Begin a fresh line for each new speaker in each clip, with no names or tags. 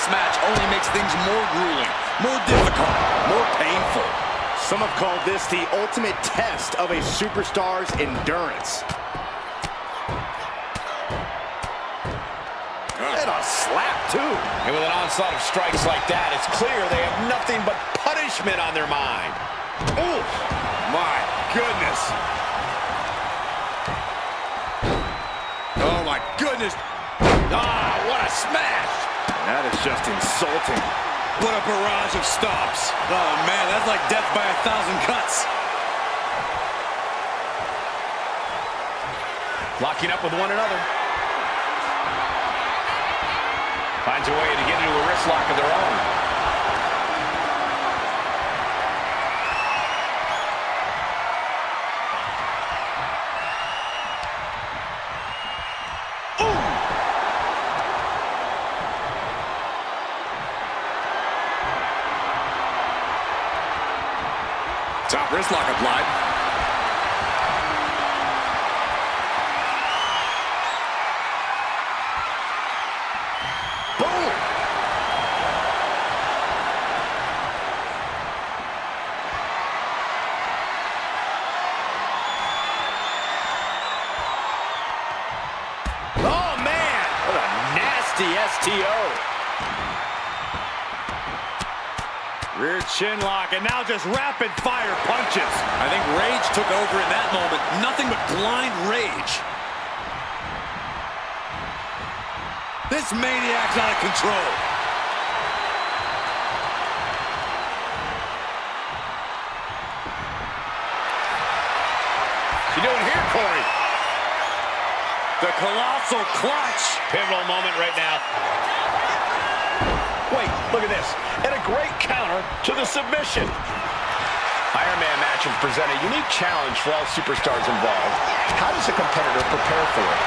this match only makes things more grueling, more difficult, more painful.
Some have called this the ultimate test of a superstar's endurance. And a slap, too.
And with an onslaught of strikes like that, it's clear they have nothing but punishment on their mind.
Oh, my goodness.
Oh, my goodness.
Ah, what a smash.
That is just insulting.
What a barrage of stomps. Oh, man, that's like death by 1,000 cuts.
Locking up with one another. Finds a way to get into a wrist lock of their own.
Top wrist lock applied.
Boom! Oh, man! What a nasty STO. Rear chin lock, and now just rapid-fire punches.
I think rage took over in that moment. Nothing but blind rage. This maniac's out of control.
You doing here, Corey?
The colossal clutch.
Pivotal moment right now. Wait, look at this. And a great counter to the submission. Iron Man matches present a unique challenge for all superstars involved. How does a competitor prepare for it?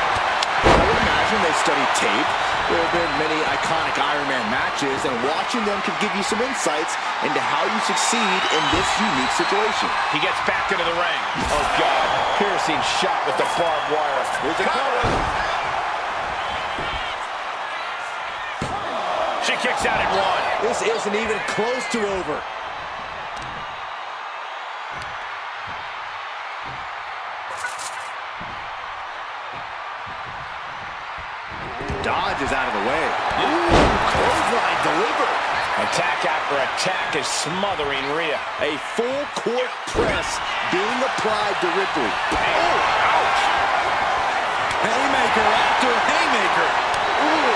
I would imagine they study tape. There have been many iconic Iron Man matches, and watching them could give you some insights into how you succeed in this unique situation.
He gets back into the ring. Oh, God. Piercing shot with the barbed wire. Here's the cover. She kicks out at one.
This isn't even close to over. Dodge is out of the way. Ooh, clothesline delivered.
Attack after attack is smothering Rhea.
A full court press being applied to Ripley.
Oh, ouch.
Haymaker after haymaker.
Ooh.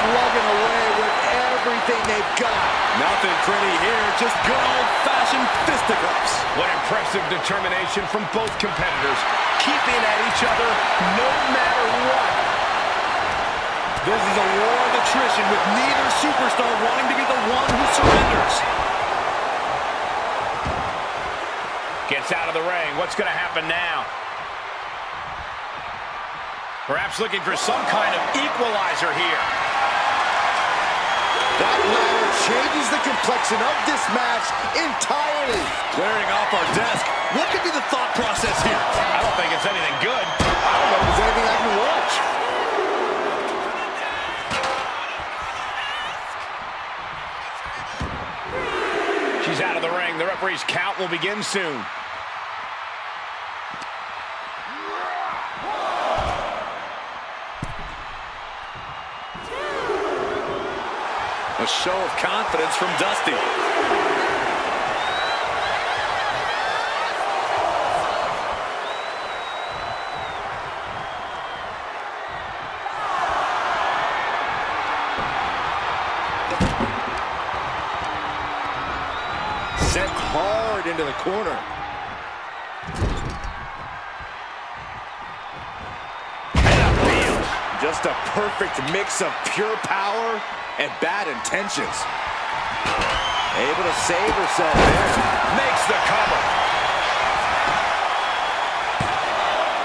Slugging away with everything they've got.
Nothing pretty here, just good old-fashioned fisticuffs.
What impressive determination from both competitors, keeping at each other no matter what.
This is a war of attrition with neither superstar wanting to be the one who surrenders.
Gets out of the ring. What's going to happen now? Perhaps looking for some kind of equalizer here.
That ladder changes the complexion of this match entirely.
Clearing off our desk. What could be the thought process here?
I don't think it's anything good.
I don't know if there's anything I can watch.
She's out of the ring. The referee's count will begin soon.
A show of confidence from Dusty.
Sent hard into the corner. Just a perfect mix of pure power and bad intentions. Able to save herself there.
Makes the cover.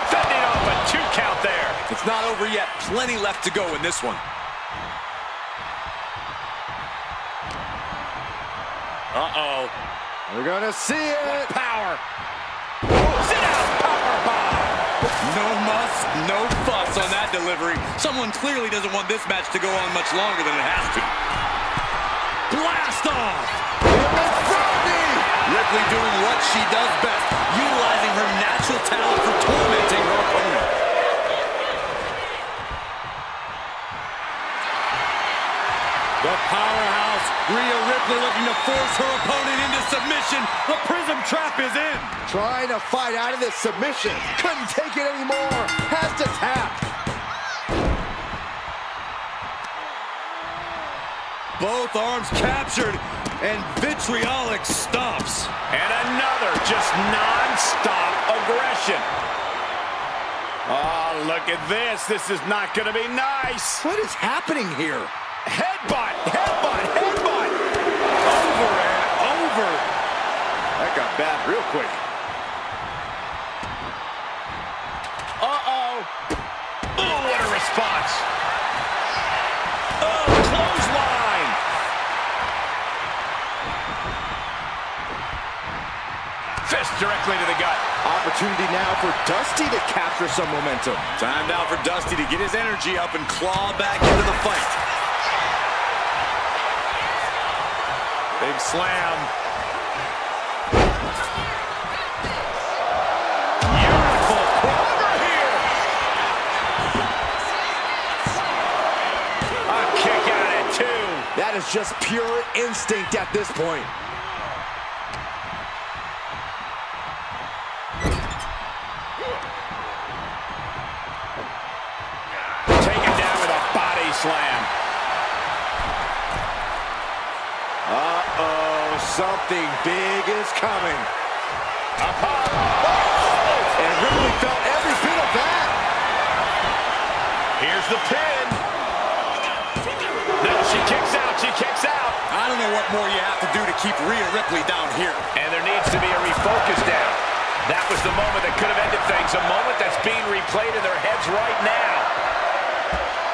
Fending off a 2 count there.
It's not over yet. Plenty left to go in this one. Uh-oh.
We're gonna see it.
Power. Sit out. Power bomb.
No muss, no fuss on that delivery. Someone clearly doesn't want this match to go on much longer than it has to. Blast off! Ripley doing what she does best, utilizing her natural talent for tormenting her opponent. The powerhouse, Rhea Ripley, looking to force her opponent into submission. The Prism Trap is in.
Trying to fight out of this submission. Couldn't take it anymore. Has to tap.
Both arms captured, and vitriolic stomps.
And another just non-stop aggression. Oh, look at this. This is not going to be nice.
What is happening here?
Headbutt, headbutt, headbutt.
Over and over.
That got bad real quick.
Uh-oh. Oh, what a response. Oh, clothesline. Fist directly to the gut.
Opportunity now for Dusty to capture some momentum.
Time now for Dusty to get his energy up and claw back into the fight. Big slam. Beautiful cover here.
A kick out at two.
That is just pure instinct at this point.
Taken down with a body slam.
Uh-oh, something big is coming. And Ripley felt every bit of that.
Here's the pin. No, she kicks out, she kicks out.
I don't know what more you have to do to keep Rhea Ripley down here.
And there needs to be a refocus down. That was the moment that could have ended things. A moment that's being replayed in their heads right now.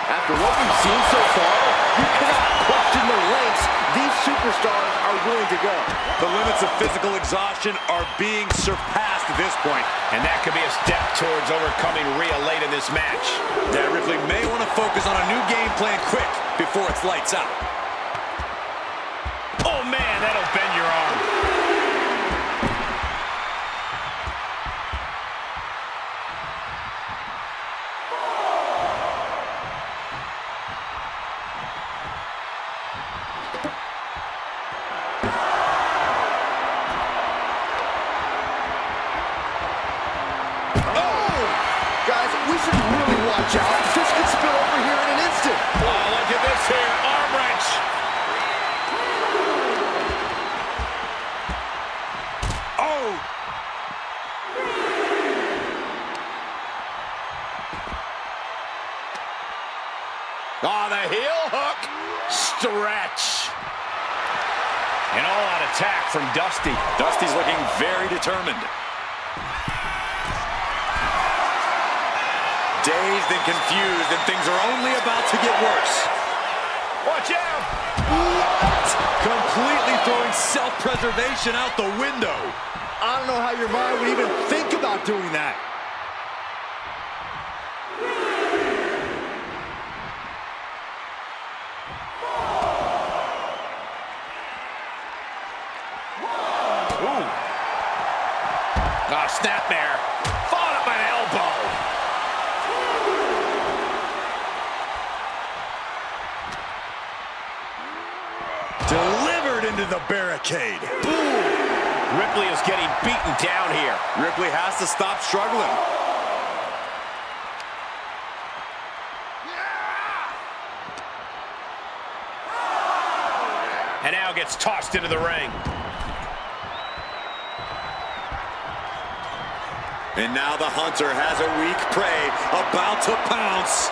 After what we've seen so far, you cannot question the lengths these superstars are willing to go.
The limits of physical exhaustion are being surpassed at this point.
And that could be a step towards overcoming Rhea late in this match.
That Ripley may want to focus on a new game plan quick before it's lights out.
Oh, man, that'll bend your arm.
We should really watch out. This could spill over here in an instant.
Oh, look at this here. Arm wrench.
Oh!
Oh, the heel hook. Stretch. An all-out attack from Dusty.
Dusty's looking very determined. Dazed and confused, and things are only about to get worse.
Watch out!
What?
Completely throwing self-preservation out the window.
I don't know how your mind would even think about doing that.
Ooh. Oh, snapmare. Followed up by an elbow.
Delivered into the barricade.
Ooh. Ripley is getting beaten down here.
Ripley has to stop struggling.
And now gets tossed into the ring.
And now the Hunter has a weak prey about to pounce.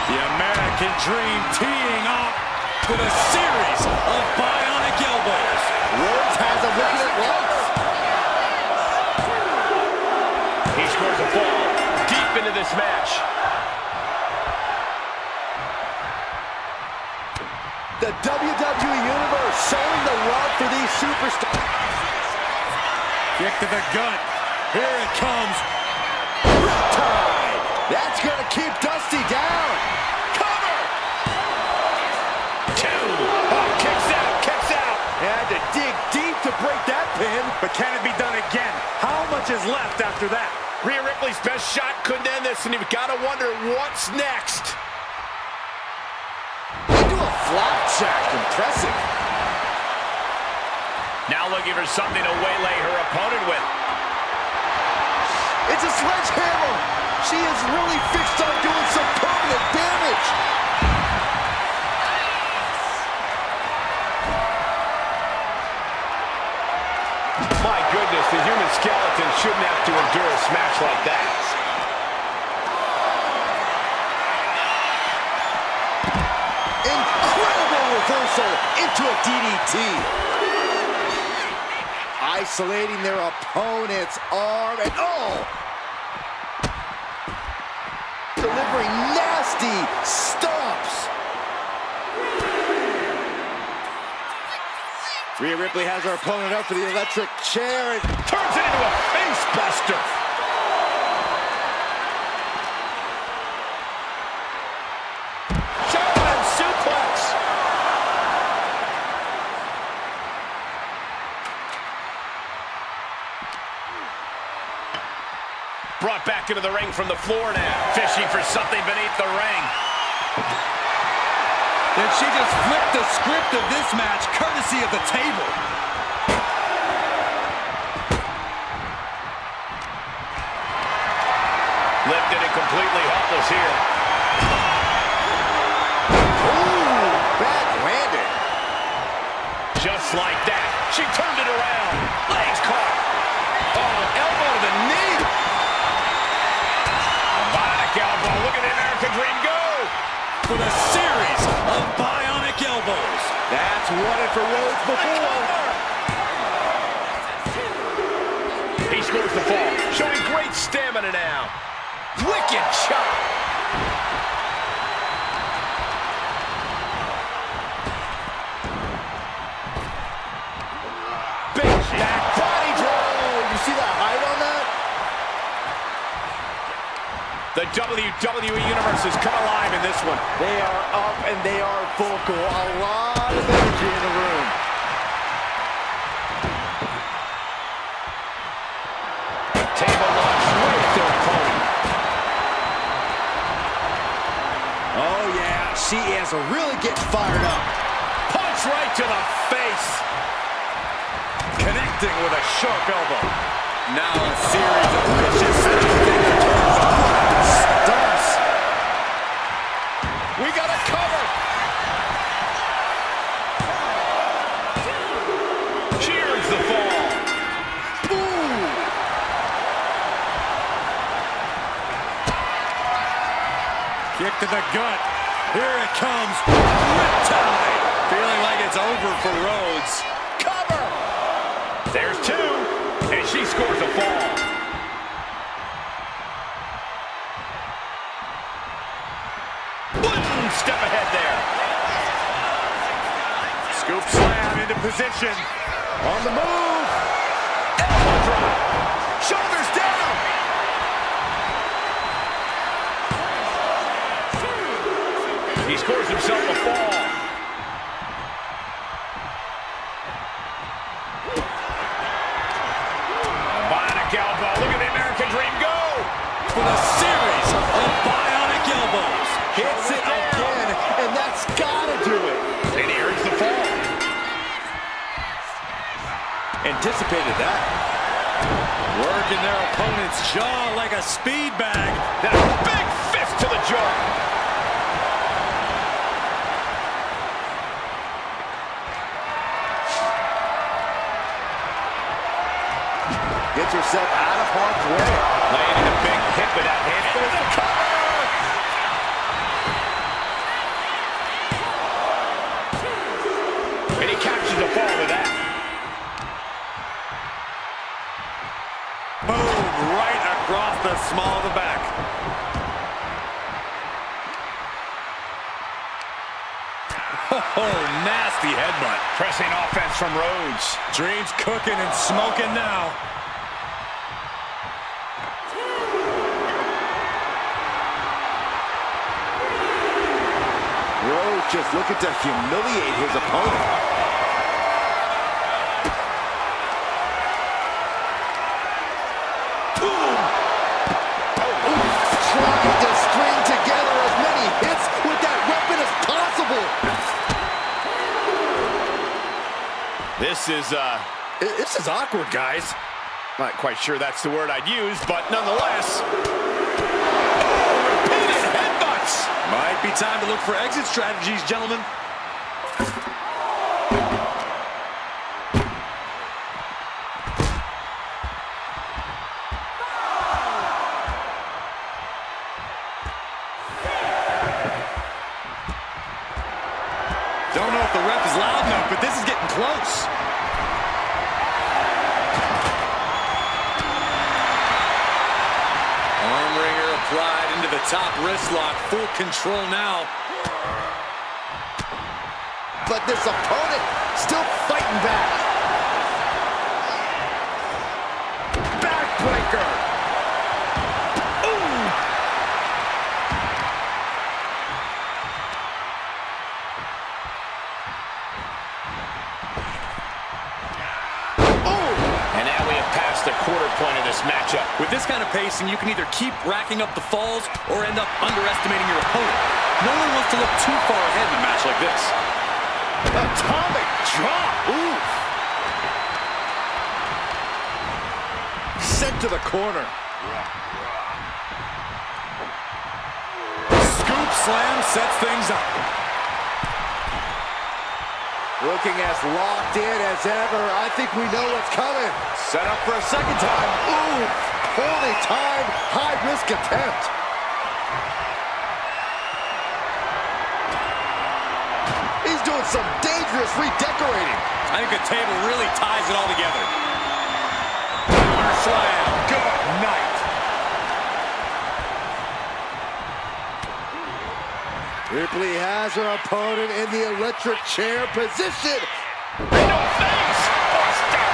The American Dream teeing up with a series of bionic elbows.
Rhodes has a looking at once.
He scores a fall deep into this match.
The WWE Universe showing the love for these superstars.
Kick to the gut. Here it comes.
Riptide. That's going to keep Dusty down.
Cover! 2. Oh, kicks out, kicks out.
Had to dig deep to break that pin.
But can it be done again? How much is left after that?
Rhea Ripley's best shot couldn't end this, and you've got to wonder what's next.
Into a flapjack. Impressive.
Now looking for something to waylay her opponent with.
It's a sledgehammer. She is really fixed on doing some permanent damage.
My goodness, the human skeleton shouldn't have to endure a smash like that.
Incredible reversal into a DDT. Isolating their opponent's arm and delivering nasty stomps. Rhea Ripley has her opponent up for the electric chair and
Turns it into a face buster. German suplex. Brought back into the ring from the floor now. Fishing for something beneath the ring.
Then she just flipped the script of this match, courtesy of the table.
Lifted and completely helpless here.
ooh, backhanded.
Just like that. She turned it around. Legs caught. Oh, elbow to the knee. A bionic elbow. Look at the American Dream go.
With a series of bionic elbows.
That's won it for Rhodes before.
He scores the fall, showing great stamina now. Wicked chop. Big back body drop.
You see that height on that?
The WWE Universe has come alive in this one.
They are up and they are vocal. A lot of energy in the room.
Table launch with their opponent.
Oh yeah, she is really getting fired up.
Punch right to the face.
Connecting with a sharp elbow. Now a series of vicious stunts.
We got a cover. She earns the fall.
Ooh.
Kick to the gut. Here it comes. Riptide. Feeling like it's over for Rhodes.
Cover. There's 2. And she scores a fall. One step ahead there.
Scoop slam into position.
On the move.
Elbow drop. Shoulders down. He scores himself a fall. Bionic elbow. Look at the American Dream go.
With a series of bionic elbows.
Hits it again, and that's gotta do it.
And he earns the fall.
Anticipated that.
Working their opponent's jaw like a speed bag.
Then a big fist to the jaw.
Gets herself out of harm's way.
Laying in a big hit with that hand. There's the cover. And he captures the fall with that.
Boom, right across the small of the back. Oh, nasty headbutt.
Pressing offense from Rhodes.
Dream's cooking and smoking now.
just looking to humiliate his opponent. Trying to string together as many hits with that weapon as possible.
This is awkward, guys. Not quite sure that's the word I'd use, but nonetheless. Oh, repeated headbutts.
Might be time to look for exit strategies, gentlemen. Don't know if the ref is loud enough, but this is getting close. Arm wringer applied into the top wrist lock. Full control now.
But this opponent still fighting back. Backbreaker. Ooh.
And now we have passed the quarter point of this matchup.
With this kind of pacing, you can either keep racking up the falls or end up underestimating your opponent. No one wants to look too far ahead in a match like this.
Atomic drop. Ooh. Sent to the corner.
Scoop slam sets things up.
Looking as locked in as ever. I think we know what's coming. Set up for a second time. Ooh, poorly timed, high-risk attempt. He's doing some dangerous redecorating.
I think the table really ties it all together. Power slam. Good night.
Ripley has her opponent in the electric chair position.
Into a face buster.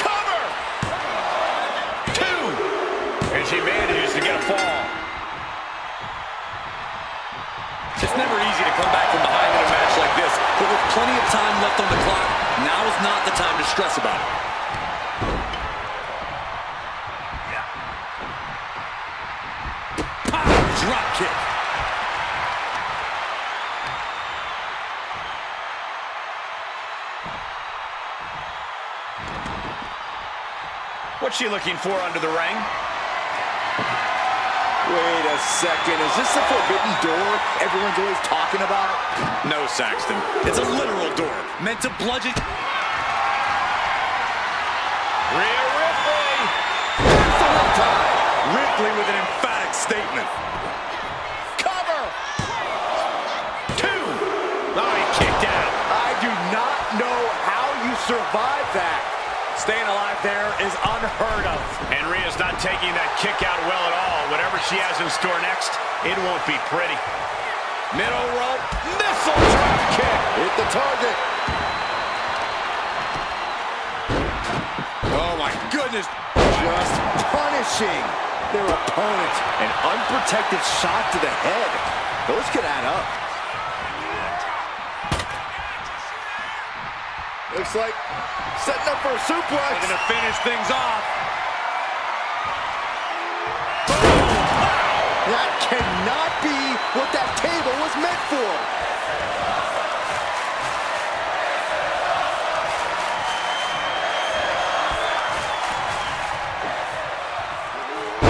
Cover. 2. And she manages to get a fall.
It's never easy to come back from behind in a match like this, but with plenty of time left on the clock, now is not the time to stress about it. Drop kick.
What's she looking for under the ring?
Wait a second. Is this the forbidden door everyone's always talking about?
No, Saxton. It's a literal door meant to bludgeon.
Rhea Ripley.
Ripley with an emphatic statement.
Cover. 2. Oh, he kicked out.
I do not know how you survive that.
Staying alive there is unheard of.
And Rhea's not taking that kick out well at all. Whatever she has in store next, it won't be pretty.
Middle rope.
Missile drop kick.
Hit the target.
Oh, my goodness.
Just punishing their opponent. An unprotected shot to the head. Those could add up. Looks like setting up for a suplex.
Going to finish things off.
That cannot be what that table was meant for.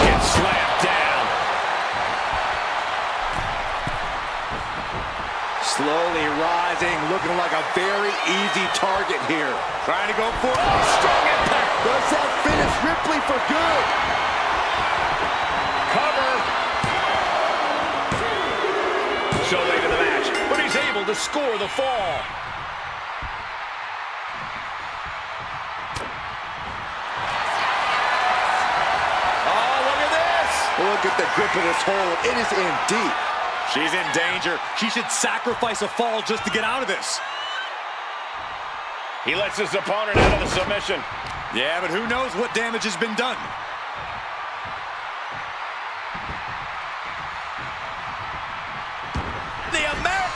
Gets slammed down.
Slowly rising, looking like a very easy target here.
Trying to go for it.
Oh, strong impact.
Does that finish Ripley for good?
Cover. So late in the match, but he's able to score the fall. Oh, look at this.
Look at the grip of this hold. It is in deep.
She's in danger. She should sacrifice a fall just to get out of this.
He lets his opponent out of the submission.
Yeah, but who knows what damage has been done.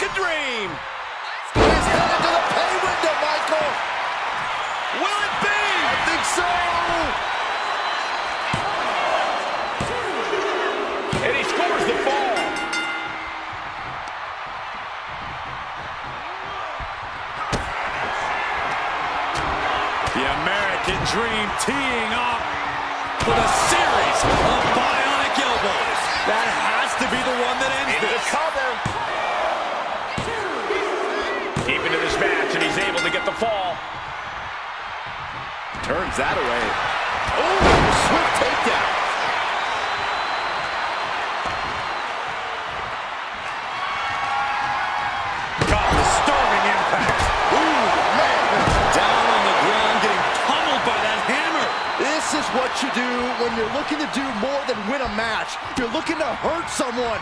American Dream.
He's headed to the pay window, Michael.
Will it be?
I think so.
And he scores the fall.
The American Dream teeing up with a series of bionic elbows. That has to be the one that ends
Into the
this.
cover. Deep into this match, and he's able to get the fall.
Turns that away. Oh, swift takedown.
God, disturbing impact.
Ooh, man.
Down on the ground, getting pummeled by that hammer.
This is what you do when you're looking to do more than win a match. You're looking to hurt someone.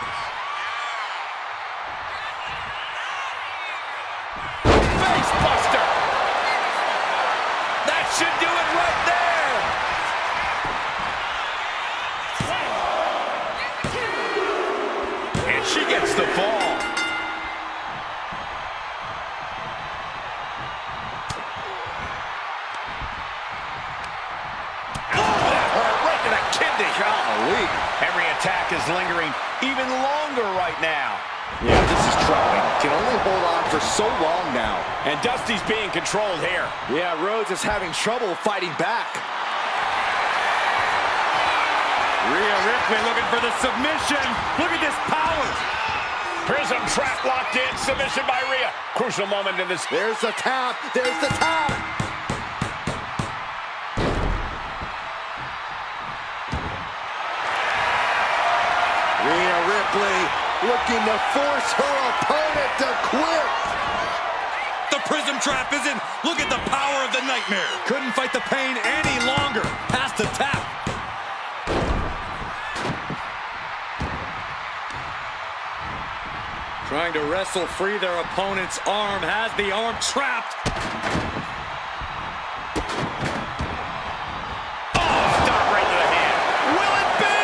Face buster. That should do it right there. And she gets the fall. Right to the kidney.
Golly.
Every attack is lingering even longer right now.
Yeah, this is troubling. Can only hold on for so long now.
And Dusty's being controlled here.
Yeah, Rhodes is having trouble fighting back.
Rhea Ripley looking for the submission. Look at this power.
Prism trap locked in. Submission by Rhea. Crucial moment in this.
There's the tap. There's the tap. Rhea Ripley looking to force her opponent to quit.
The prism trap is in. Look at the power of the nightmare. Couldn't fight the pain any longer. Has to tap. Trying to wrestle free their opponent's arm. Has the arm trapped.
Oh, stop right to the hand. Will it be?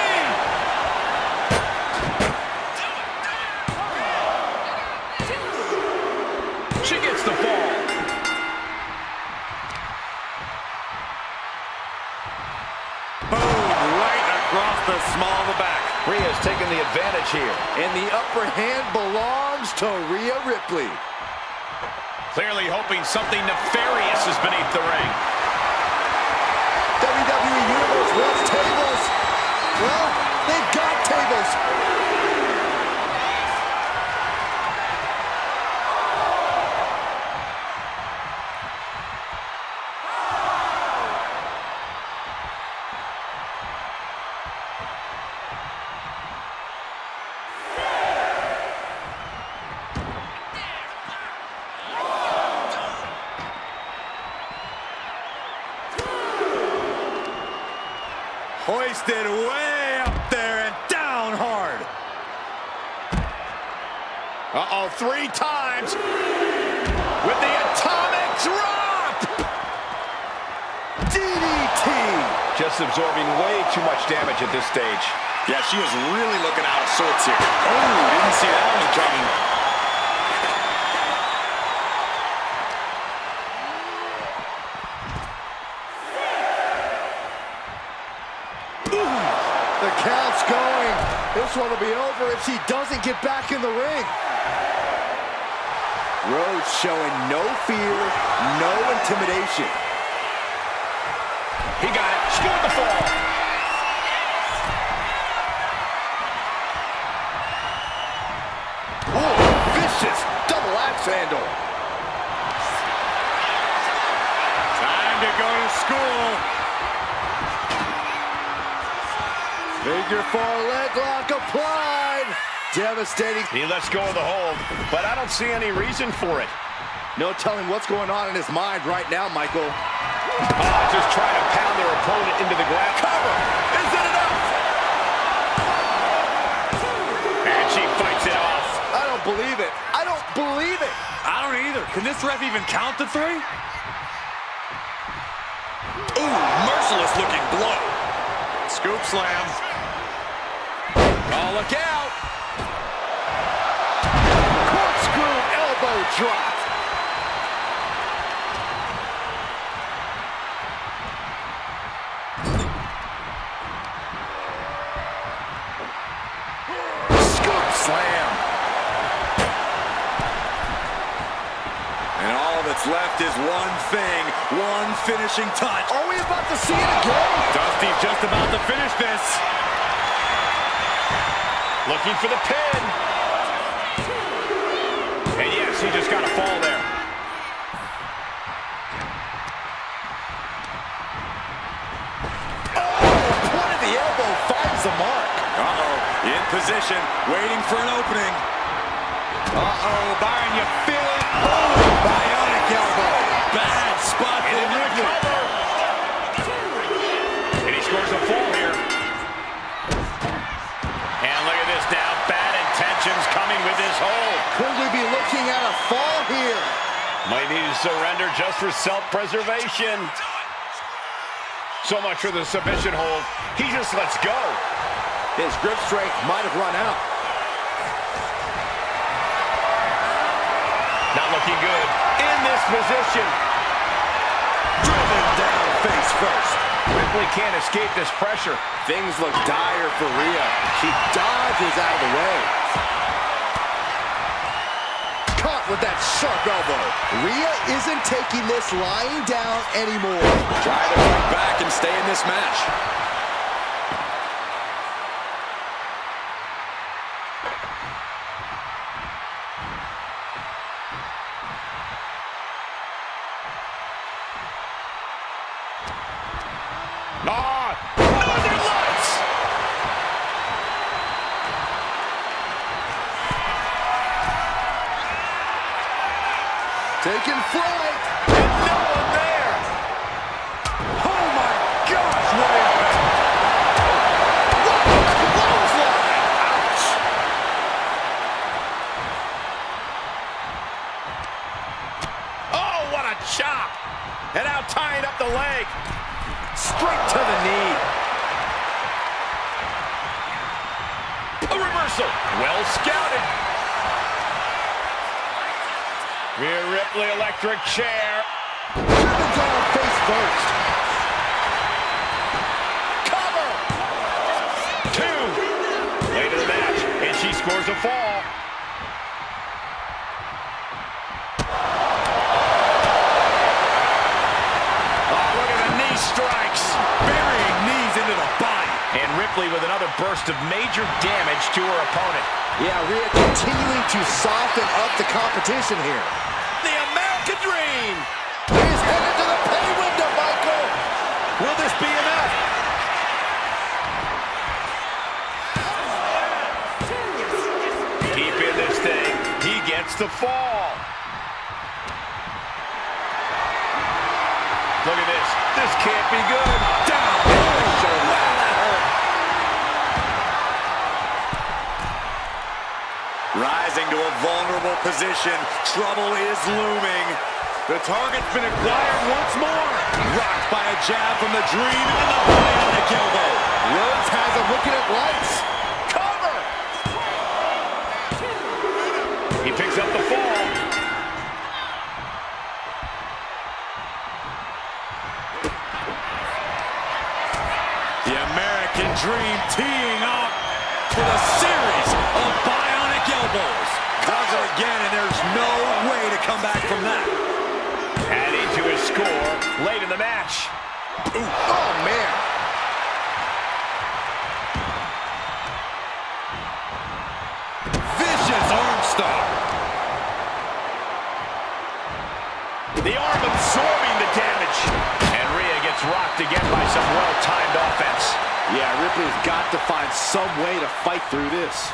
She gets the fall.
Boom, right across the small of the back.
Rhea's taking the advantage here.
And the upper hand belongs to Rhea Ripley.
Clearly hoping something nefarious is beneath the ring.
WWE Universe wants tables. Well, they've got tables.
Hoisted way up there and down hard.
Uh-oh, 3 times with the atomic drop.
DDT.
Just absorbing way too much damage at this stage.
Yeah, she was really looking out of sorts here. Oh, didn't see that one coming.
The count's going. This one will be over if she doesn't get back in the ring. Rhodes showing no fear, no intimidation.
He got it. Scored the fall.
Oh, vicious double axe handle.
Time to go to school.
Figure 4 leg lock applied. Devastating.
He lets go of the hold, but I don't see any reason for it.
No telling what's going on in his mind right now, Michael.
Just trying to pound their opponent into the ground. Cover! Is it enough? And she fights it off.
I don't believe it. I don't believe it.
I don't either. Can this ref even count to 3? Ooh, merciless looking blow. Scoop slam. Oh, look out.
Corkscrew drop. Scoop slam.
And all that's left is one thing, one finishing touch.
Are we about to see it again?
Dusty's just about to finish this.
Looking for the pin. And yes, he just got a fall there.
Oh, point of the elbow finds the mark.
Uh-oh, in position, waiting for an opening. Uh-oh, Byron, you feel it? Oh, bionic elbow. Bad spot for Ripley.
And he scores a fall here. And look at this now. Bad intentions coming with this hold.
Could we be looking at a fall here?
Might need to surrender just for self-preservation. So much for the submission hold. He just lets go.
His grip strength might have run out.
Not looking good in this position.
Driven down face first.
Ripley can't escape this pressure.
Things look dire for Rhea. She dodges out of the way. Caught with that sharp elbow. Rhea isn't taking this lying down anymore.
Try to fight back and stay in this match.
Northern Lights!
Taking flight.
And no one there!
Oh my gosh, what impact!
Clothesline. Ouch.
Oh, what a chop! And now tying up the leg.
Straight to the knee.
A reversal. Well scouted. Rhea Ripley electric chair.
Driven down face first.
Cover. 2. Late in the match, and she scores a fall. Oh, look at the knee strikes.
Burying knees into the body.
And Ripley with another burst of major damage to her opponent.
Yeah, Rhea continuing to soften up the competition here.
The American Dream.
He's headed to the pay window, Michael.
Will this be enough? Deep in this thing, he gets the fall. Look at this. This can't be good. Down. That hurt.
Rising to a vulnerable position. Trouble is looming. The target's been acquired once more. Rocked by a jab from the Dream into the bionic elbow.
Rhodes has him looking at lights.
Cover. He picks up the fall.
The American Dream teeing up with a series of bionic elbows. Does it again, and there's no way to come back from that.
Adding to his score late in the match.
Ooh. Oh, man.
Vicious arm stomp.
The arm absorbing the damage. And Rhea gets rocked again by some well-timed offense.
Yeah, Ripley's got to find some way to fight through this.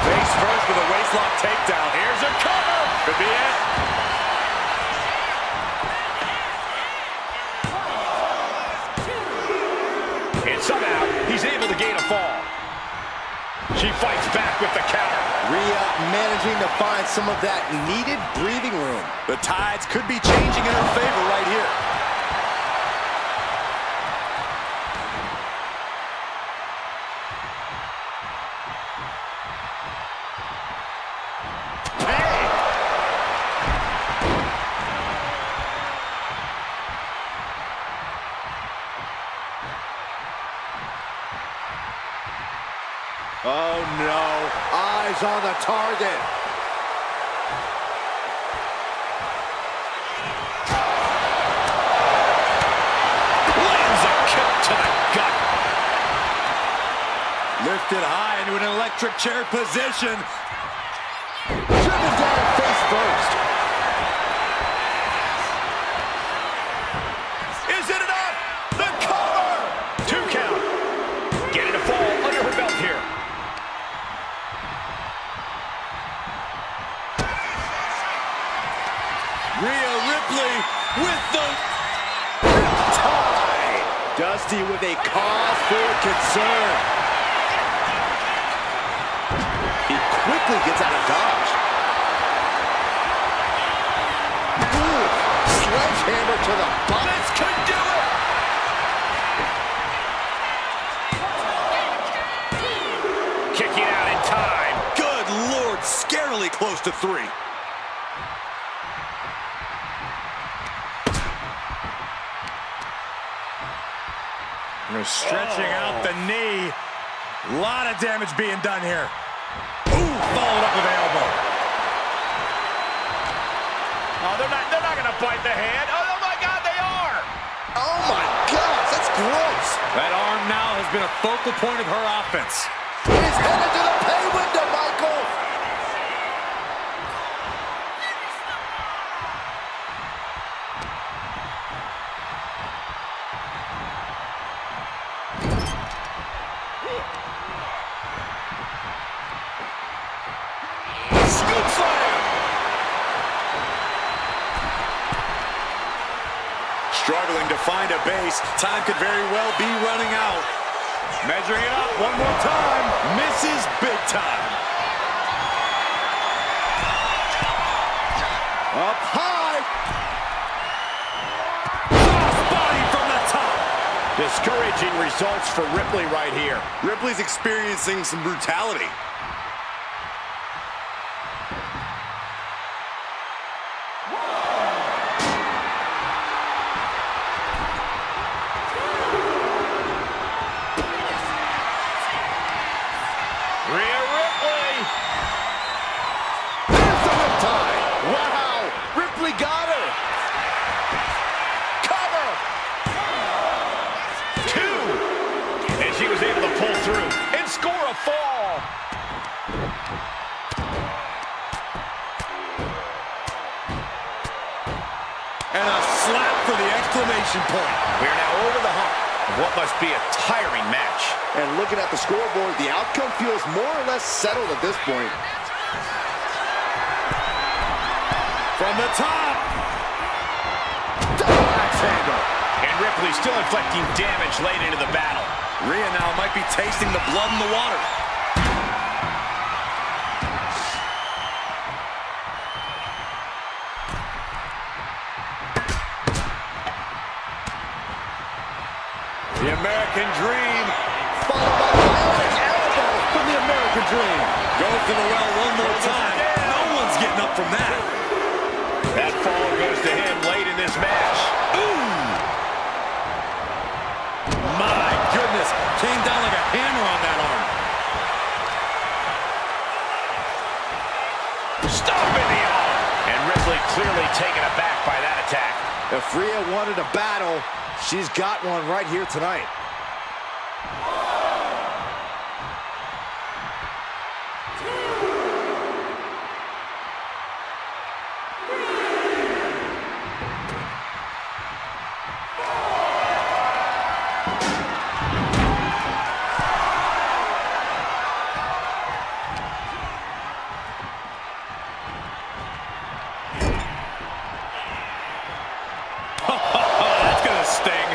Face first with a waistlock takedown.
Here's a cover.
Could be it.
And somehow, he's able to gain a fall. She fights back with the counter.
Rhea managing to find some of that needed breathing room.
The tides could be changing in her favor right here.
Oh no, eyes on the target.
Lands a kick to the gut.
Lifted high into an electric chair position.
Driven down face first.
Is it enough? The cover! 2 count. Getting a fall under her belt here.
Rhea Ripley with the
Tie. Dusty with a cause for concern. He quickly gets out of dodge. Ooh, sledgehammer to the butt.
This could do it! Kicking out in time.
good Lord, scarily close to 3. Stretching out the knee. A lot of damage being done here. Ooh, followed up with an elbow.
Oh, they're not going to bite the hand. Oh, my God, they are!
Oh my gosh, that's gross.
That arm now has been a focal point of her offense.
He's headed to the pay window, Michael.
Scoop slam!
Struggling to find a base. Time could very well be running out. Measuring it up one more time. Misses big time.
Up high.
Crossbody from the top.
Discouraging results for Ripley right here.
Ripley's experiencing some brutality.
Rhea Ripley!
There's the riptide. Wow, Ripley got her.
Cover! 2! And she was able to pull through and score a fall.
And a slap for the exclamation point.
We are now over the hump of what must be a tiring match.
And looking at the scoreboard, the outcome feels more or less settled at this point.
From the top.
Double axe handle.
And Ripley still inflicting damage late into the battle.
Rhea now might be tasting the blood in the water. The American Dream
Followed by the Irish elbow from the American Dream.
goes to the well one more time. No one's getting up from that.
That fall goes to him late in this match.
Ooh! My goodness, came down like a hammer on that arm.
Stomping the arm. And Ripley clearly taken aback by that attack.
If Rhea wanted a battle, she's got one right here tonight.
That's gonna sting.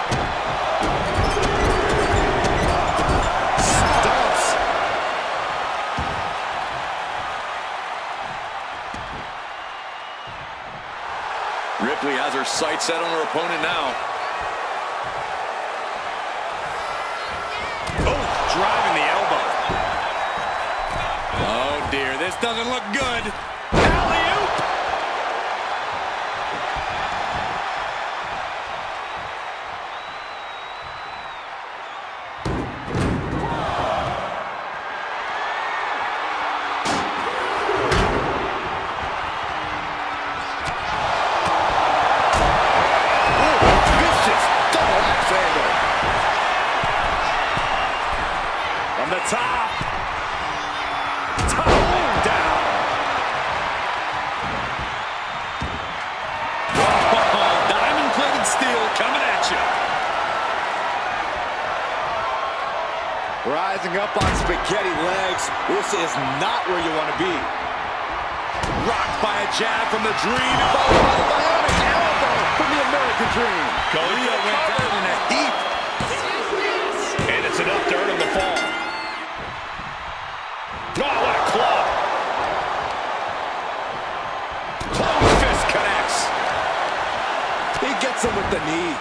sights set on her opponent now. Oh, driving the elbow. Oh, dear. This doesn't look good. Alley-oop. From the top. Down. Oh, diamond-plated steel coming at you.
Rising up on spaghetti legs. This is not where you want to be.
Rocked by a jab from the Dream.
Followed by the bionic elbow from the American Dream.
Rhea went down in a heap.
And it's enough to earn him the fall. Oh, what a club.
Close fist connects.
He gets him with the knee.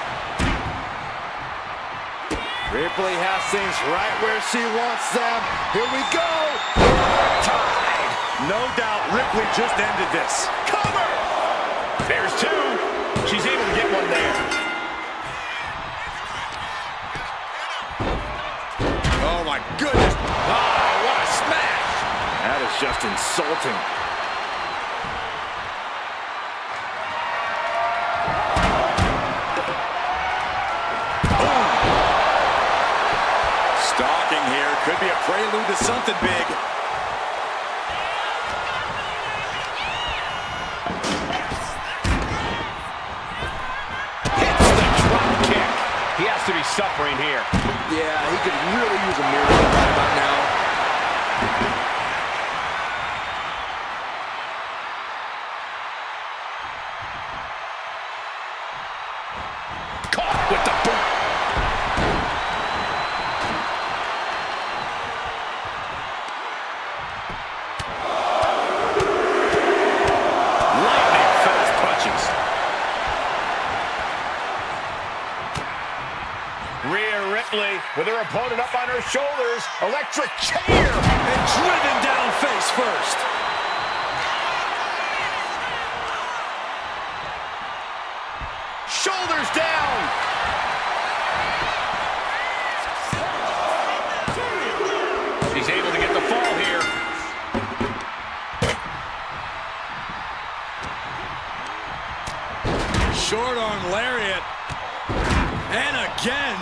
Ripley has things right where she wants them. Here we go.
Tied. No doubt Ripley just ended this.
Cover. There's two. She's able to get one there.
Oh, my goodness. Oh, what a smash.
That is just insulting.
Stalking here. Could be a prelude to something big.
Hits the drop kick. He has to be suffering here.
Yeah, he could really use a miracle right about now.
Caught with the boot. Lightning fast punches. Rhea Ripley with her opponent up on her shoulders. Electric chair.
And driven down face first.
Shoulders down. She's able to get the fall here.
Short arm lariat. And again.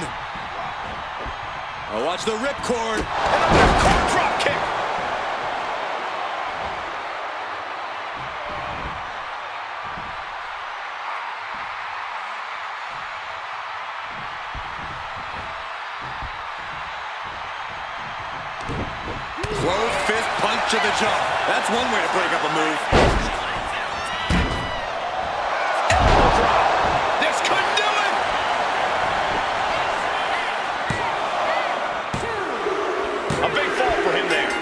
Oh, watch the ripcord.
And a ripcord drop kick.
Closed fist punch to the jump. That's one way to break up a move.
Elbow drop. This could do it. A big fall for him there.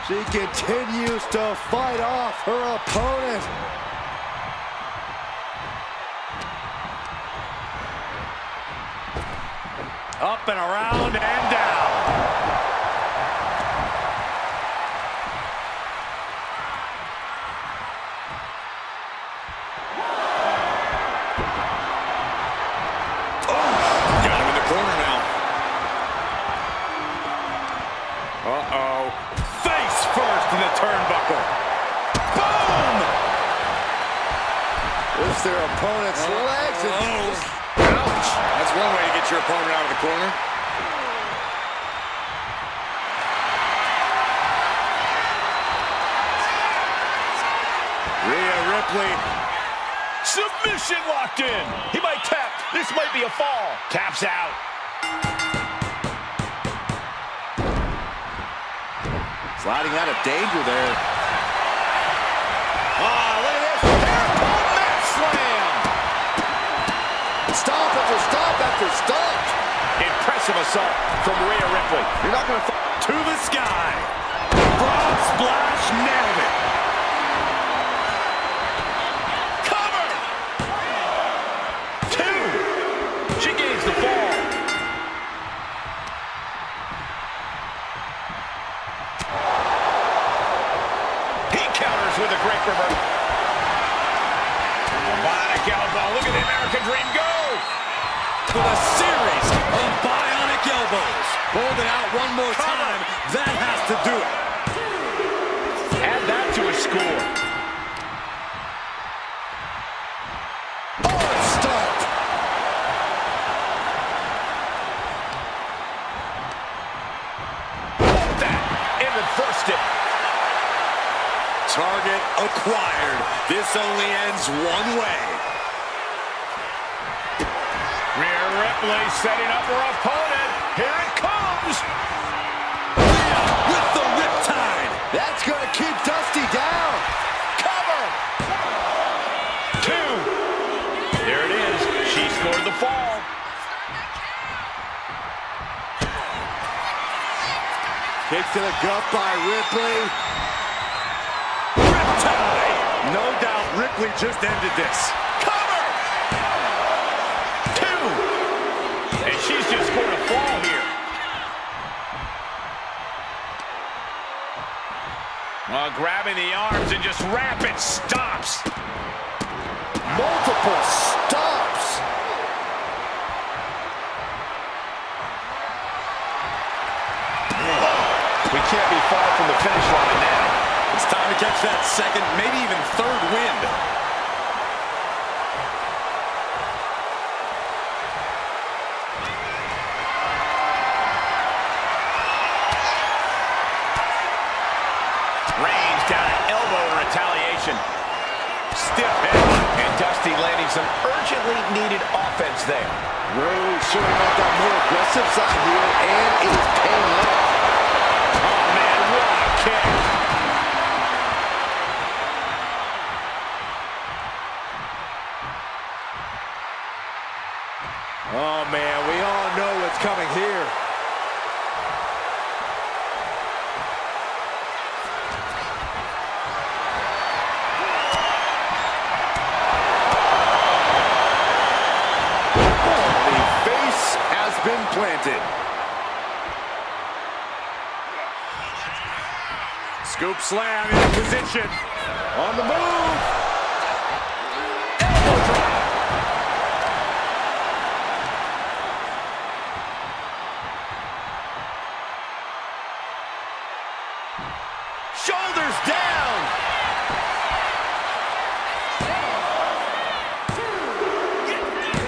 She continues to fight off her opponent.
Up and around and down. Oh, got him in the corner now. Uh-oh. Face first in the turnbuckle. Boom!
It's their opponent's legs.
Ouch! That's one way to get your opponent out of the corner. Rhea Ripley.
Submission locked in. He might tap. This might be a fall. Taps out.
Sliding out of danger there.
Look at this. Hairpole mat slam.
Stop after stop after stop.
Impressive assault from Rhea Ripley.
You're not going to...
To the sky. Frog splash, nailed it. Cover! 2. She gains the fall. He counters with a great reversal. Bionic elbow. Look at the American Dream go. With a series of bionic elbows. Hold it out one more time. That has to do it. Add that to a score. Oh, stop. That. And reversed it. Target acquired. This only ends one way. Rhea Ripley setting up her opponent. Here it comes. Rhea with the riptide.
That's going to keep Dusty down.
Cover. 2. There it is. She scored the fall.
Kick to the gut by Ripley.
Riptide. No doubt Ripley just ended this. Cover. 2. And she's just scored a fall here. Grabbing the arms and just rapid stops.
Multiple stops.
We can't be far from the finish line now.
It's time to catch that second, maybe even third wind. Range down an elbow in retaliation. Stiff hit.
And Dusty landing some urgently needed offense there.
Rhodes showing up that more aggressive side here, and it is paying off.
Oh, man, what a kick.
Oh, man, we all know what's coming here. Been planted.
Scoop slam in position.
On the move.
Elbow drop. Shoulders down.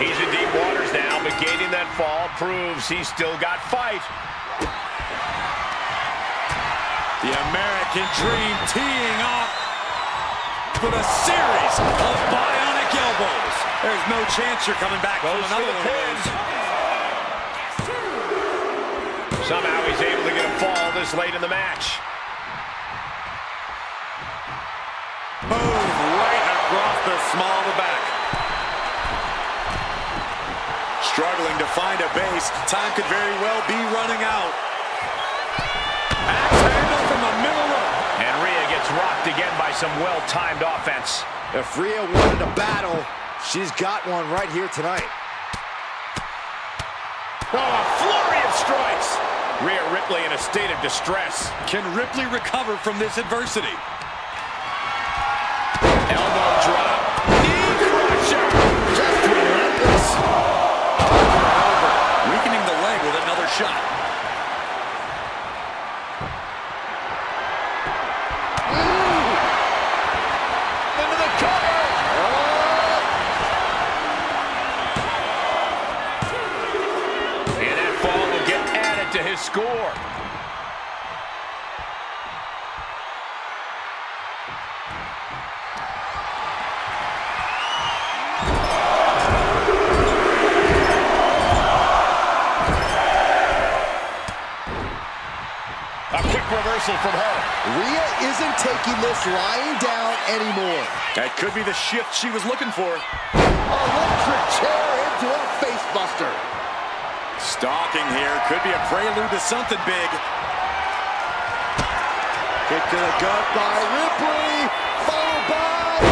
He's in deep waters now, but gaining that fall proves he's still got fight. The American Dream teeing off with a series of bionic elbows. There's no chance you're coming back from another one of those. Somehow he's able to get a fall this late in the match. Move right across the small of the back. Struggling to find a base. Time could very well be running out. Axe handle from the middle rope. And Rhea gets rocked again by some well-timed offense.
If Rhea wanted a battle, she's got one right here tonight.
Oh, a flurry of strikes. Rhea Ripley in a state of distress. Can Ripley recover from this adversity? Elbow drop. Knee crusher.
Just relentless.
Weakening the leg with another shot. Into the cover. And that fall will get added to his score. Reversal from her.
Rhea isn't taking this lying down anymore.
That could be the shift she was looking for.
Electric chair into a face buster.
Stalking here could be a prelude to something big.
Kick to the gut by Ripley, followed by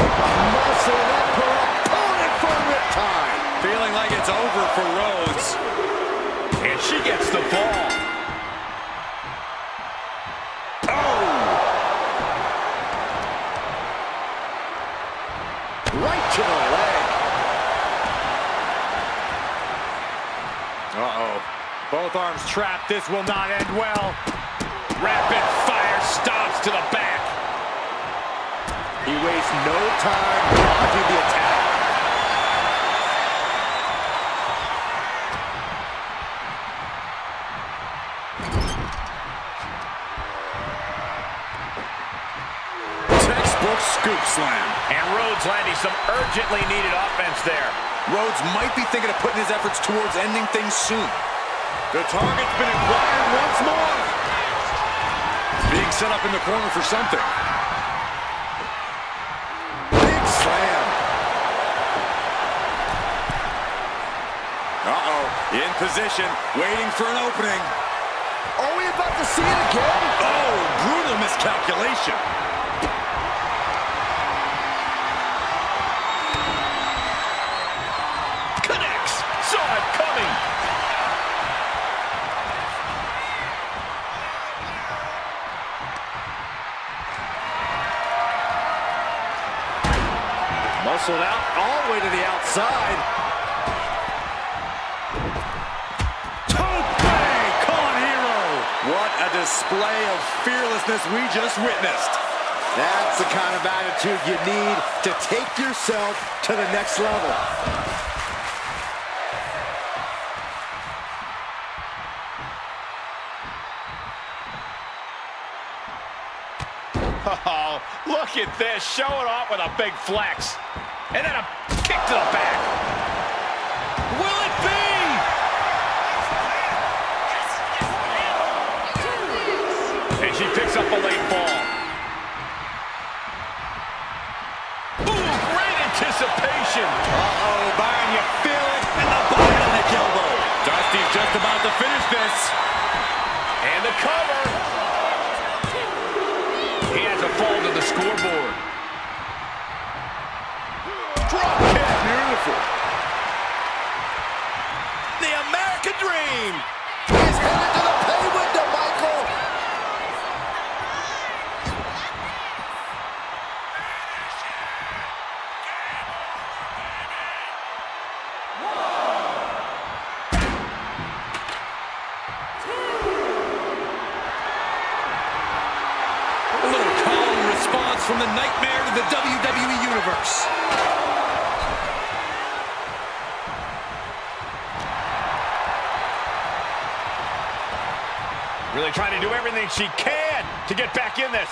muscling up her opponent for riptide.
Feeling like it's over for Rhodes.
And she gets the fall.
Oh! Right to the leg.
Uh-oh. Both arms trapped. This will not end well. Rapid fire stomps to the back.
He wastes no time dodging the attack.
Textbook scoop slam.
And Rhodes landing some urgently needed offense there.
Rhodes might be thinking of putting his efforts towards ending things soon. The target's been acquired once more. Being set up in the corner for something.
Big slam.
Uh-oh, in position, waiting for an opening.
Are we about to see it again?
Oh, brutal miscalculation.
Connects. Saw it coming.
Muscled out all the way to the outside.
What a display of fearlessness we just witnessed.
That's the kind of attitude you need to take yourself to the next level.
Oh, look at this. Showing off with a big flex. And then a kick to the back. Will it be? And she picks up a late fall. Ooh, great anticipation.
Uh-oh, Byron, you feel it in the bionic elbow. Dusty's just about to finish this.
And the cover. He has a fall to the scoreboard. Drop kick.
Beautiful.
The American Dream.
He's headed to the pay window, Michael.
A little calm response from the nightmare to the WWE Universe.
Really trying to do everything she can to get back in this.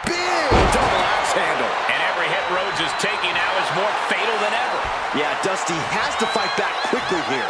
Big double axe handle.
And every hit Rhodes is taking now is more fatal than ever.
Yeah, Dusty has to fight back quickly here.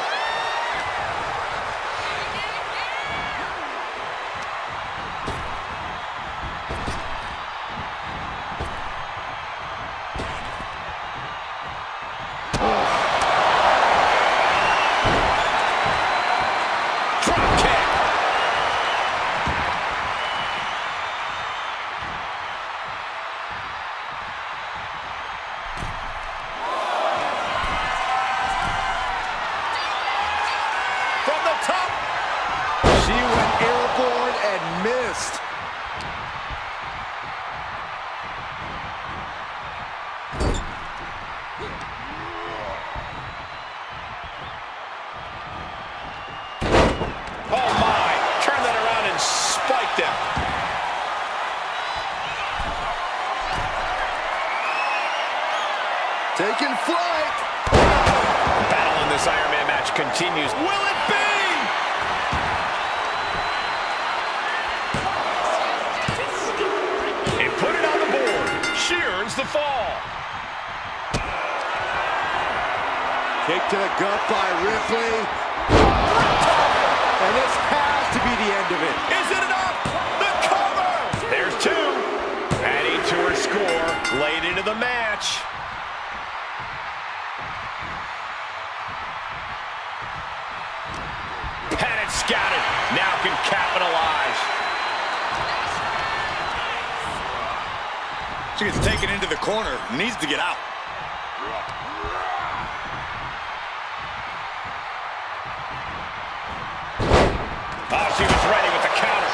Missed.
Oh my, turn that around and spiked him.
Taking flight.
Battle in this Iron Man match continues. Will it be? Put it on the board. She earns the fall.
Kick to the gut by Ripley. And this has to be the end of it.
Is it enough? The cover! There's two. Adding to her score late into the match. Had it scouted. Now can capitalize.
She gets taken into the corner, needs to get out.
Oh, she was ready with the counter.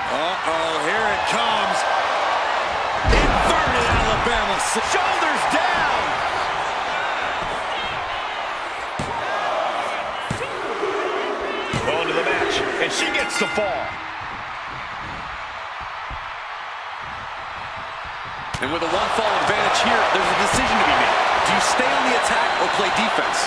Uh-oh, here it comes. Inverted Alabama.
Shoulders down. Going to the match, and she gets the fall.
And with a one-fall advantage here, there's a decision to be made. Do you stay on the attack or play defense?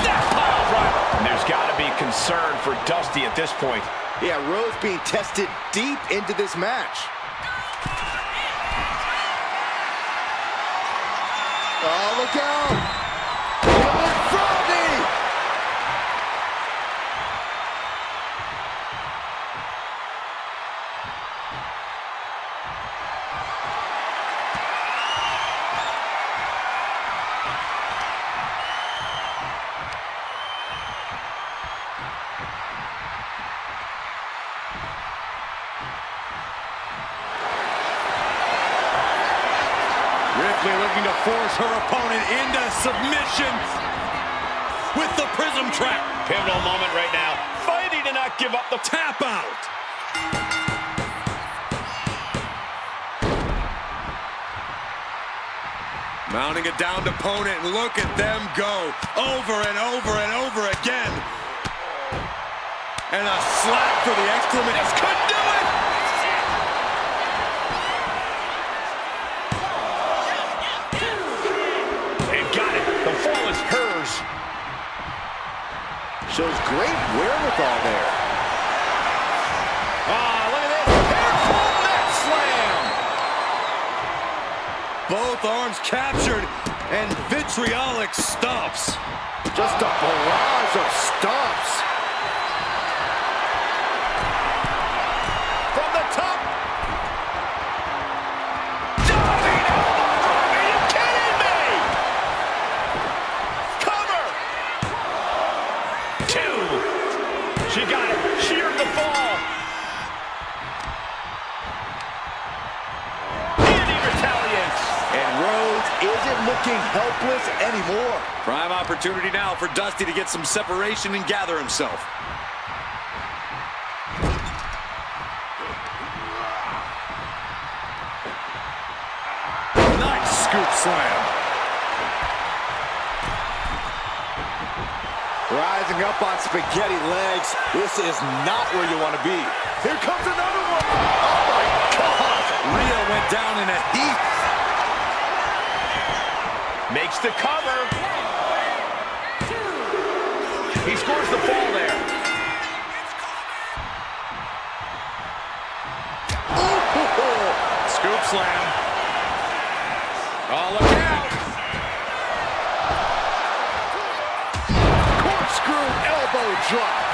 Snap pile driver. And there's got to be concern for Dusty at this point.
Yeah, Rhodes being tested deep into this match. Oh, look out!
Ripley looking to force her opponent into submission with the prism trap.
Pivotal moment right now. Fighting to not give up the
Tap out. Mounting a downed opponent, and look at them go over and over and over again. And a slap for the exclamation.
This could do it. The fall is hers.
Shows great wherewithal there.
Ah, look at this. Hairpull neck slam.
Both arms captured and vitriolic stomps.
Just a barrage of stomps.
From the top. Diving elbow drop. Are you kidding me? Cover. Two. She got it. Sheared the fall. And he retaliates.
And Rhodes isn't looking helpless anymore.
Prime opportunity now for Dusty to get some separation and gather himself. Nice scoop slam.
Rising up on spaghetti legs. This is not where you want to be. Here comes another one. Oh, my God.
Rhea went down in a heap.
Makes the cover. He scores the fall there.
Ooh.
Scoop slam. Oh, look out.
Corkscrew elbow drop.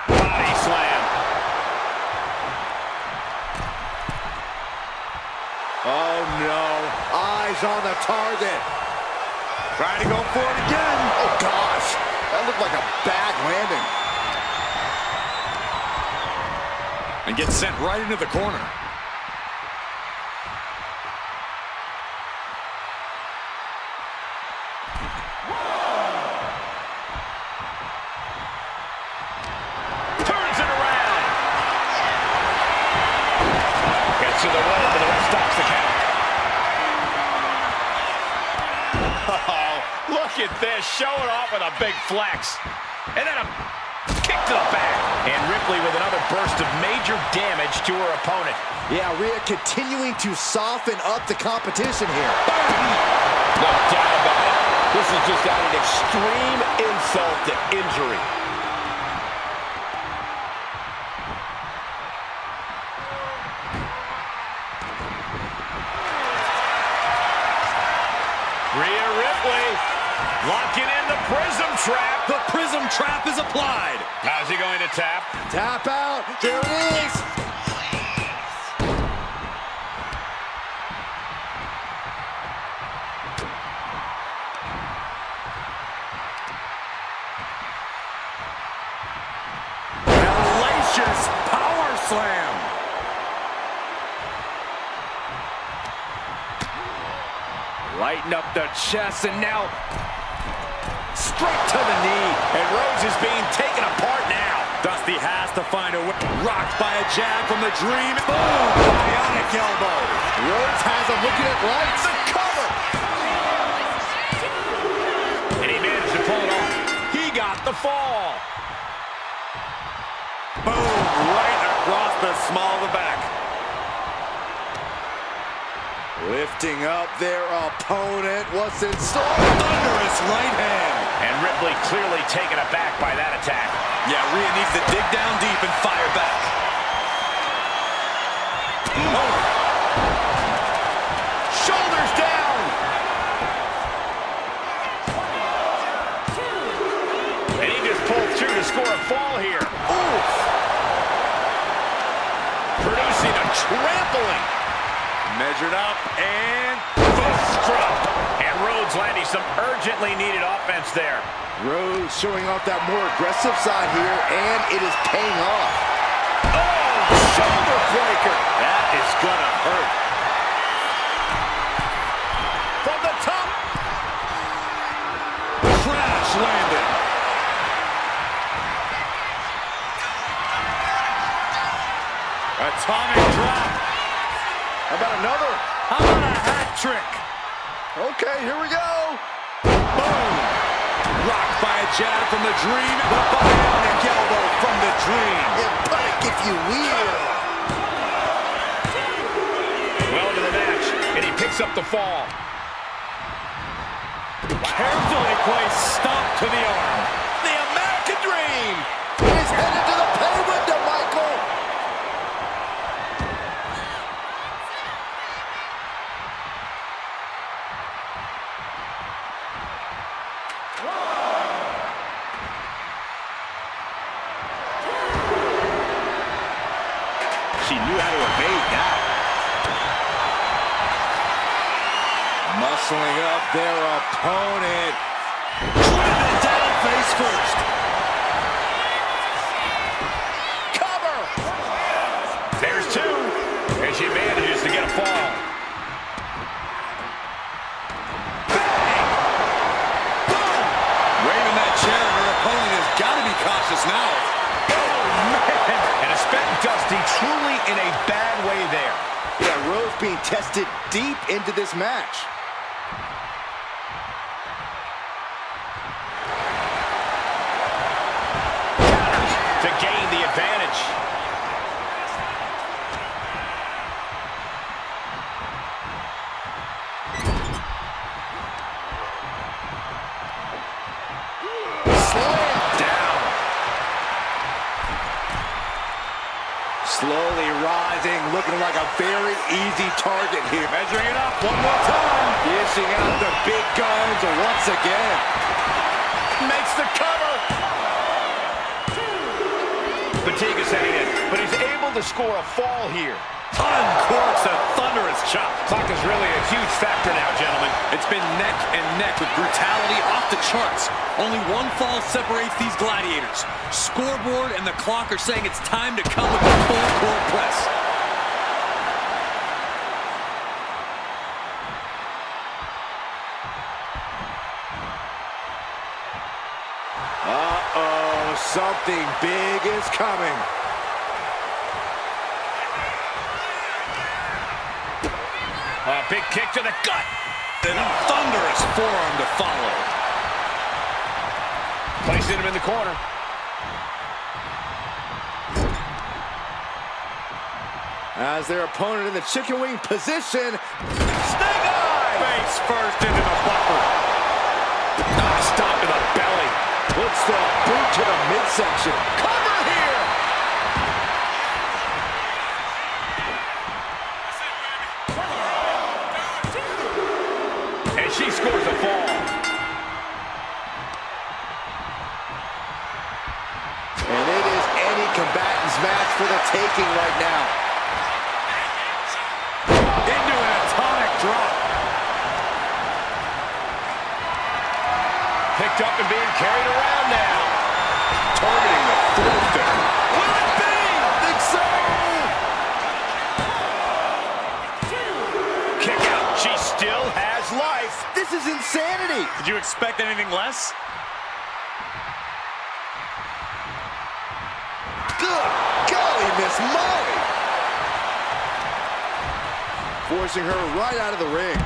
Body slam.
Oh, no. Eyes on the target.
Trying to go for it again.
Oh, gosh. That looked like a bad landing.
And gets sent right into the corner.
Turns it around. Gets to the rope, and the ref stops the count. Oh, look at this. Showing off with a big flex. And then a kick to the back. And Ripley with another burst of major damage to her opponent.
Yeah, Rhea continuing to soften up the competition here.
No doubt about it. This is just an extreme insult to injury. trap.
The prism trap is applied.
How's he going to tap?
Tap out. There it is.
Hellacious power slam. Lighten up the chest, and now straight to the knee.
And Rhodes is being taken apart now.
Dusty has to find a way. Rocked by a jab from the Dream. Boom! Bionic elbow.
Rhodes has him looking at lights.
The cover. And he managed to pull it off. He got the fall.
Boom! Right across the small of the back.
Lifting up their opponent. What's in store?
Thunderous right hand.
And Ripley clearly taken aback by that attack.
Yeah, Rhea needs to dig down deep and fire back. Oh.
Shoulders down. And he just pulled through to score a fall here. Ooh. Producing a trampling.
Measured up and
Fist drop. And Rhodes landing some urgently needed offense there.
Rhodes showing off that more aggressive side here, and it is paying off.
Oh, shoulder breaker.
that is gonna hurt.
From the top.
Crash landed. Atomic drop.
How about another?
How about a hat trick?
Okay, here we go.
Boom! Rocked by a jab from the Dream. The bionic elbow from the Dream.
Impunic, if you will.
Well into the match, and he picks up the fall.
Carefully placed stomp to the arm.
The American Dream.
He's headed to the pay window, Michael.
She knew how to evade that.
Muscling up their opponent.
Driven down face first.
Cover. There's two. And she manages to get a fall. Bang! Boom!
Waving that chair, her opponent has got to be cautious now.
Oh, man. And a spent Dusty truly in a bad way there.
Yeah, Rhodes being tested deep into this match.
Counters to gain the advantage.
Slam
Down.
slowly rising, looking like a very easy target here.
Measuring it up one more time.
Dishing out the big guns once again.
Makes the cover. Fatigue is setting in, but he's able to score a fall here.
Uncorks a thunderous chop.
Clock is really a huge factor now, gentlemen.
It's been neck and neck with brutality off the charts. Only one fall separates these gladiators. Scoreboard and the clock are saying it's time to come with the full court press.
Uh-oh, something big is coming.
A big kick to the gut.
And a thunderous forearm to follow.
Placing him in the corner.
As their opponent in the chicken wing position.
Snake eye!
Face first into the bumper.
Stop to the belly.
Puts the boot to the midsection.
Cover here! And she scores a fall.
for the taking right now.
Into an atomic drop.
Picked up and being carried around now. Targeting the throat there.
Will it be?
I think so.
Kick out. She still has life.
This is insanity.
Did you expect anything less?
Good golly, Miss Molly. Forcing her right out of the ring.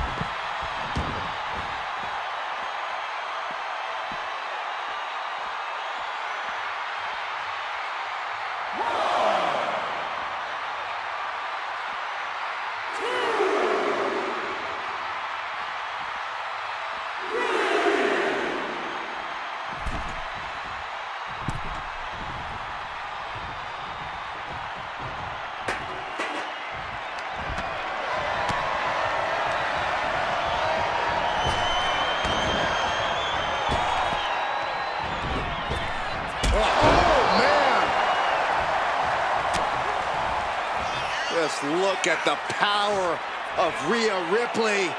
Just look at the power of Rhea Ripley.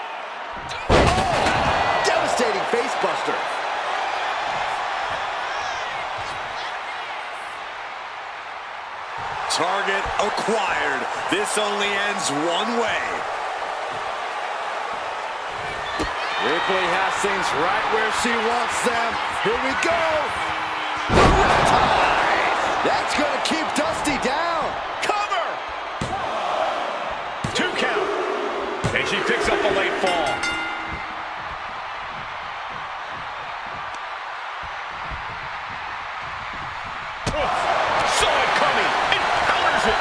Oh, devastating facebuster.
Target acquired. This only ends one way.
Ripley has things right where she wants them. Here we go. That's going to keep Dusty down.
Cover! 2 count. And she picks up a late fall. Saw it coming. And counters it.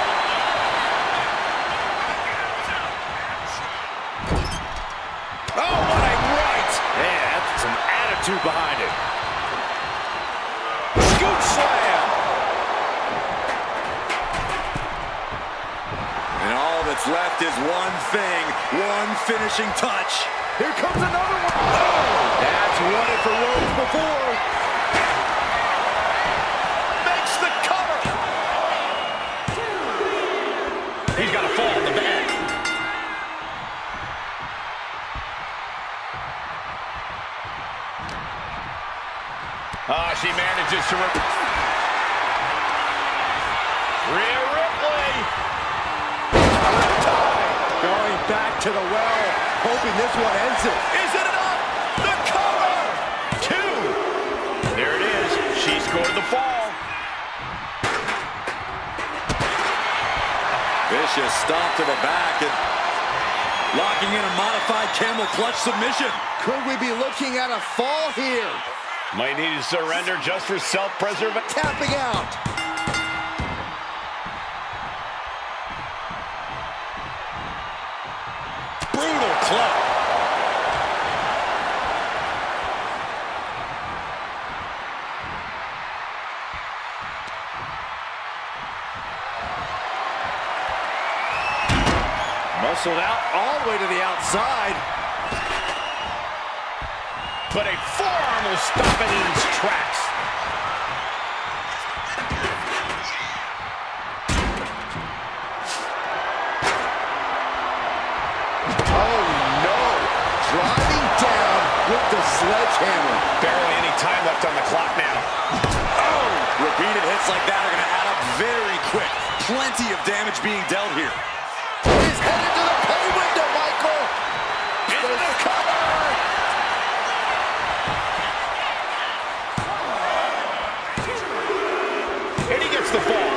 Oh, what a right.
Yeah, that's some attitude behind it.
Scoop slam.
And all that's left is one thing, one finishing touch.
Here comes another one. Oh, that's won it for Rhodes before.
Makes the cover. He's got to fall in the bag. She manages to... Rhea Ripley.
Going back to the well, hoping this one ends it.
Is it enough? The cover. 2. There it is. She scored the fall.
Vicious stomp to the back and locking in a modified camel clutch submission.
Could we be looking at a fall here?
Might need to surrender just for self-preservation.
Tapping out.
Brutal club.
Muscled out all the way to the outside.
But a forearm will stop it in its tracks.
Oh no! Driving down with the sledgehammer.
Barely any time left on the clock now.
Oh! Repeated hits like that are going to add up very quick. Plenty of damage being dealt here.
He's headed to the pay window, Michael.
Into the cover. And he gets the fall.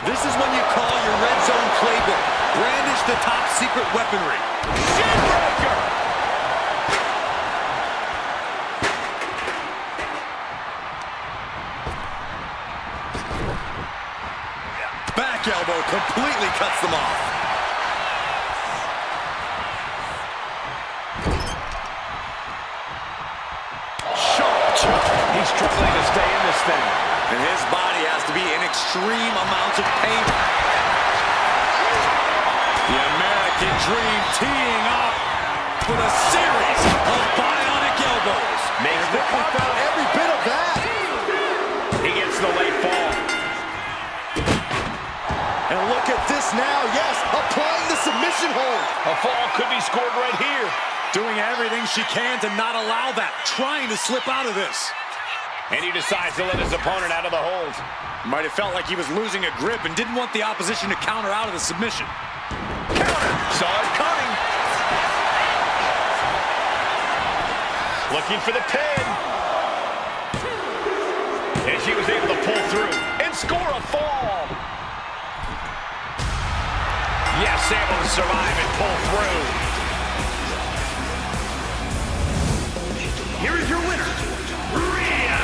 This is when you call your red zone playbook. Brandish the top secret weaponry.
Shinbreaker.
Back elbow completely cuts them off.
He's struggling to stay in this thing.
And his body has to be in extreme amounts of pain. The American Dream teeing up with a series of bionic elbows.
Makes the cover.
Every bit of that. now, yes, applying the submission hold.
A fall could be scored right here.
Doing everything she can to not allow that, trying to slip out of this.
And he decides to let his opponent out of the hold.
Might have felt like he was losing a grip and didn't want the opposition to counter out of the submission.
Counter! Saw it coming. Looking for the pin. And she was able to pull through and score a fall. Yes, able to survive and pull through.
Here is your winner, Rhea.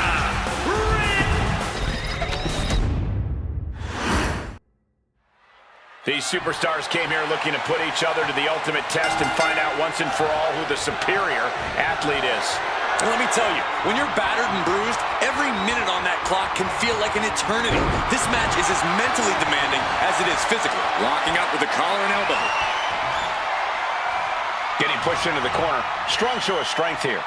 These superstars came here looking to put each other to the ultimate test and find out once and for all who the superior athlete is.
And let me tell you, when you're battered and bruised, every minute on that clock can feel like an eternity. This match is as mentally demanding as it is physically. Locking up with the collar and elbow.
Getting pushed into the corner. Strong show of strength here.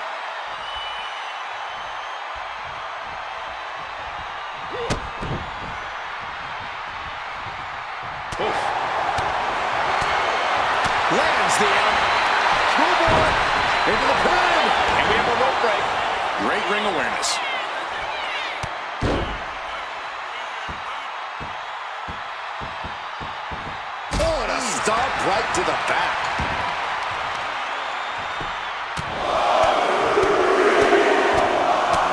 Oof.
Lands the screwball into the pin.
And we have a rope break.
Great ring awareness.
Oh, and a stomp right to the back.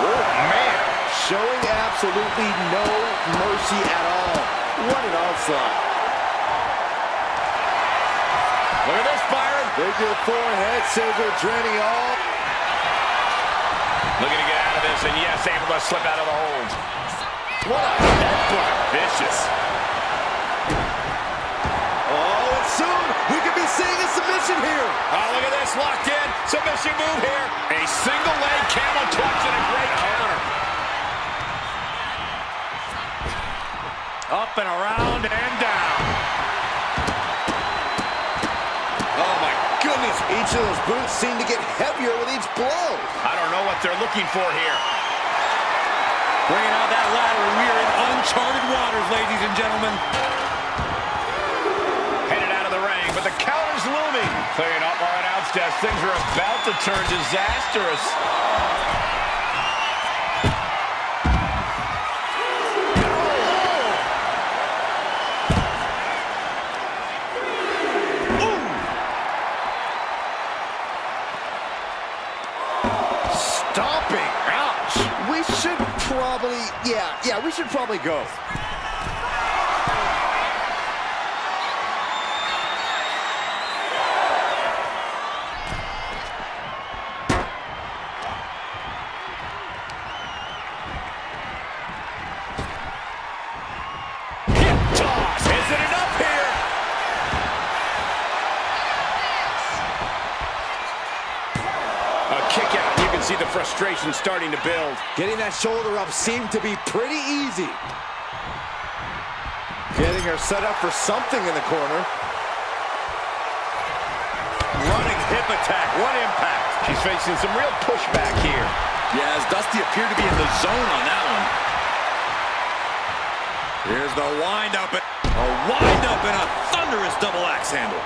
Oh, man. Showing absolutely no mercy at all. What an onslaught.
Look at this, Byron.
Figure four head scissor draining all.
Looking to get out of this, and yes, able to slip out of the hold.
What a headbutt.
Vicious.
Oh, and soon we could be seeing a submission here.
Oh, look at this, locked in. Submission move here. A single leg camel clutch and a great counter.
Up and around and down.
Oh, my goodness. Each of those boots seem to get heavier with each blow.
I don't know what they're looking for here.
Bringing out that ladder, and we are in uncharted waters, ladies and gentlemen.
Headed out of the ring, but the counter's looming. Clearing up our announce desk. Things are about to turn disastrous.
Stomping. Ouch. We should probably, we should probably go.
Hip toss. Isn't enough here. A kick out. You can see the frustration starting to build.
Getting that shoulder up seemed to be pretty easy. Getting her set up for something in the corner.
Running hip attack. What impact.
She's facing some real pushback here.
Yeah, as Dusty appeared to be in the zone on that one. Here's the wind-up. A wind-up and a thunderous double axe handle.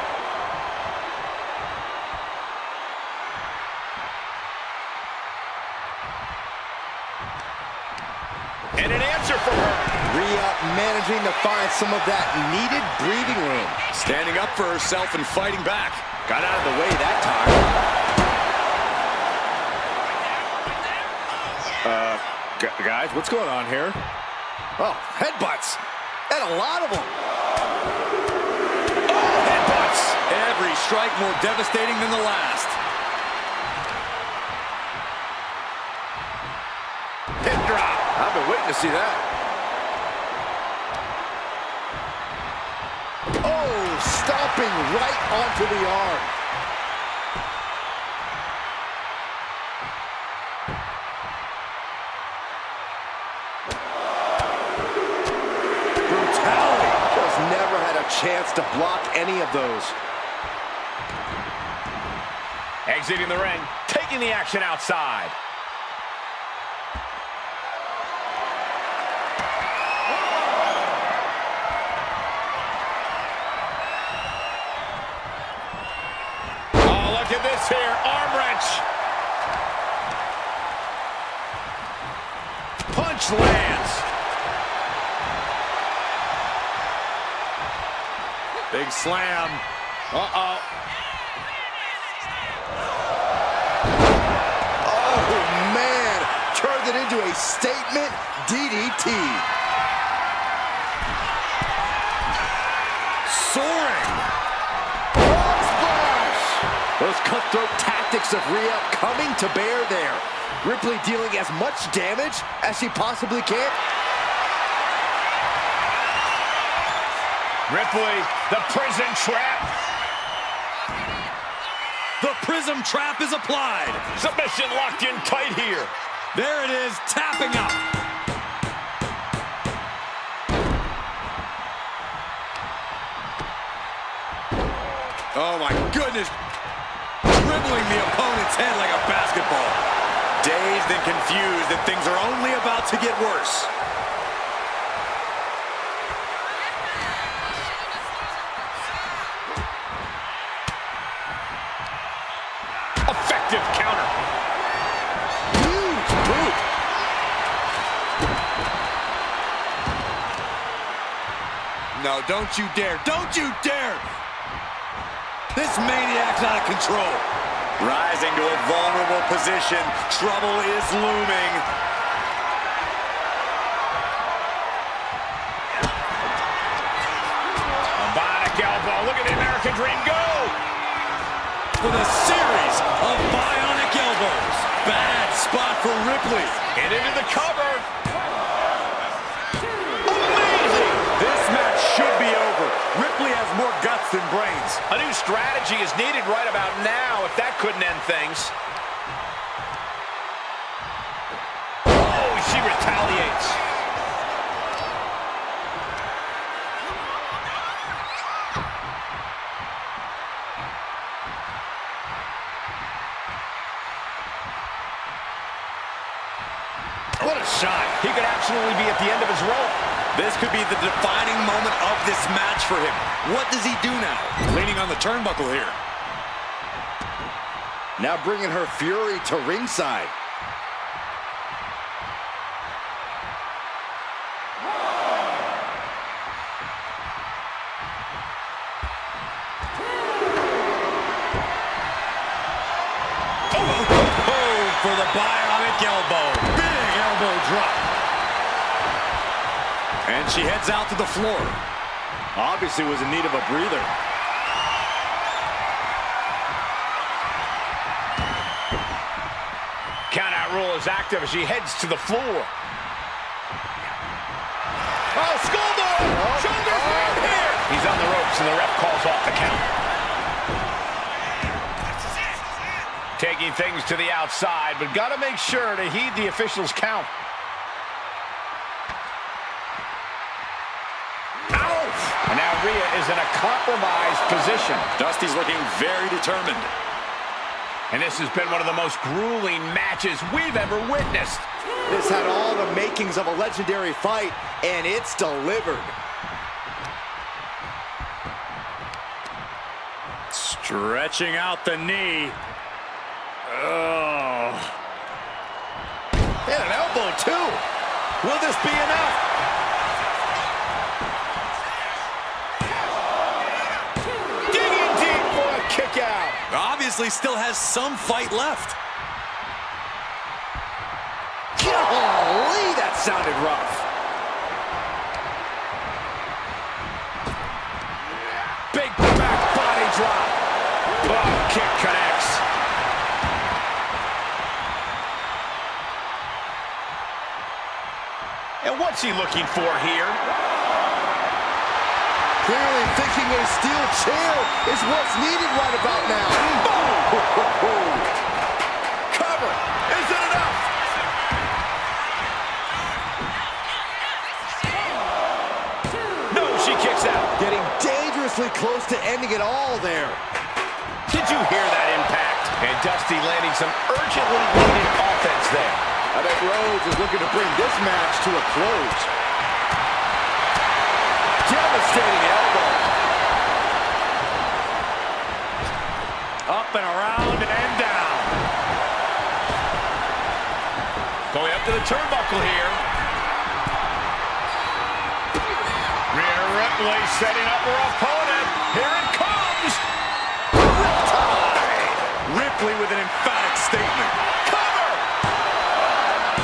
And an answer from her.
Rhea managing to find some of that needed breathing room.
Standing up for herself and fighting back.
Got out of the way that time.
Guys, what's going on here?
Oh, headbutts. And a lot of them.
Oh, headbutts. Every strike more devastating than the last.
Hip drop.
I've been waiting to see that. Oh, stomping right onto the arm. Brutality. Just never had a chance to block any of those.
Exiting the ring, taking the action outside.
punch lands. Big slam. Uh-oh.
Oh, man. Turned it into a statement DDT.
Soaring.
Frog splash. Those cutthroat tactics of Rhea coming to bear there. Ripley dealing as much damage as she possibly can.
Ripley, the prison trap.
The prism trap is applied.
Submission locked in tight here.
There it is, tapping out. Oh my goodness. Dribbling the opponent's head like a basketball. Dazed and confused that things are only about to get worse.
Effective counter.
Huge boot.
No, don't you dare. Don't you dare. This maniac's out of control. Rising to a vulnerable position. Trouble is looming.
A bionic elbow. Look at the American Dream go.
With a series of bionic elbows. Bad spot for Ripley.
And into the cover.
Amazing! This match should be over. Ripley has more guts than brains.
A new strategy is needed right about now if that couldn't end things. Oh, she retaliates.
What a shot.
He could absolutely be at the end of his rope.
This could be the defining moment of this match for him. What does he do now? Leaning on the turnbuckle here.
Now bringing her fury to ringside.
Oh, for the bionic elbow. Big elbow drop. And she heads out to the floor.
Obviously was in need of a breather.
Countout rule is active as she heads to the floor. Oh, skullboard! Shoulders right here! He's on the ropes and the ref calls off the count. Taking things to the outside, but got to make sure to heed the official's count. And now Rhea is in a compromised position.
Dusty's looking very determined.
And this has been one of the most grueling matches we've ever witnessed.
This had all the makings of a legendary fight, and it's delivered.
Stretching out the knee. Oh.
And an elbow, too.
Will this be enough?
Digging deep for a kick out.
Obviously still has some fight left.
Golly, that sounded rough.
Big back body drop. Oh, kick connects. And what's he looking for here?
Clearly thinking a steel chair is what's needed right about now.
Boom! Cover. Is it enough? No, she kicks out.
Getting dangerously close to ending it all there.
Did you hear that impact? And Dusty landing some urgently needed offense there.
I bet Rhodes is looking to bring this match to a close. Devastating elbow.
Up and around and down.
Going up to the turnbuckle here. Ripley setting up her opponent. Here it comes.
Ripley with an emphatic statement.
Cover.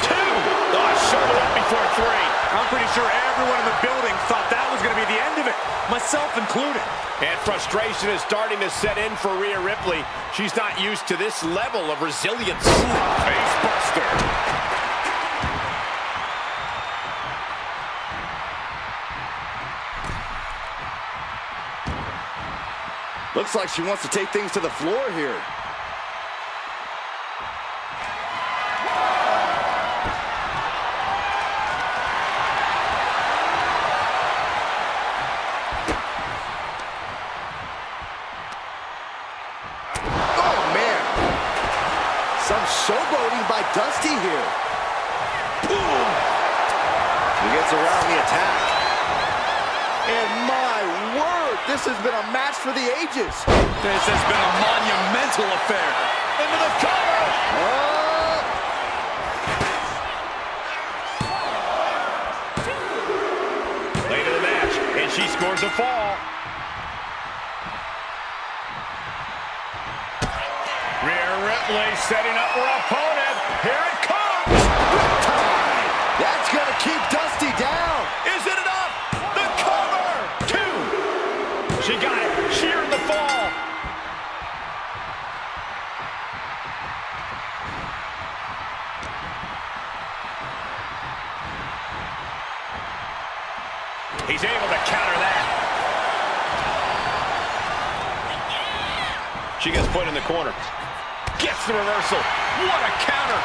2. Oh, shoulder up before 3.
I'm pretty sure everyone in the building thought that was going to be the end of it, myself included.
And frustration is starting to set in for Rhea Ripley. She's not used to this level of resilience.
Face buster.
Looks like she wants to take things to the floor here. Some showboating by Dusty here. Boom! He gets around the attack. And my word, this has been a match for the ages.
This has been a monumental affair.
Into the cover! Late in the match, and she scores a fall. Rhea Ripley setting up her opponent. Here it comes!
That's going to keep Dusty down.
Is it enough? The cover! 2. She got it. She earned the fall. He's able to counter that. She gets put in the corner. Gets the reversal. What a counter.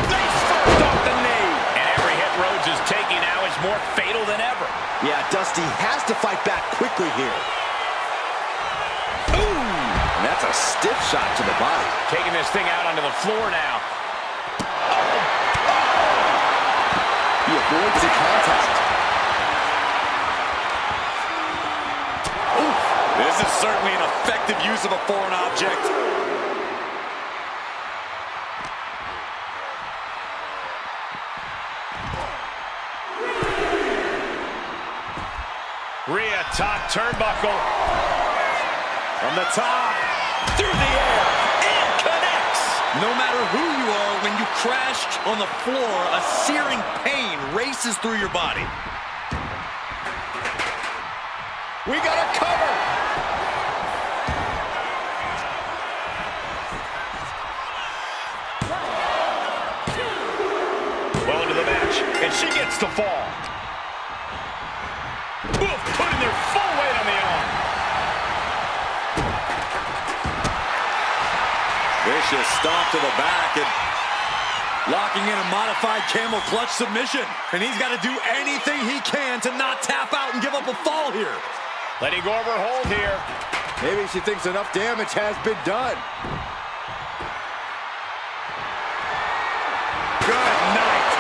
Face first off the knee. And every hit Rhodes is taking now is more fatal than ever.
Yeah, Dusty has to fight back quickly here. Ooh! And that's a stiff shot to the body.
Taking this thing out onto the floor now.
He avoids the contact.
This is certainly an effective use of a foreign object.
Rhea top turnbuckle.
From the top,
Through the air. And connects.
no matter who you are, when you crash on the floor, a searing pain races through your body.
We got a cover. Well into the match, and she gets the fall. Oof, putting their full weight on the arm.
Vicious stomp to the back and locking in a modified camel clutch submission. And he's got to do anything he can to not tap out and give up a fall here.
Letting go of her hold here.
Maybe she thinks enough damage has been done.
Good night.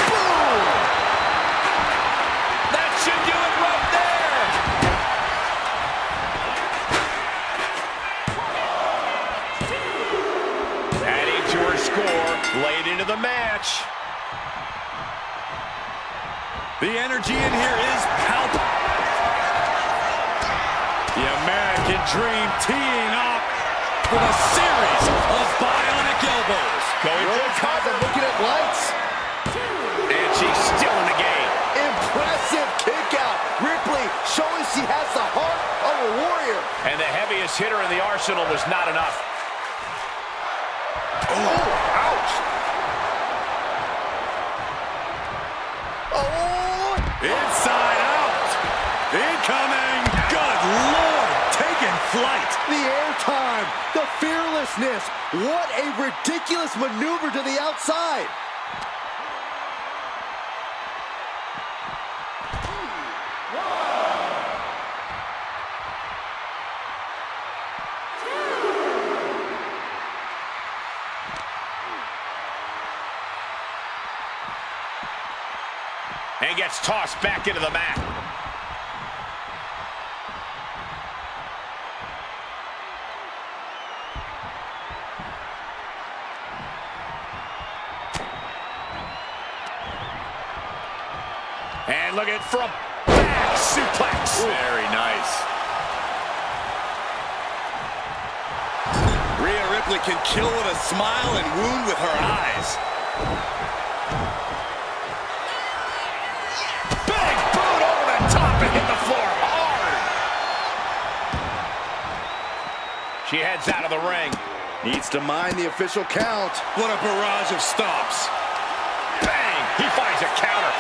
Boom!
That should do it right there. Adding to her score late into the match.
The energy in here is palpable. The American Dream teeing up with a series of bionic elbows.
Going for the cover.
Looking at lights.
And she's still in the game.
Impressive kick out. Ripley showing she has the heart of a warrior.
And the heaviest hitter in the arsenal was not enough.
Oh, ouch. Oh.
Inside out. Incoming. Good Lord. Taking flight.
The airtime. The fearlessness. What a ridiculous maneuver to the outside.
And gets tossed back into the mat. And look at from
back suplex. Very nice. Rhea Ripley can kill with a smile and wound with her eyes. Big boot over the top and hit the floor hard.
She heads out of the ring.
Needs to mind the official count.
What a barrage of stops.
Bang! He finds a counter.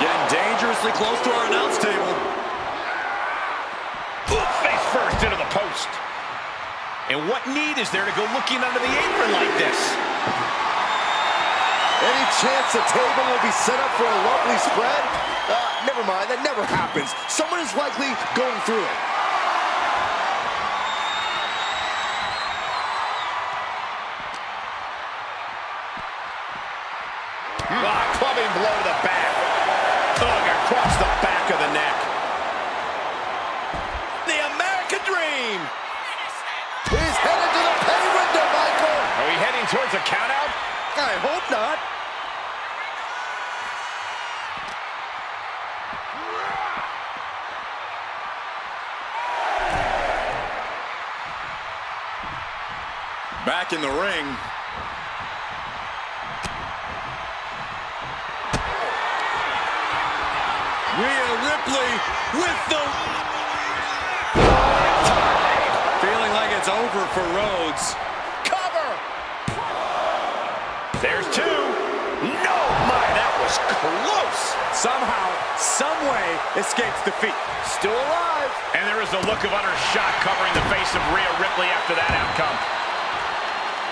Getting dangerously close to our announce table.
Face first into the post. And what need is there to go looking under the apron like this?
Any chance the table will be set up for a lovely spread? Never mind, that never happens. Someone is likely going through it.
Clubbing blow to the back. Ugh, across the back of the neck.
The American Dream.
He's headed to the pay window, Michael.
Are we heading towards a countout?
I hope not.
Back in the ring. Rhea Ripley with the... Feeling like it's over for Rhodes.
Cover! There's two. No, my, that was close.
Somehow, someway, escapes defeat.
Still alive.
And there is the look of utter shock covering the face of Rhea Ripley after that outcome.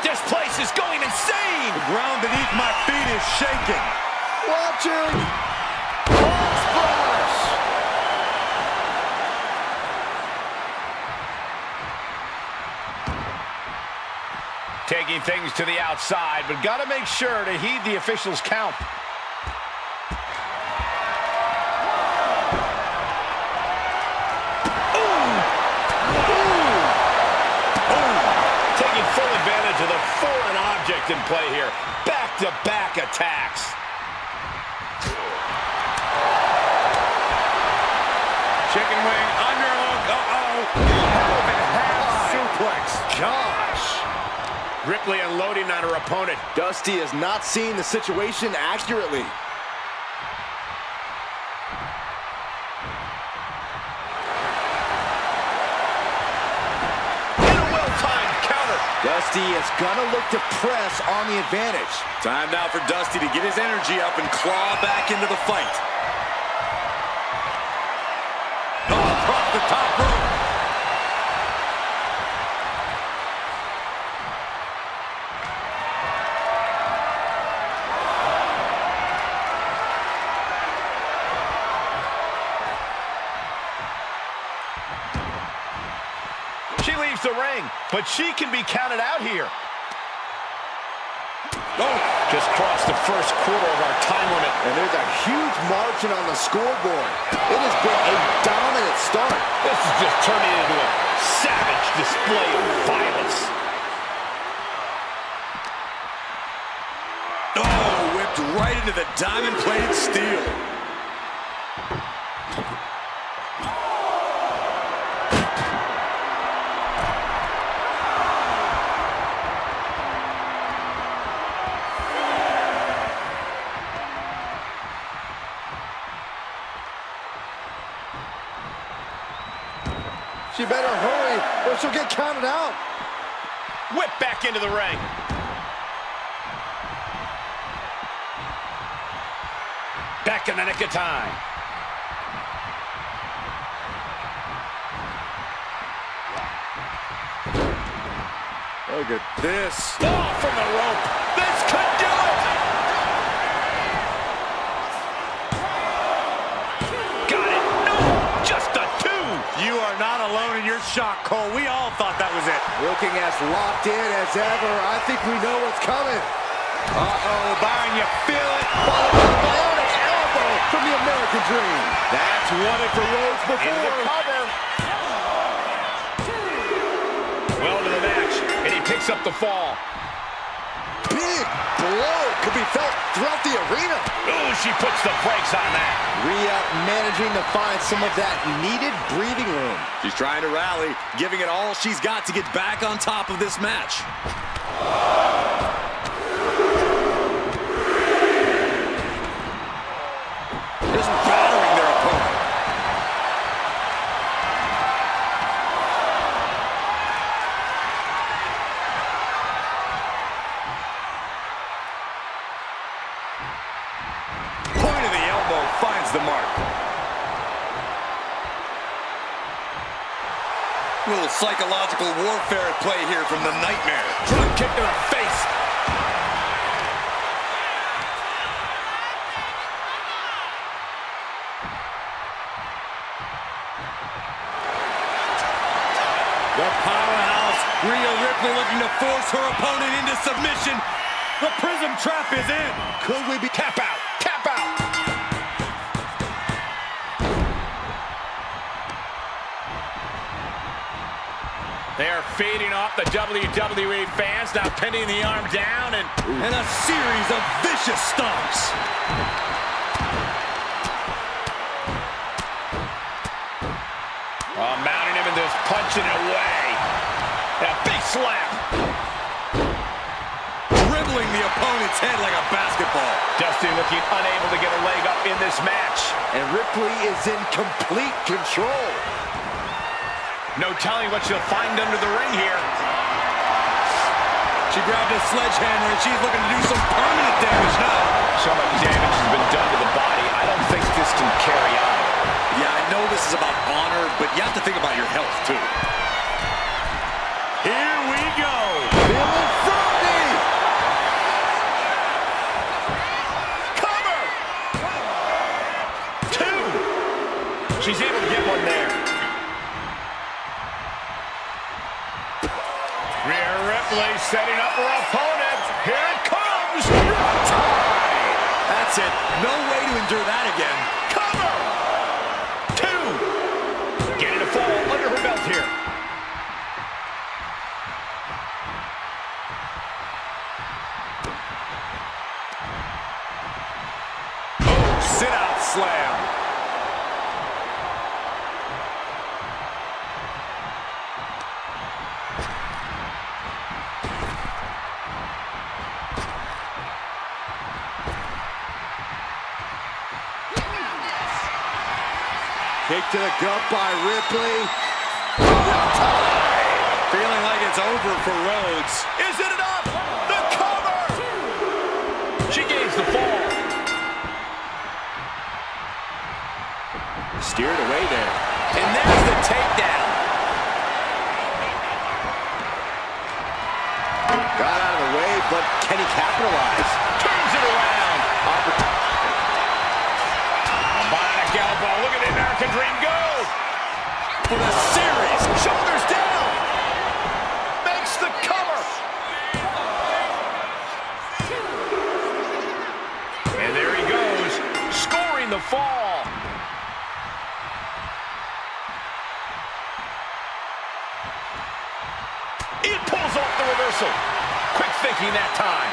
This place is going insane!
The ground beneath my feet is shaking.
Watching. Frog splash.
Taking things to the outside, but got to make sure to heed the officials' count. Taking full advantage of the foreign object in play here. Back-to-back attacks.
Chicken wing, underhook, half suplex.
Gosh. Ripley unloading on her opponent.
Dusty is not seeing the situation accurately. Dusty is gonna look to press on the advantage.
Time now for Dusty to get his energy up and claw back into the fight. Across the top rope.
She leaves the ring, but she can be counted out here.
Oh,
just crossed the first quarter of our time limit.
And there's a huge margin on the scoreboard. It has been a dominant start.
This is just turning into a savage display of violence.
oh, whipped right into the diamond-plated steel.
She better hurry or she'll get counted out.
Whip back into the ring. Back in the nick of time.
Look at this.
Oh, from the rope. This could do it. Got it. No, just a two.
You are not alone in your shock, Cole. We all thought that was it.
Looking as locked in as ever. I think we know what's coming.
Uh-oh, Byron, you feel it?
Followed by a bionic elbow from the American Dream.
That's won it for Rhodes
Into the
before.
cover. Well into the match, and he picks up the fall.
Big blow could be felt throughout the arena.
Ooh, she puts the brakes on that.
Rhea managing to find some of that needed breathing room.
She's trying to rally, giving it all she's got to get back on top of this match. Just battering their opponent. Point of the elbow finds the mark. A little psychological warfare at play here from the Nightmare.
Drop kick to the face.
The powerhouse, Rhea Ripley, looking to force her opponent into submission. The Prism Trap is in.
Could we be tap out? Tap out. They are feeding off the WWE fans, now pinning the arm down and
a series of vicious stomps.
Mounting him in this, punching it away. And a big slap.
Dribbling the opponent's head like a basketball.
Dusty looking unable to get a leg up in this match.
And Ripley is in complete control.
No telling what she'll find under the ring here.
She grabbed a sledgehammer and she's looking to do some permanent damage now.
So much damage has been done to the body. I don't think this can carry on.
Yeah, I know this is about honor, but you have to think about your health, too. Here we go.
Bill Froggy.
Cover! 2. She's able to get one there. Rhea Ripley setting up her opponent. Here it comes. Tie.
That's it. No way to endure that again.
Cover! 2. Getting a fall under her belt here.
Oh, sit-out slam.
Kick to the gut by Ripley.
Feeling like it's over for Rhodes.
Is it enough? The cover! She gains the fall.
Steered away there.
And there's the takedown.
Got out of the way, but can he capitalize?
Turns it around. Bionic elbow. Look at the American Dream go.
For the series.
Shoulders down. Makes the cover. And there he goes, scoring the fall. It pulls off the reversal. Quick thinking that time.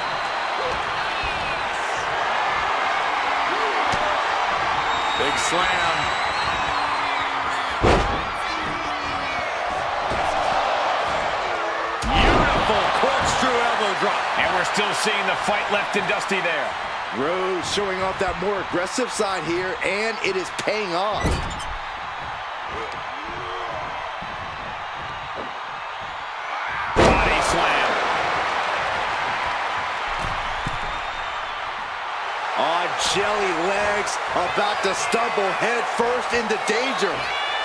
Big slam. Beautiful corkscrew elbow drop.
And we're still seeing the fight left in Dusty there.
Rhodes showing off that more aggressive side here, and it is paying off.
Body slam.
On jelly legs, about to stumble head first into danger.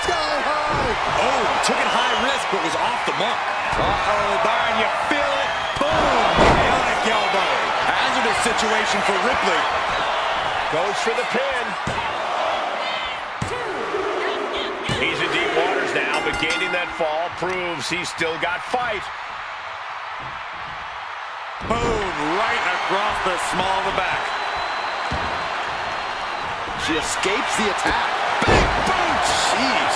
Sky high.
Oh, took it high risk, but was off the mark. Uh-oh, Byron, you feel it? Boom! Bionic elbow. Hazardous situation for Ripley.
Goes for the pin. He's in deep waters now, but gaining that fall proves he's still got fight.
Boom, right across the small of the back.
She escapes the attack.
Big boot! Jeez.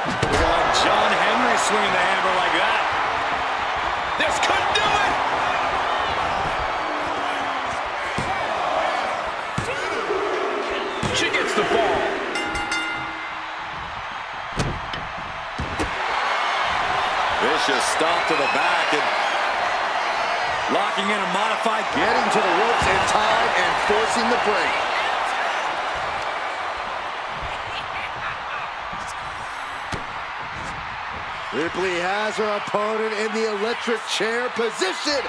We're on John Henry try swinging the hammer like that.
This could do it! She gets the fall.
Vicious stomp to the back and locking in a modified.
Getting to the ropes in time and forcing the break. Ripley has her opponent in the electric chair position.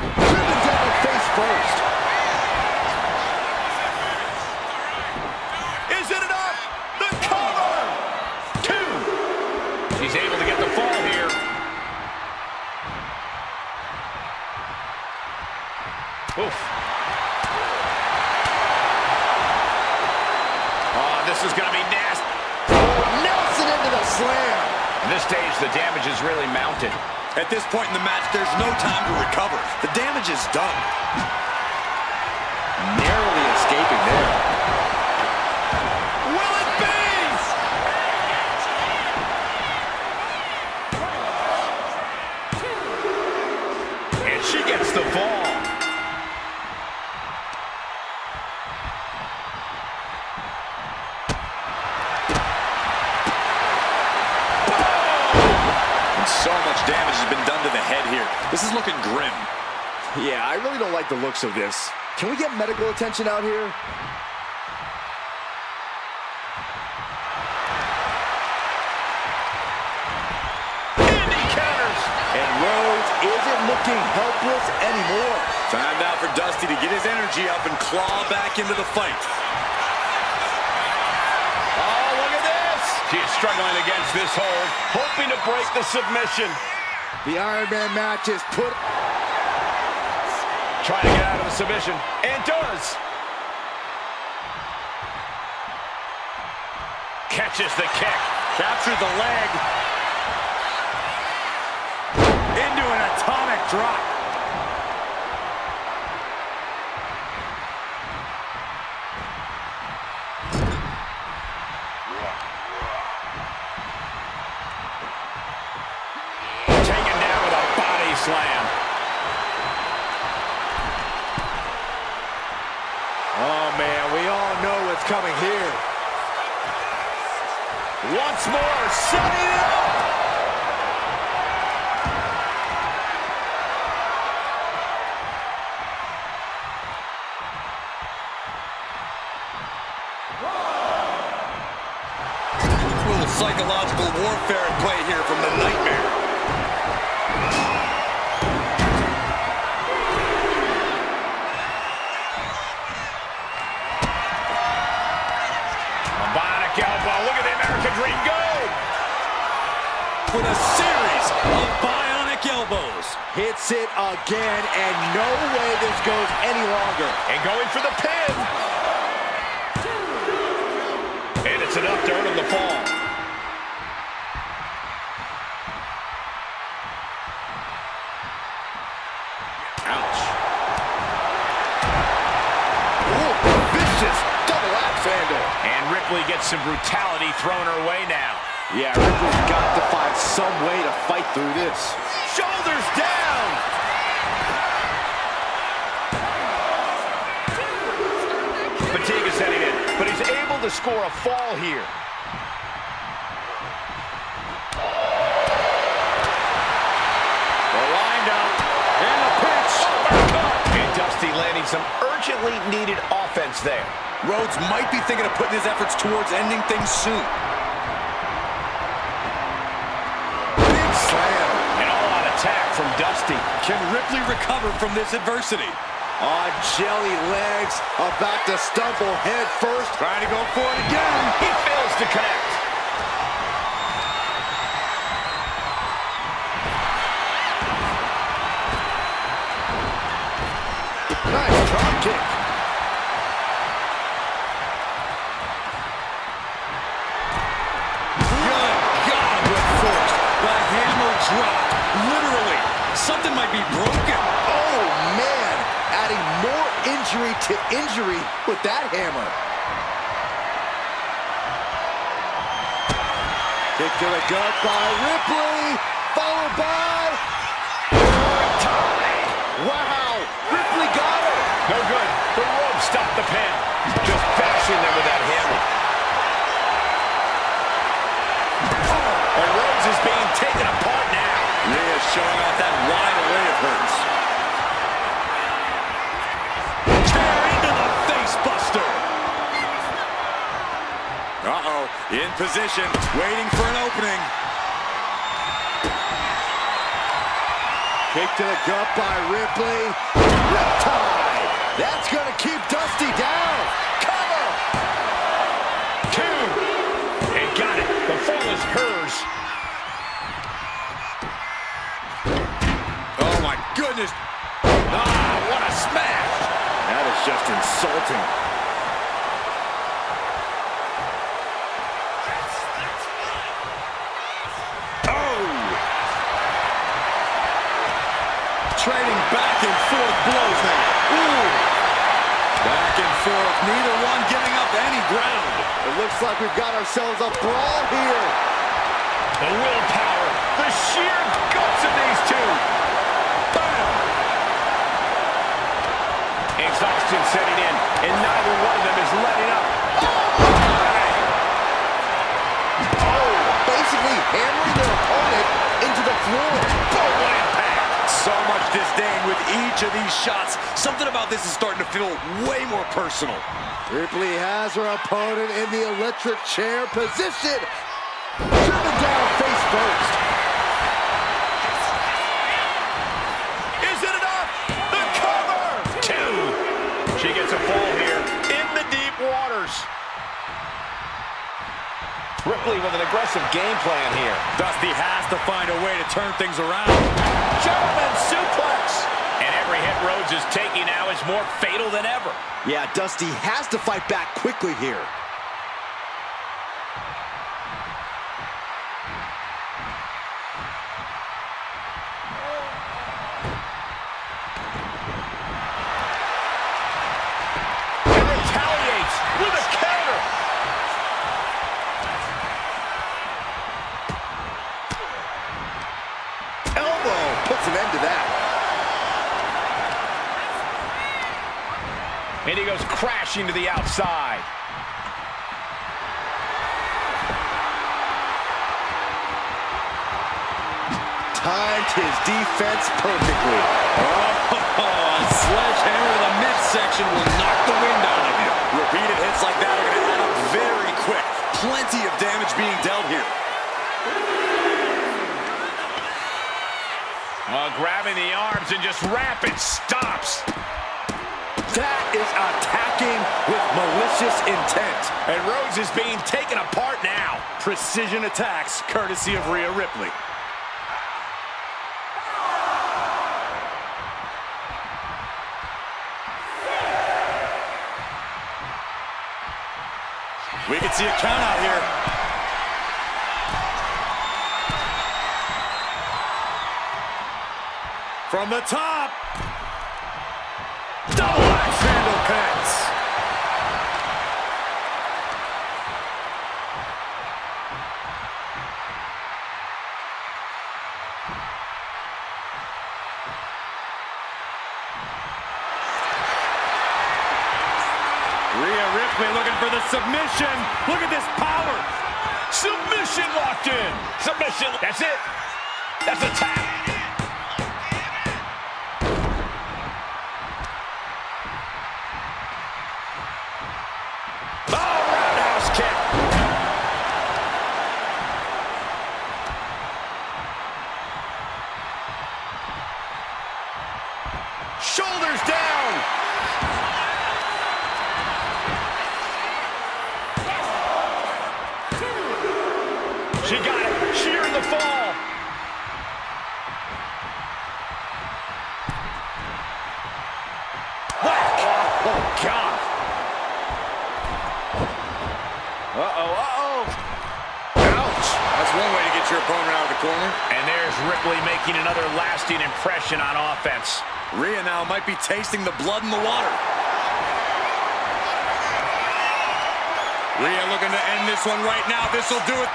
Driven down face first.
Is it enough? The cover! 2. She's able to get the fall here. Oof. Oh, this is going to be nasty.
Nelson into the slam.
At this stage, the damage is really mounted.
At this point in the match, there's no time to recover. The damage is done.
Narrowly escaping there.
Will it be? And she gets the fall.
So much damage has been done to the head here. This is looking grim.
Yeah, I really don't like the looks of this. Can we get medical attention out here?
Andy counters.
And Rhodes isn't looking helpless anymore.
Time now for Dusty to get his energy up and claw back into the fight.
Oh, look at this. She is struggling against this hold, hoping to break the submission.
The Iron Man match is put.
Trying to get out of the submission, and does. Catches the kick.
Captured the leg. Into an atomic drop.
Taken down with a body slam.
Oh, man, we all know what's coming here.
Once more, setting it up.
A little psychological warfare at play here from the Nightmare.
Elbow. Look at the American Dream go!
With a series of bionic elbows.
Hits it again, and no way this goes any longer.
And going for the pin. And it's enough to earn him the fall.
Ouch.
Ooh, vicious double axe handle.
And Ripley gets some brutality thrown her way now.
Yeah, Ripley's got to find some way to fight through this.
Shoulders down. Fatigue is setting in, but he's able to score a fall here.
The windup and the pitch.
And Dusty landing some urgently needed offense there.
Rhodes might be thinking of putting his efforts towards ending things soon.
Big slam.
An all-out attack from Dusty.
Can Ripley recover from this adversity?
On jelly legs, about to stumble head first.
Trying to go for it again.
He fails to connect.
Nice drop kick.
Good God, with force. The hammer dropped. Literally. Something might be broken.
Oh, man. Adding more injury to injury with that hammer. Kick to the gut by Ripley, followed by... Wow, Ripley got her.
No good. The rope stopped the pin. Just bashing them with that hammer. And Rhodes is being taken apart now.
Rhea showing off that wide array of hers. Tear into the face buster. Uh-oh, in position, waiting for an opening.
Kick to the gut by Ripley. Riptide. That's going to keep Dusty down. Cover.
2. And got it. The fall is hers.
Oh, my goodness. Ah, what a smash.
That is just insulting.
Trading back and forth blows now. Ooh. Back and forth, neither one giving up any ground.
It looks like we've got ourselves a brawl here.
The willpower, the sheer guts of these two. Bam! Exhaustion setting in, and neither one of them is letting up.
Oh, basically hammering their opponent into the floor.
Oh, what impact!
So much disdain with each of these shots. Something about this is starting to feel way more personal.
Ripley has her opponent in the electric chair position. Driven down face first.
Is it enough? The cover! 2. She gets a fall here in the deep waters. Ripley with an aggressive game plan here.
Dusty has to find a way to turn things around.
German suplex. And every hit Rhodes is taking now is more fatal than ever.
Yeah, Dusty has to fight back quickly here.
And retaliates with a counter.
Elbow puts an end to that.
And he goes crashing to the outside.
Timed his defense perfectly.
Oh, a sledgehammer to the midsection will knock the wind out of you. Repeated hits like that are going to add up very quick. Plenty of damage being dealt here.
Grabbing the arms and just rapid stops.
That is attacking with malicious intent.
And Rhodes is being taken apart now.
Precision attacks, courtesy of Rhea Ripley. We can see a count out here. From the top. Double axe handle connects. Rhea Ripley looking for the submission. Look at this power.
Submission locked in. Submission. That's it. That's a tap. Shoulders down. She got it. Shearing the fall. Whack. Oh, God.
Uh-oh.
Ouch. That's one way to get your opponent out of the corner.
And there's Ripley making another lasting impression on offense.
Rhea now might be tasting the blood in the water. Rhea looking to end this one right now. This will do it.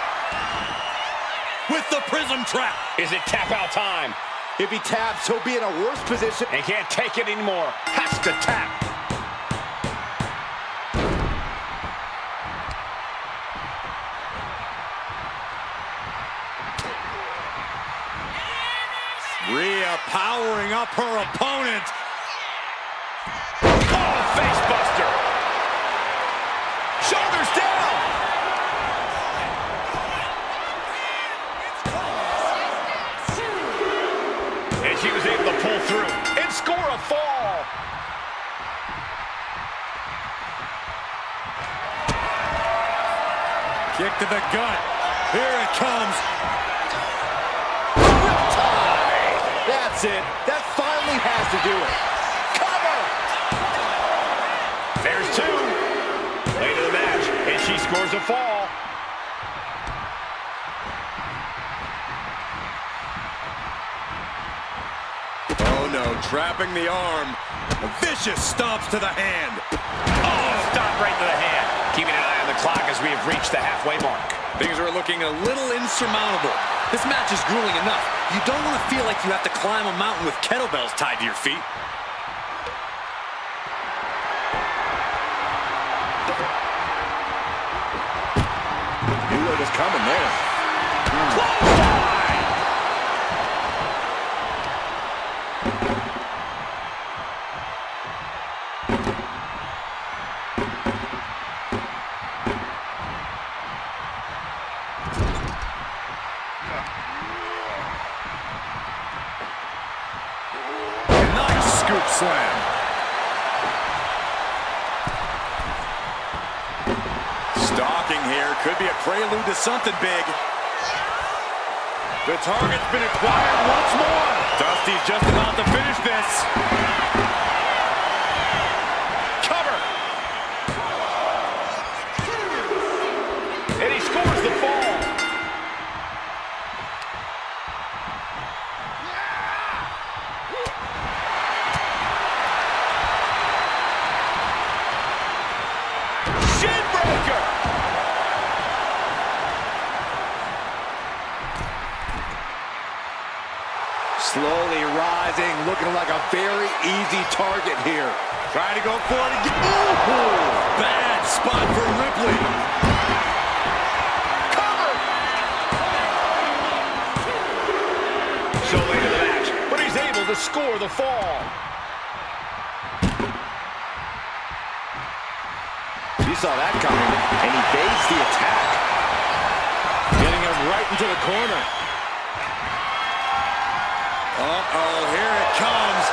with the prism trap.
Is it tap out time?
If he taps, he'll be in a worse position.
And can't take it anymore. Has to tap.
Rhea powering up her opponent.
Oh, face buster. Shoulders down. And she was able to pull through and score a fall.
Kick to the gut. Here it comes.
That's it. That finally has to do it.
Cover. There's two. Late in the match, and she scores a fall.
Oh no, trapping the arm. Vicious stomps to the hand.
Oh, stop right to the hand. Keeping an eye on the clock as we have reached the halfway mark.
Things are looking a little insurmountable. This match is grueling enough. You don't want to feel like you have to climb a mountain with kettlebells tied to your feet.
Knew what was coming there.
Nice scoop slam. Stalking here could be a prelude to something big. The target's been acquired once more. Dusty's just about to finish this.
Cover. And he scores the fall. Shinbreaker.
Slowly rising, looking like a very easy target here.
Trying to go for it again. Ooh, bad spot for Ripley.
Cover. So late in the match, but he's able to score the fall.
You saw that coming, and he evades the attack.
Getting him right into the corner. Uh-oh, here it comes.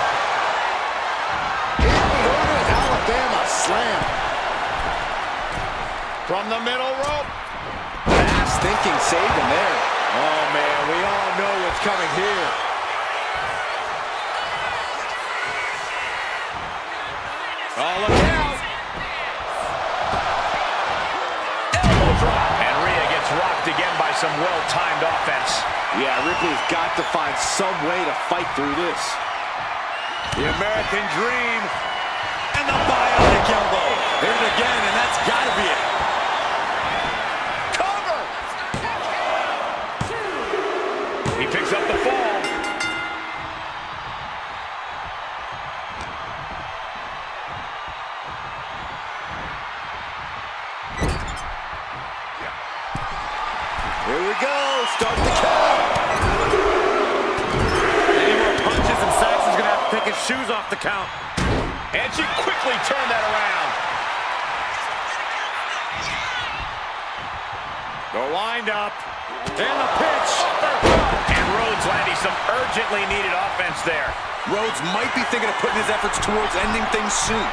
Inverted Alabama slam.
From the middle rope.
Fast thinking saved him there.
Oh, man, we all know what's coming here. Oh, look out.
Elbow drop. And Rhea gets rocked again by some well-timed offense.
Yeah, Ripley's got to find some way to fight through this.
The American Dream. And the bionic elbow. Hit it again, and that's got to be it.
Cover. He picks up the fall.
Here we go. Start the count.
Any more punches, and Saxon's going to have to take his shoes off the count.
And she quickly turned that around.
The wind-up. And the pitch.
And Rhodes landing some urgently needed offense there.
Rhodes might be thinking of putting his efforts towards ending things soon.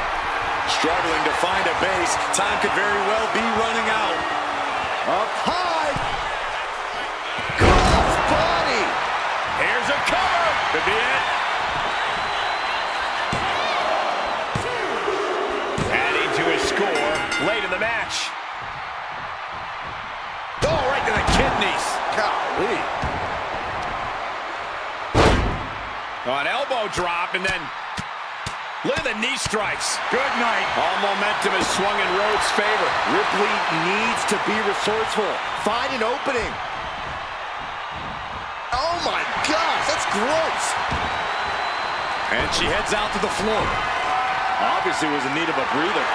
Struggling to find a base. Time could very well be running out.
Up high. Cross body.
Here's a cover.
Could be it.
Adding to his score late in the match. Oh, right to the kidneys.
Golly.
An elbow drop, and then look at the knee strikes.
Good night.
All momentum is swung in Rhodes' favor.
Ripley needs to be resourceful. Find an opening. Oh my gosh, that's gross.
And she heads out to the floor.
Obviously was in need of a breather.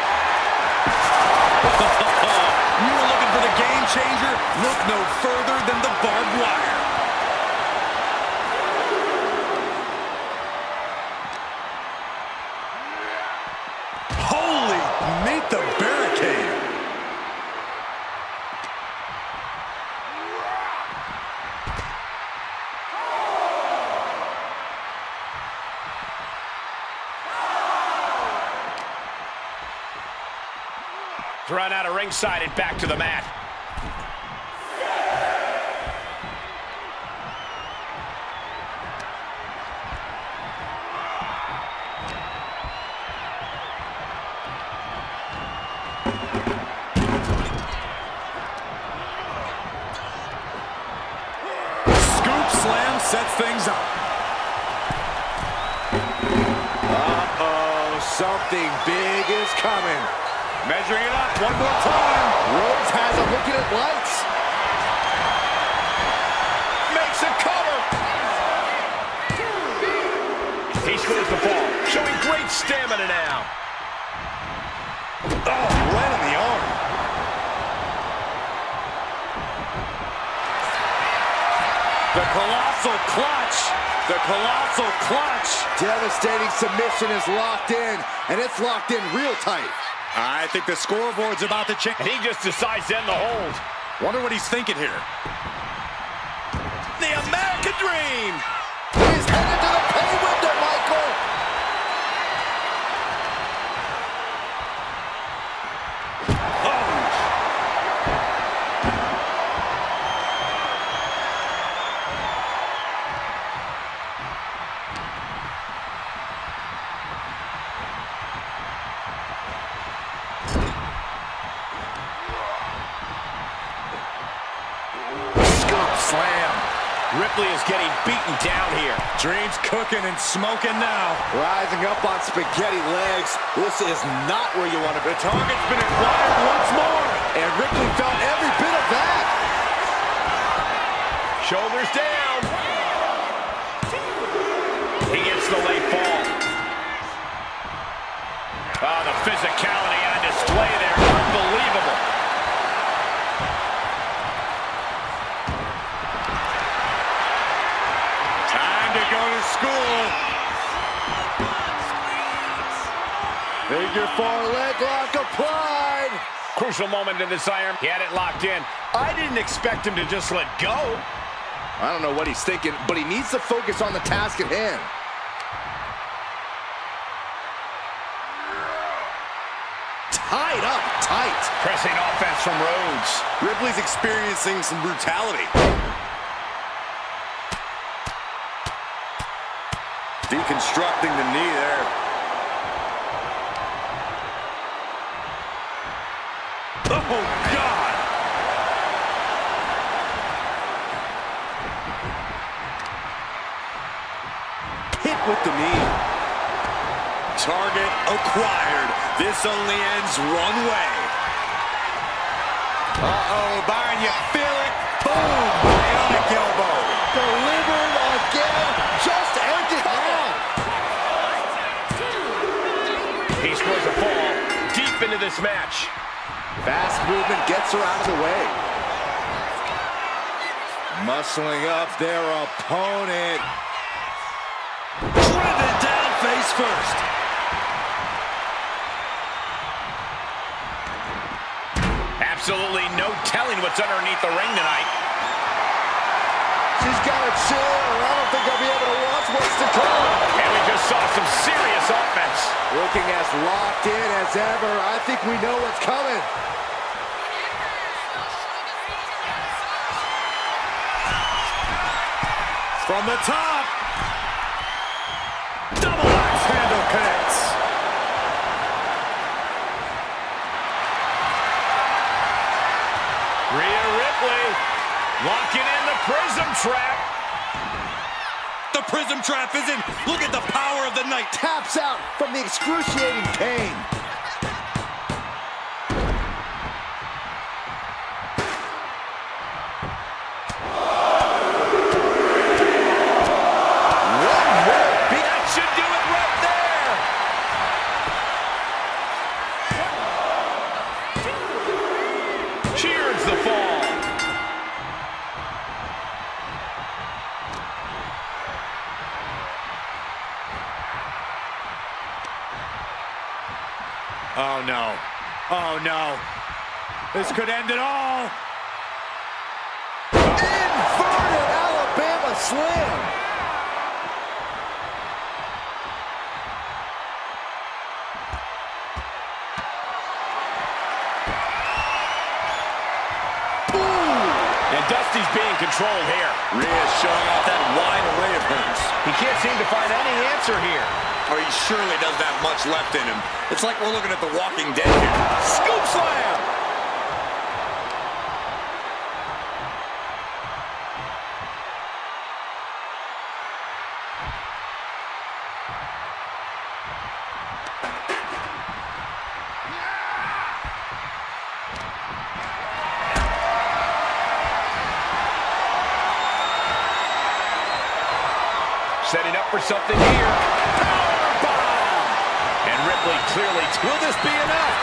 You were looking for the game changer? Look no further than the barbed wire. Holy, meet the barricade.
Run out of ringside and back to the mat.
Scoop slam sets things up.
Uh-oh, something big is coming.
Measuring it up one more time.
Rhodes has him looking at lights.
Makes a cover. He scores the fall, showing great stamina now.
Oh, right on the arm. The colossal clutch. The colossal clutch.
Devastating submission is locked in, and it's locked in real tight.
I think the scoreboard's about to change.
And he just decides to end the hold.
Wonder what he's thinking here. The American Dream!
He's headed to the pay window, Michael!
Slam.
Ripley is getting beaten down here.
Dream's cooking and smoking now.
Rising up on spaghetti legs. This is not where you want to be.
The target's been acquired once more.
And Ripley felt every bit of that.
Shoulders down. He gets the late fall. Oh, the physicality on display there. Unbelievable.
Go to school.
Figure four leg lock applied.
Crucial moment in this iron. He had it locked in. I didn't expect him to just let go.
I don't know what he's thinking, but he needs to focus on the task at hand. Tied up tight.
Pressing offense from Rhodes.
Ripley's experiencing some brutality. Deconstructing the knee there. Oh, God!
Hit with the knee.
Target acquired. This only ends one way. Uh-oh, Byron, you feel it? Boom! Bionic elbow.
Delivered again. Just ended now.
He scores a fall deep into this match.
Fast movement gets her out of the way. Muscling up their opponent.
Driven down face first.
Absolutely no telling what's underneath the ring tonight.
She's got a chair, or I don't think I'll be able to watch what's to come.
And we just saw some serious offense.
Looking as locked in as ever. I think we know what's coming.
From the top. Double axe handle connects.
Rhea Ripley locking in the prism trap.
The prism trap is in. Look at the power of the night.
Taps out from the excruciating pain.
the fall.
Oh, no. Oh, no. This could end it all.
Inverted Alabama slam.
And Dusty's being controlled here.
Rhea's showing off that wide array of moves.
He can't seem to find any answer here.
Or he surely doesn't have much left in him. It's like we're looking at The Walking Dead here. Scoop slam!
Setting up for something here. Powerbomb! And Ripley clearly, will this be enough?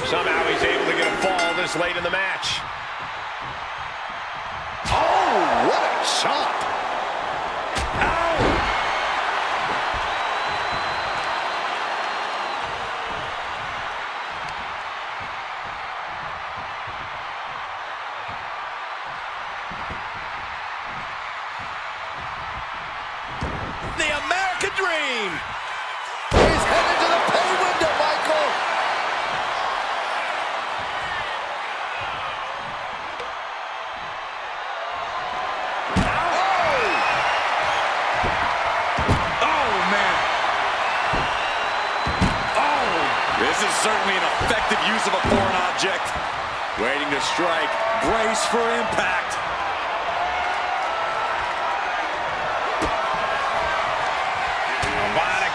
Somehow he's able to get a fall this late in the match.
Oh, what a chop.
The American Dream!
He's headed to the pay window, Michael.
Oh, man. Oh! This is certainly an effective use of a foreign object. Waiting to strike. Brace for impact.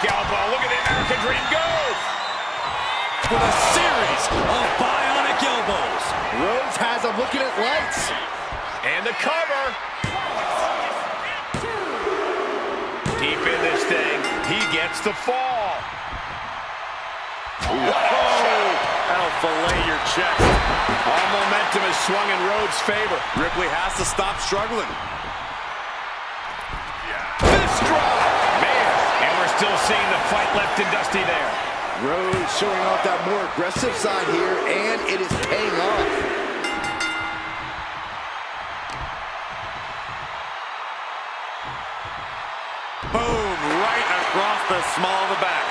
Elbow. Look at the American Dream go!
With a series of bionic elbows.
Rhodes has him looking at lights.
And the cover. Deep in this thing. He gets the fall.
That'll fillet your chest.
All momentum is swung in Rhodes' favor.
Ripley has to stop struggling.
Fist drop! Man, and we're still seeing the fight left in Dusty there.
Rhodes showing off that more aggressive side here, and it is paying off.
Boom, right across the small of the back.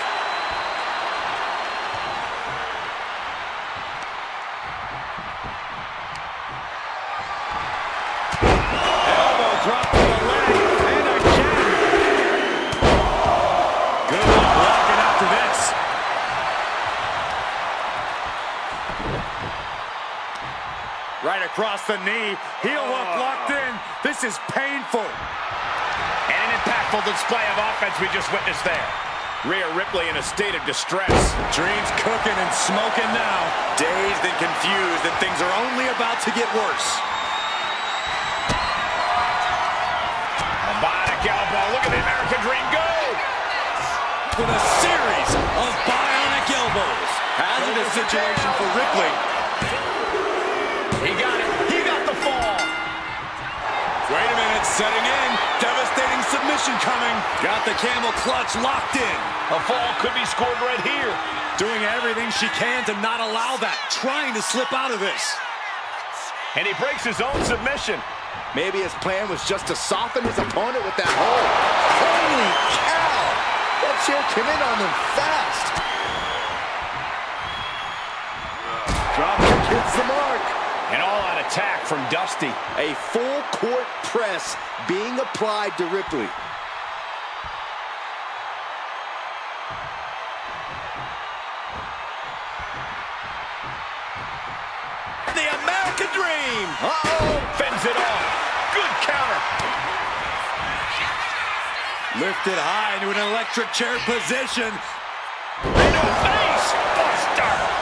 Elbow drop to the leg, and again. Good luck blocking after this. Right across the knee, heel hook locked in. This is painful.
And an impactful display of offense we just witnessed there. Rhea Ripley in a state of distress.
Dreams cooking and smoking now. Dazed and confused, and things are only about to get worse.
A bionic elbow. Look at the American Dream go!
With a series of bionic elbows. Hazardous situation for Ripley.
He got it. He got the fall.
Wait a minute, setting in. Devastating submission coming. Got the camel clutch locked in.
A fall could be scored right here.
Doing everything she can to not allow that. Trying to slip out of this.
And he breaks his own submission.
Maybe his plan was just to soften his opponent with that hold. Holy cow! That chair came in on them fast. Drop kick hits the mark.
An all-out attack from Dusty.
A full court press being applied to Ripley.
The American Dream!
Uh-oh!
Fends it off. Good counter.
Lifted high into an electric chair position.
Into a face buster.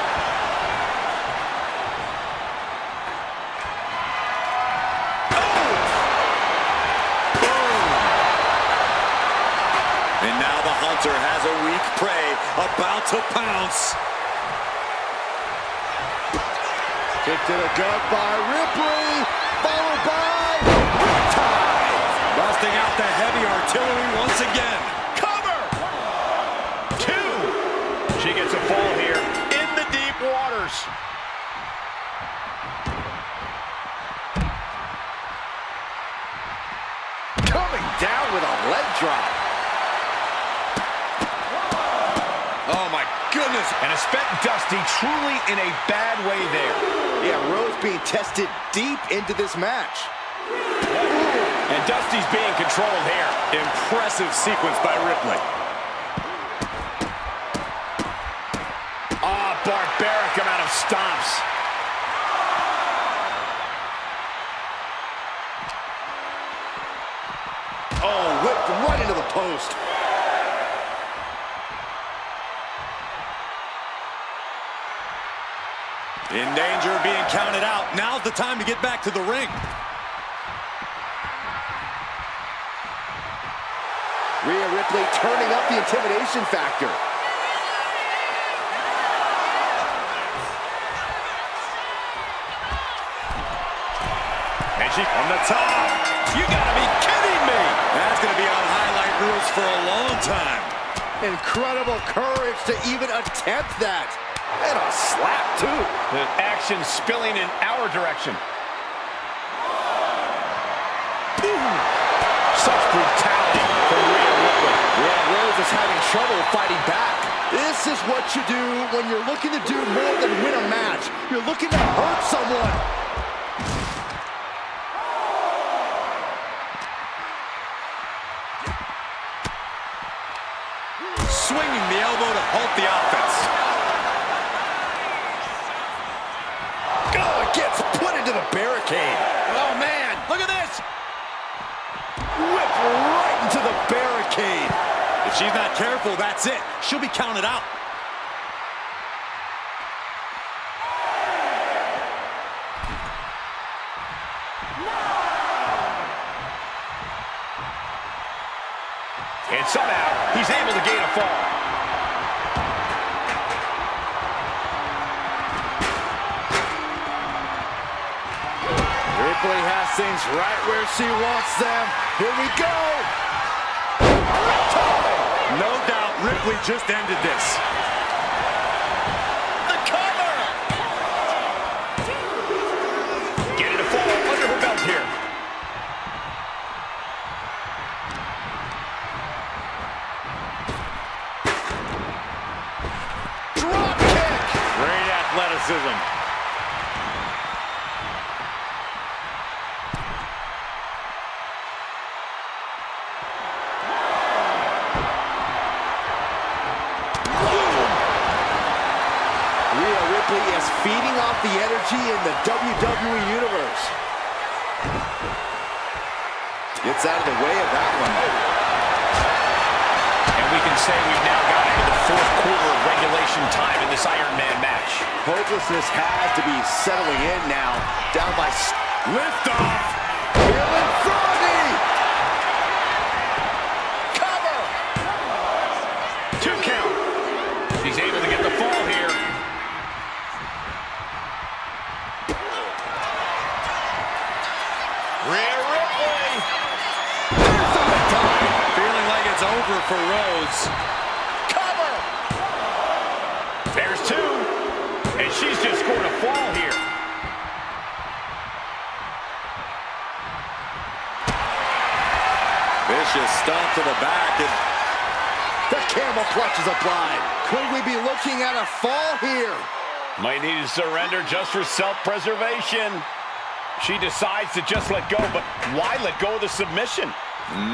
And now the hunter has a weak prey about to pounce.
Kick to the gut by Ripley, followed by Riptide.
Busting out the heavy artillery once again.
Cover! 2. She gets a fall here in the deep waters.
Coming down with a leg drop.
Oh my goodness.
And has spent Dusty truly in a bad way there.
Yeah, Rhodes being tested deep into this match.
And Dusty's being controlled here.
Impressive sequence by Ripley.
Ah, barbaric amount of stomps.
Oh, whipped right into the post.
In danger of being counted out. Now's the time to get back to the ring.
Rhea Ripley turning up the intimidation factor.
And she
On the top. You gotta be kidding me. That's gonna be on highlight reels for a long time.
Incredible courage to even attempt that. And a slap, too.
The action spilling in our direction. Ooh. Such brutality from Rhea Ripley.
Yeah, Rhodes is having trouble fighting back. This is what you do when you're looking to do more than win a match. You're looking to hurt someone.
Swinging the elbow to halt the offense.
Oh, it gets put into the barricade.
Oh man, look at this.
Whipped right into the barricade.
If she's not careful, that's it. She'll be counted out.
And somehow, he's able to gain a fall.
Ripley has things right where she wants them. Here we go.
No doubt Ripley just ended this.
The cover! Getting a fall under her belt here.
Drop kick.
Great athleticism.
Rhea Ripley is feeding off the energy in the WWE Universe. Gets out of the way of that one.
And we can say we've now got into the 4th quarter of regulation time in this Iron Man match.
Hopelessness has to be settling in now. Down by
Lift off.
Heel Infernity.
Cover! 2 count. He's able to get the fall here. Rhea Ripley.
Feeling like it's over for Rhodes.
Cover! There's 2. And she's just scored a fall here.
Vicious stomp to the back. And
The camel clutch is applied. Could we be looking at a fall here?
Might need to surrender just for self-preservation. She decides to just let go, but why let go of the submission?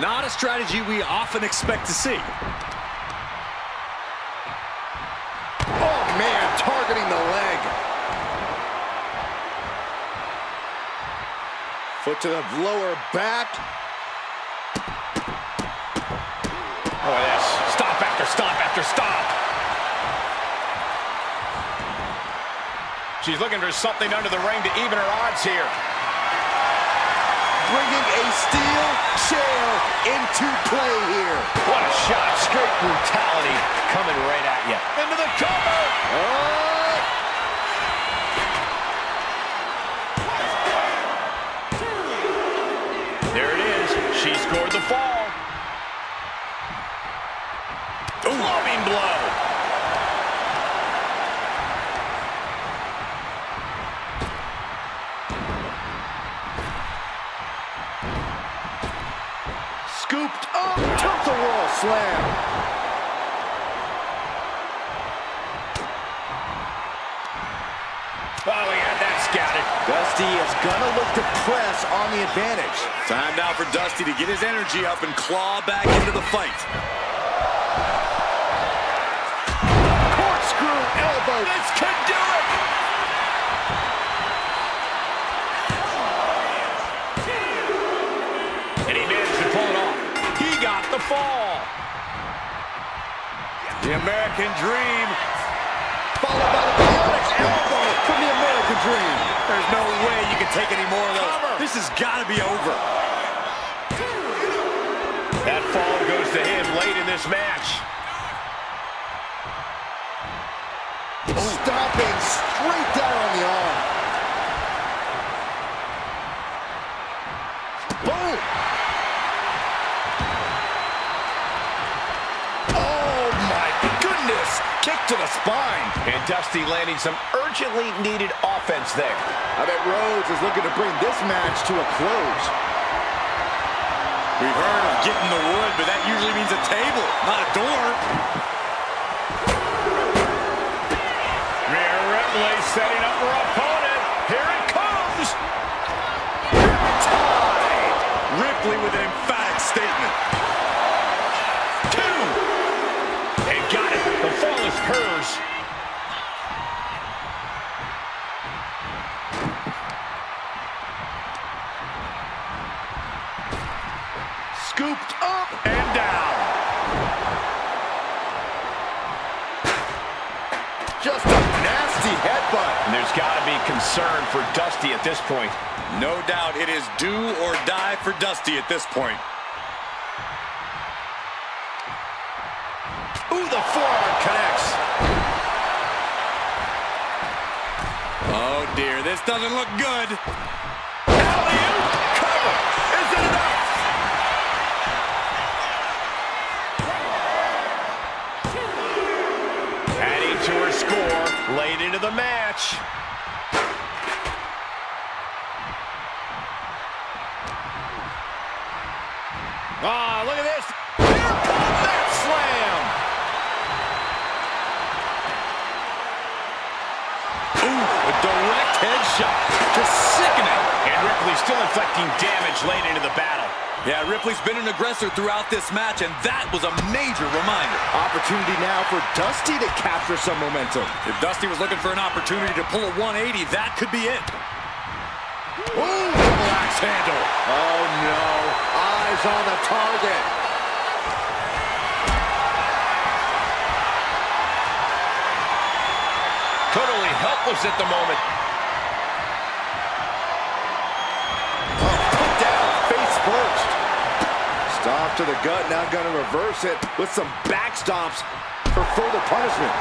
not a strategy we often expect to see.
Oh, man, targeting the leg. Foot to the lower back.
Oh, yes. Stop after stop after stop. She's looking for something under the ring to even her odds here.
Bringing a steel chair into play here.
What a shot. Clubbing blow.
Scooped up, tilt-a-whirl slam.
Oh, we got that scouted.
Dusty is gonna look to press on the advantage.
Time now for Dusty to get his energy up and claw back into the fight.
Corkscrew elbow.
This could do it. And he managed to pull it off. He got the fall.
The American Dream.
Followed by the bionic elbow from the American Dream.
There's no way you can take any more of those.
Cover.
This has got to be over.
That fall goes to him late in this match.
Stomping straight down on the arm. Boom! Oh my goodness! Kick to the spine.
And Dusty landing some urgently needed offense there.
I bet Rhodes is looking to bring this match to a close.
We've heard of getting the wood, but that usually means a table, not a door.
Rhea Ripley setting up her opponent. Here it comes.
Ripley with an emphatic statement.
2. And got it. The fall is hers.
Scooped up
And down.
just a nasty headbutt.
And there's got to be concern for Dusty at this point.
No doubt it is do or die for Dusty at this point.
Ooh, the forearm connects.
Oh dear, this doesn't look good.
Alley-oop. Cover. Is it enough? Adding to her score late into the match. Ah, look at this. Here comes that slam.
Ooh, a direct headshot. Just sickening.
And Ripley still inflicting damage late into the battle.
Yeah, Ripley's been an aggressor throughout this match, and that was a major reminder.
Opportunity now for Dusty to capture some momentum.
If Dusty was looking for an opportunity to pull a 180, that could be it.
Ooh, double axe handle. Oh no, eyes on the target.
Totally helpless at the moment.
Put down face first. Stomp to the gut, now gonna reverse it with some back stomps for further punishment.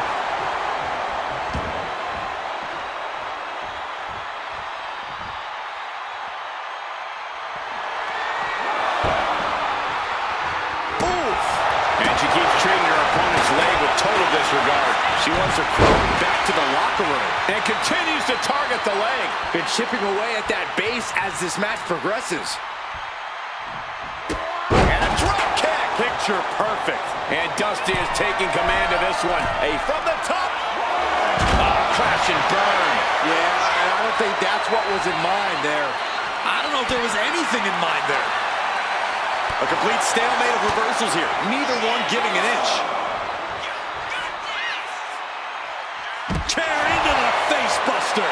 Oof!
And she keeps treating her opponent's leg with total disregard.
She wants her crowd back to the locker room.
And continues to target the leg.
Been chipping away at that base as this match progresses.
And a drop kick.
Picture perfect.
And Dusty is taking command of this one. From the top. Oh, crash and burn.
Yeah, and I don't think that's what was in mind there.
I don't know if there was anything in mind there. A complete stalemate of reversals here. Neither one giving an inch. Chair into the face buster.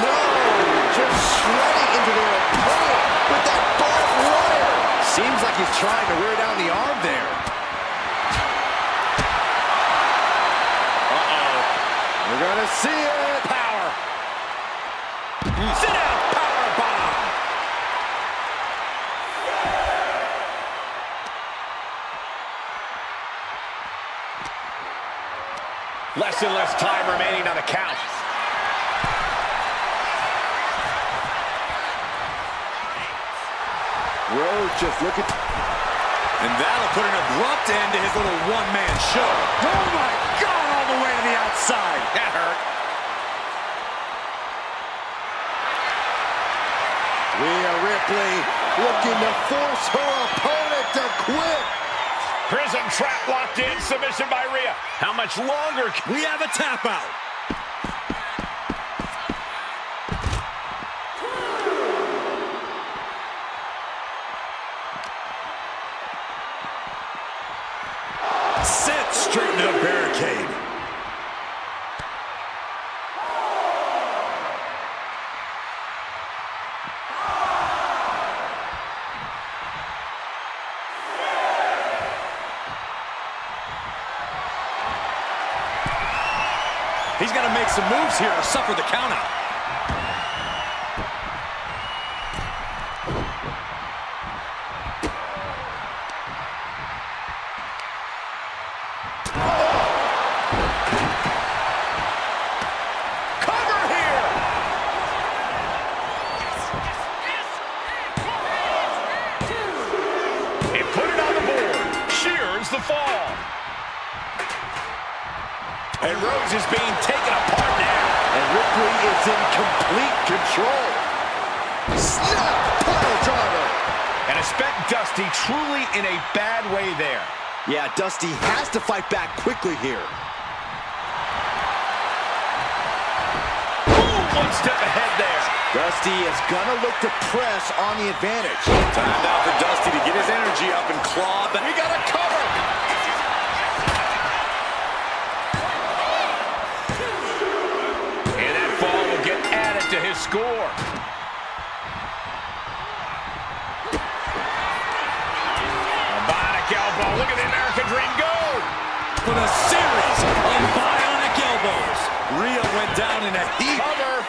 No, just shredding into their opponent with that barbed wire. Seems like he's trying to wear down the arm there.
Uh-oh.
We're gonna see it.
Power. Sit down. Power bomb. Less and less time remaining on the count.
Rhodes just looking.
And that'll put an abrupt end to his little one-man show. Oh, my God, all the way to the outside. That hurt.
Rhea Ripley looking to force her opponent to quit.
Prison trap locked in, submission by Rhea. How much longer?
We have a tap out. Sent straight into the barricade. He's got to make some moves here to suffer the countout.
The fall.
And Rhodes is being taken apart now.
And Ripley is in complete control. Snap! Pile driver.
And expect Dusty truly in a bad way there.
Yeah, Dusty has to fight back quickly here.
Ooh, one step ahead there.
Dusty is gonna look to press on the advantage.
Time now for Dusty to get his energy up and claw, but he got a cover.
And that fall will get added to his score. A bionic elbow. Look at the American Dream go.
With a series of bionic elbows. Rhea went down in a heap.
Cover.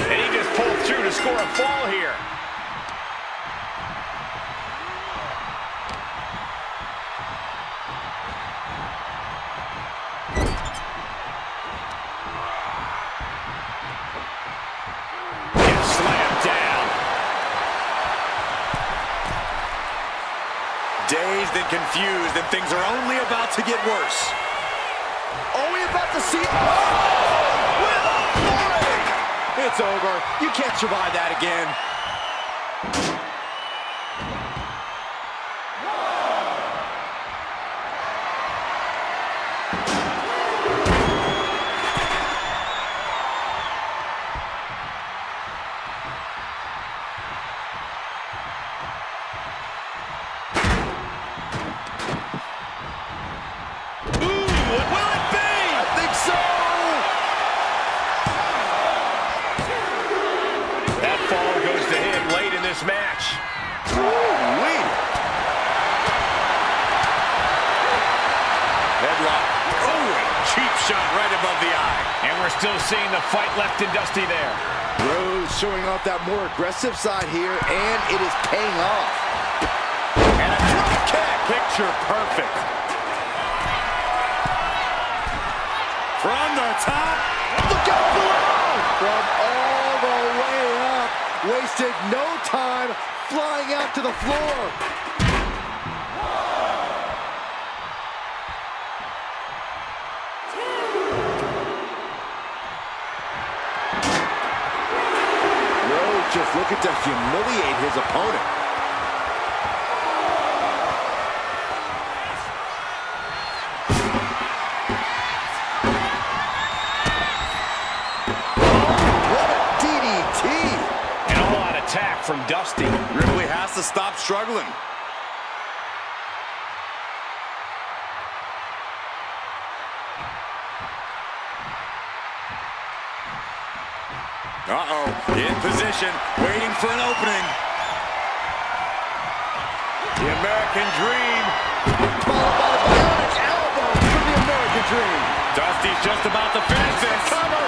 And he just pulled through to score a fall here. Gets slammed down.
Dazed and confused, and things are only about to get worse.
Are we about to see? Oh! With authority!
It's over. You can't survive that again.
Match.
Ooh-wee.
Headlock. Oh, cheap shot right above the eye.
And we're still seeing the fight left in Dusty there.
Rhodes showing off that more aggressive side here, and it is paying off.
And a drop kick. Picture perfect. From the top.
Look out below! From all the way up. Wasted no time flying out to the floor. Rhodes just looking to humiliate his opponent.
Attack from Dusty.
Ripley has to stop struggling. Uh-oh, in position, waiting for an opening. The American Dream.
Followed by the bionic elbow from the American Dream.
Dusty's just about to finish this.
Cover.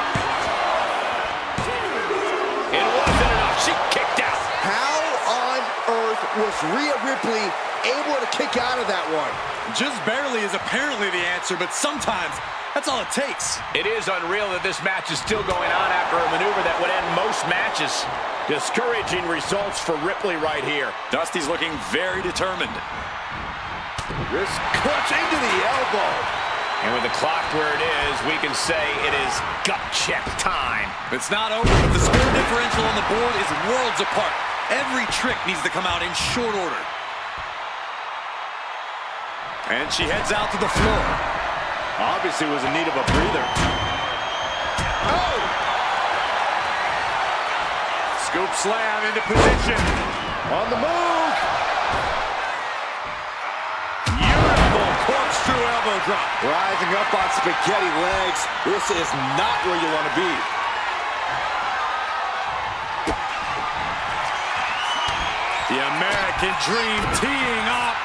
It wasn't enough. She kicked out.
How on earth was Rhea Ripley able to kick out of that one.
Just barely is apparently the answer, but sometimes that's all it takes.
It is unreal that this match is still going on after a maneuver that would end most matches. Discouraging results for Ripley right here.
Dusty's looking very determined.
Wrist clutch into the elbow.
And with the clock where it is, we can say it is gut check time.
It's not over, but the score differential on the board is worlds apart. Every trick needs to come out in short order. And she heads out to the floor.
Obviously was in need of a breather. Oh!
Scoop slam into position.
On the move.
Beautiful corkscrew elbow drop.
Rising up on spaghetti legs. This is not where you want to be.
The American Dream teeing up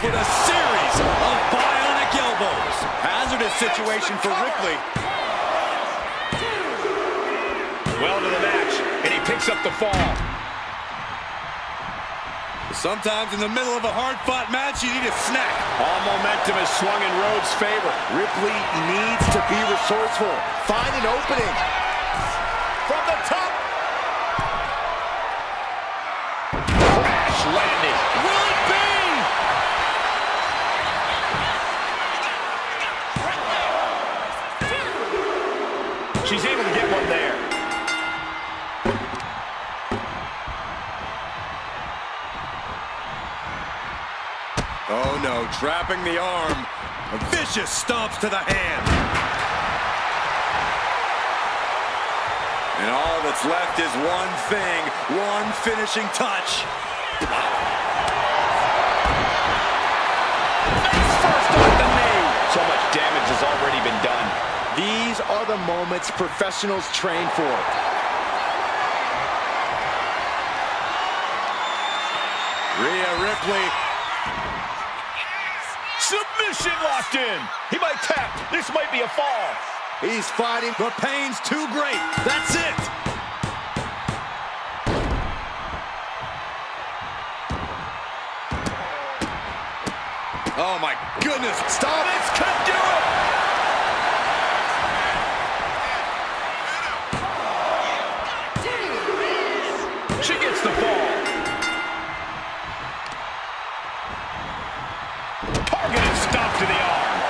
with a series of bionic elbows. Hazardous situation for Ripley.
Well to the match, and he picks up the fall.
Sometimes in the middle of a hard-fought match, you need a snack.
All momentum is swung in Rhodes' favor.
Ripley needs to be resourceful. Find an opening. From the top.
Crash landing.
Will it be?
She's able to get one there.
Oh no, trapping the arm. A vicious stomps to the hand. And all that's left is one thing, one finishing touch.
Face first on the knee. So much damage has already been done.
These are the moments professionals train for.
Rhea Ripley.
Submission locked in. He might tap. This might be a fall.
He's fighting.
The pain's too great. That's it. Oh my goodness.
Stop. This could do it. She gets the fall. Targeted stop to the arm.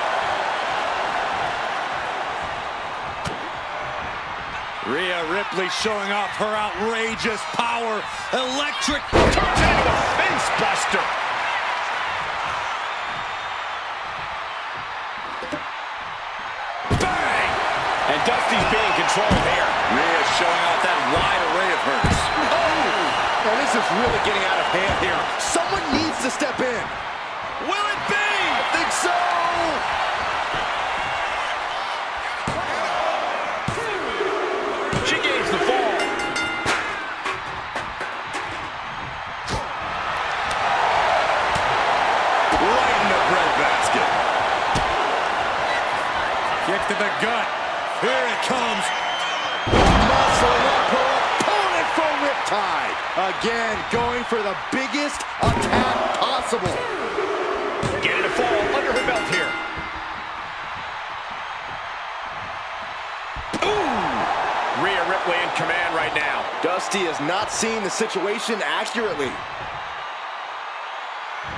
Rhea Ripley showing off her outrageous power. Electric.
Turns into a face buster. Bang! And Dusty's being controlled here.
Rhea showing off that wide array of hers.
Oh, this is really getting out of hand here. Someone needs to step in.
Will it be?
I think so.
She gains the fall.
Right in the breadbasket. Kick to the gut. Here it comes.
Muscling up her opponent for riptide. Again, going for the biggest attack possible.
Getting a fall under her belt here. Ooh! Rhea Ripley in command right now.
Dusty is not seeing the situation accurately.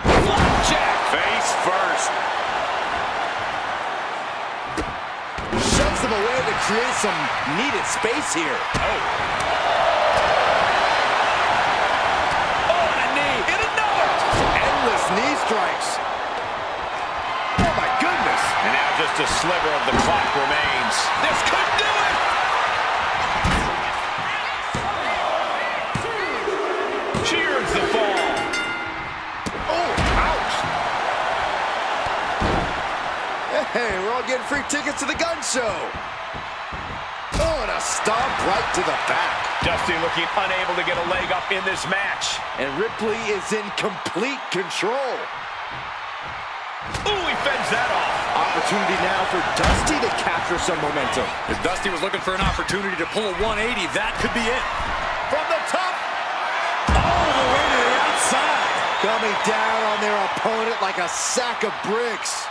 Flapjack!
Face first.
Shoves him away to create some needed space here.
Oh, and a knee. And another!
Endless knee strikes. Oh my goodness.
And now just a sliver of the clock remains. This could do it! She earns the fall.
Oh, ouch. Hey, we're all getting free tickets to the gun show. Oh, and a stomp right to the back.
Dusty looking unable to get a leg up in this match.
And Ripley is in complete control.
Ooh, he fends that off.
Opportunity now for Dusty to capture some momentum.
If Dusty was looking for an opportunity to pull a 180, that could be it.
From the top.
All the way to the outside.
Coming down on their opponent like a sack of bricks.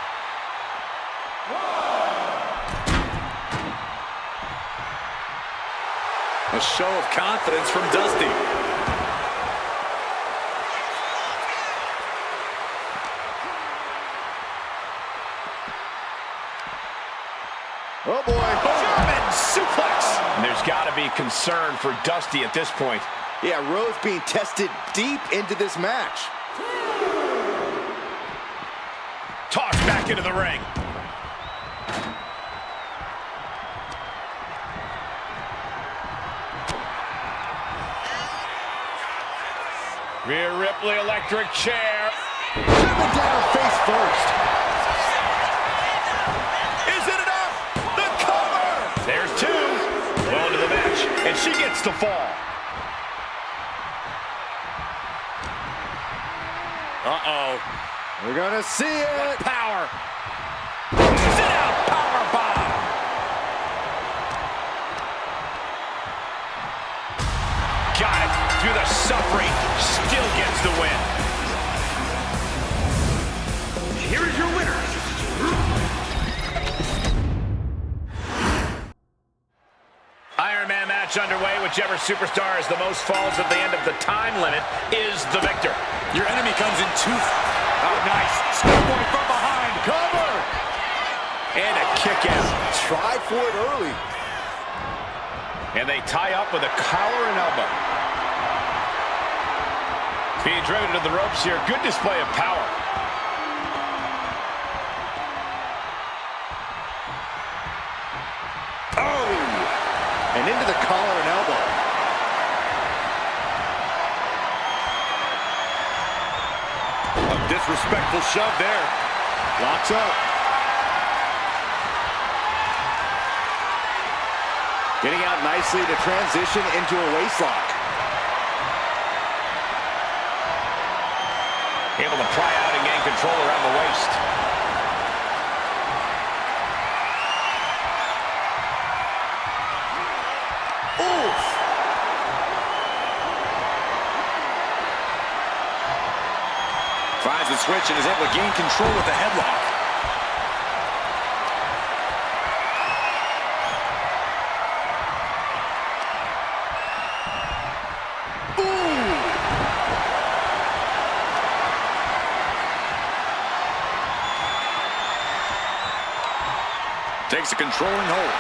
A show of confidence from Dusty.
Oh boy.
German suplex.
And there's got to be concern for Dusty at this point.
Yeah, Rhodes being tested deep into this match.
Tossed back into the ring. Rhea Ripley, electric chair.
Driven down face first.
Is it enough? The cover! There's two. Well into the match, and she gets the fall. Uh-oh.
We're gonna see it.
Power. Sit out, power bomb. Got it. Through the suffering, still gets the win. Here is your winner. Iron Man match underway. Whichever superstar has the most falls at the end of the time limit is the victor.
Your enemy comes in two. Oh, nice. Schoolboy from behind.
Cover.
And a kick out.
Tried for it early.
And they tie up with a collar and elbow. Being driven to the ropes here. Good display of power.
Oh! And into the collar and elbow.
A disrespectful shove there.
Locks up. Getting out nicely to transition into a waistlock.
Able to pry out and gain control around the waist.
Oof!
Finds the switch and is able to gain control with the headlock. Takes a controlling hold.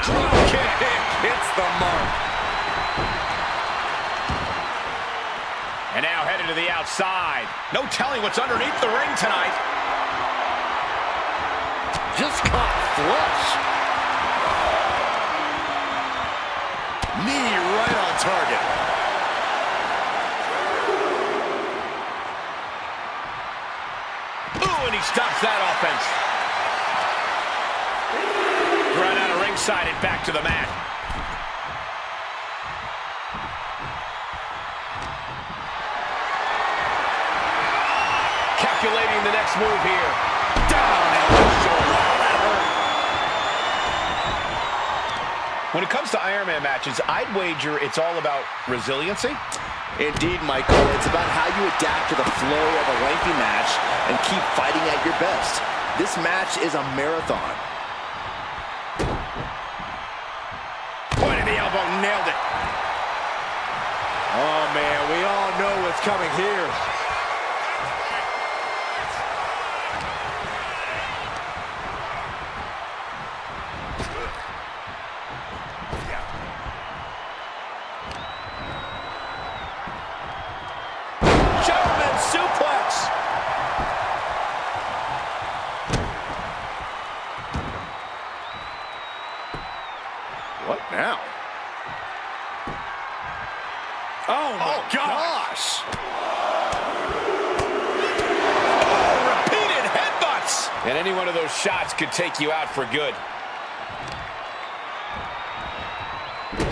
Drop kick.
Hits the mark.
And now headed to the outside. No telling what's underneath the ring tonight.
Just caught flush.
Knee right on target.
Ooh, and he stops that offense. Run out of ringside and back to the mat. Calculating the next move here. Down and the shoulder. That hurt. When it comes to Iron Man matches, I'd wager it's all about resiliency.
Indeed, Michael. It's about how you adapt to the flow of a lengthy match and keep fighting at your best. This match is a marathon.
Pointed the elbow, nailed it.
Oh, man, we all know what's coming here.
German suplex.
What now?
Oh, my
Gosh!
Oh, repeated headbutts. And any one of those shots could take you out for good.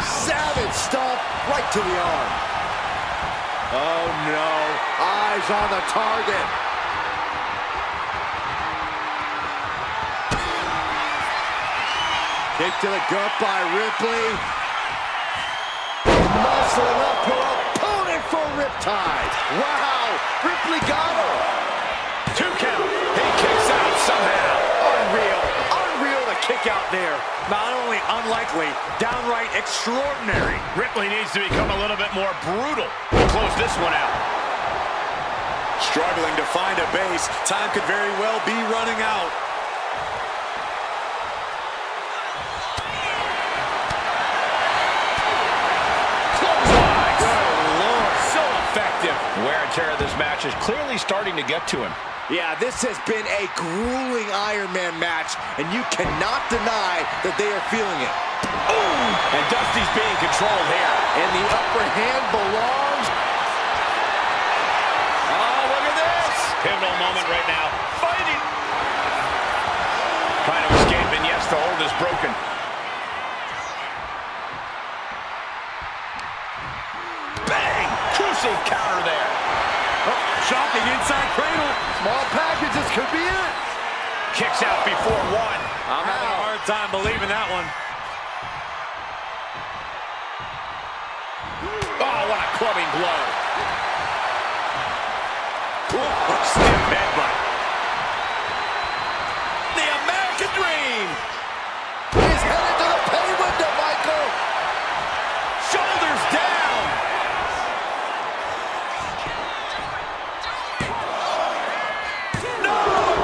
Savage stomp right to the arm. Oh, no. Eyes on the target. Kick to the gut by Ripley. Muscling up her opponent for a riptide. Wow, Ripley got her.
2 count. He kicks out somehow.
Unreal. Unreal to kick out there.
Not only unlikely, downright extraordinary.
Ripley needs to become a little bit more brutal to close this one out.
Struggling to find a base. Time could very well be running out.
Wear and tear of this match is clearly starting to get to him.
Yeah, this has been a grueling Iron Man match, and you cannot deny that they are feeling it.
Ooh! And Dusty's being controlled here.
And the upper hand belongs...
Oh, look at this! Pivotal moment right now. Fighting! Trying to escape, and yes, the hold is broken. Bang! Crucial counter there.
Oh, shocking inside cradle.
Small packages could be it.
Kicks out before one.
I'm having a hard time believing that one.
Oh, what a clubbing blow.
Ooh, stiff headbutt.
The American Dream.
He's headed to the pay window, Michael.
Shoulders down. No,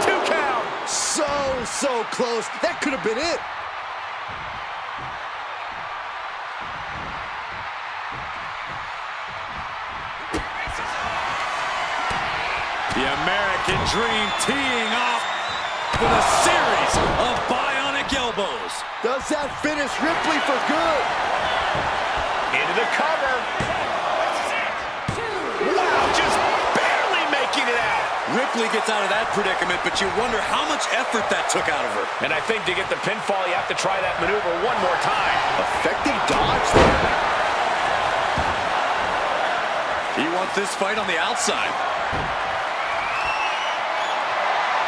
2 count.
So close. That could have been it.
The American Dream teeing off with a series of bionic elbows.
Does that finish Ripley for good?
Into the cover. Wow, just barely making it out.
Ripley gets out of that predicament, but you wonder how much effort that took out of her.
And I think to get the pinfall, you have to try that maneuver one more time.
Effective dodge there.
He wants this fight on the outside.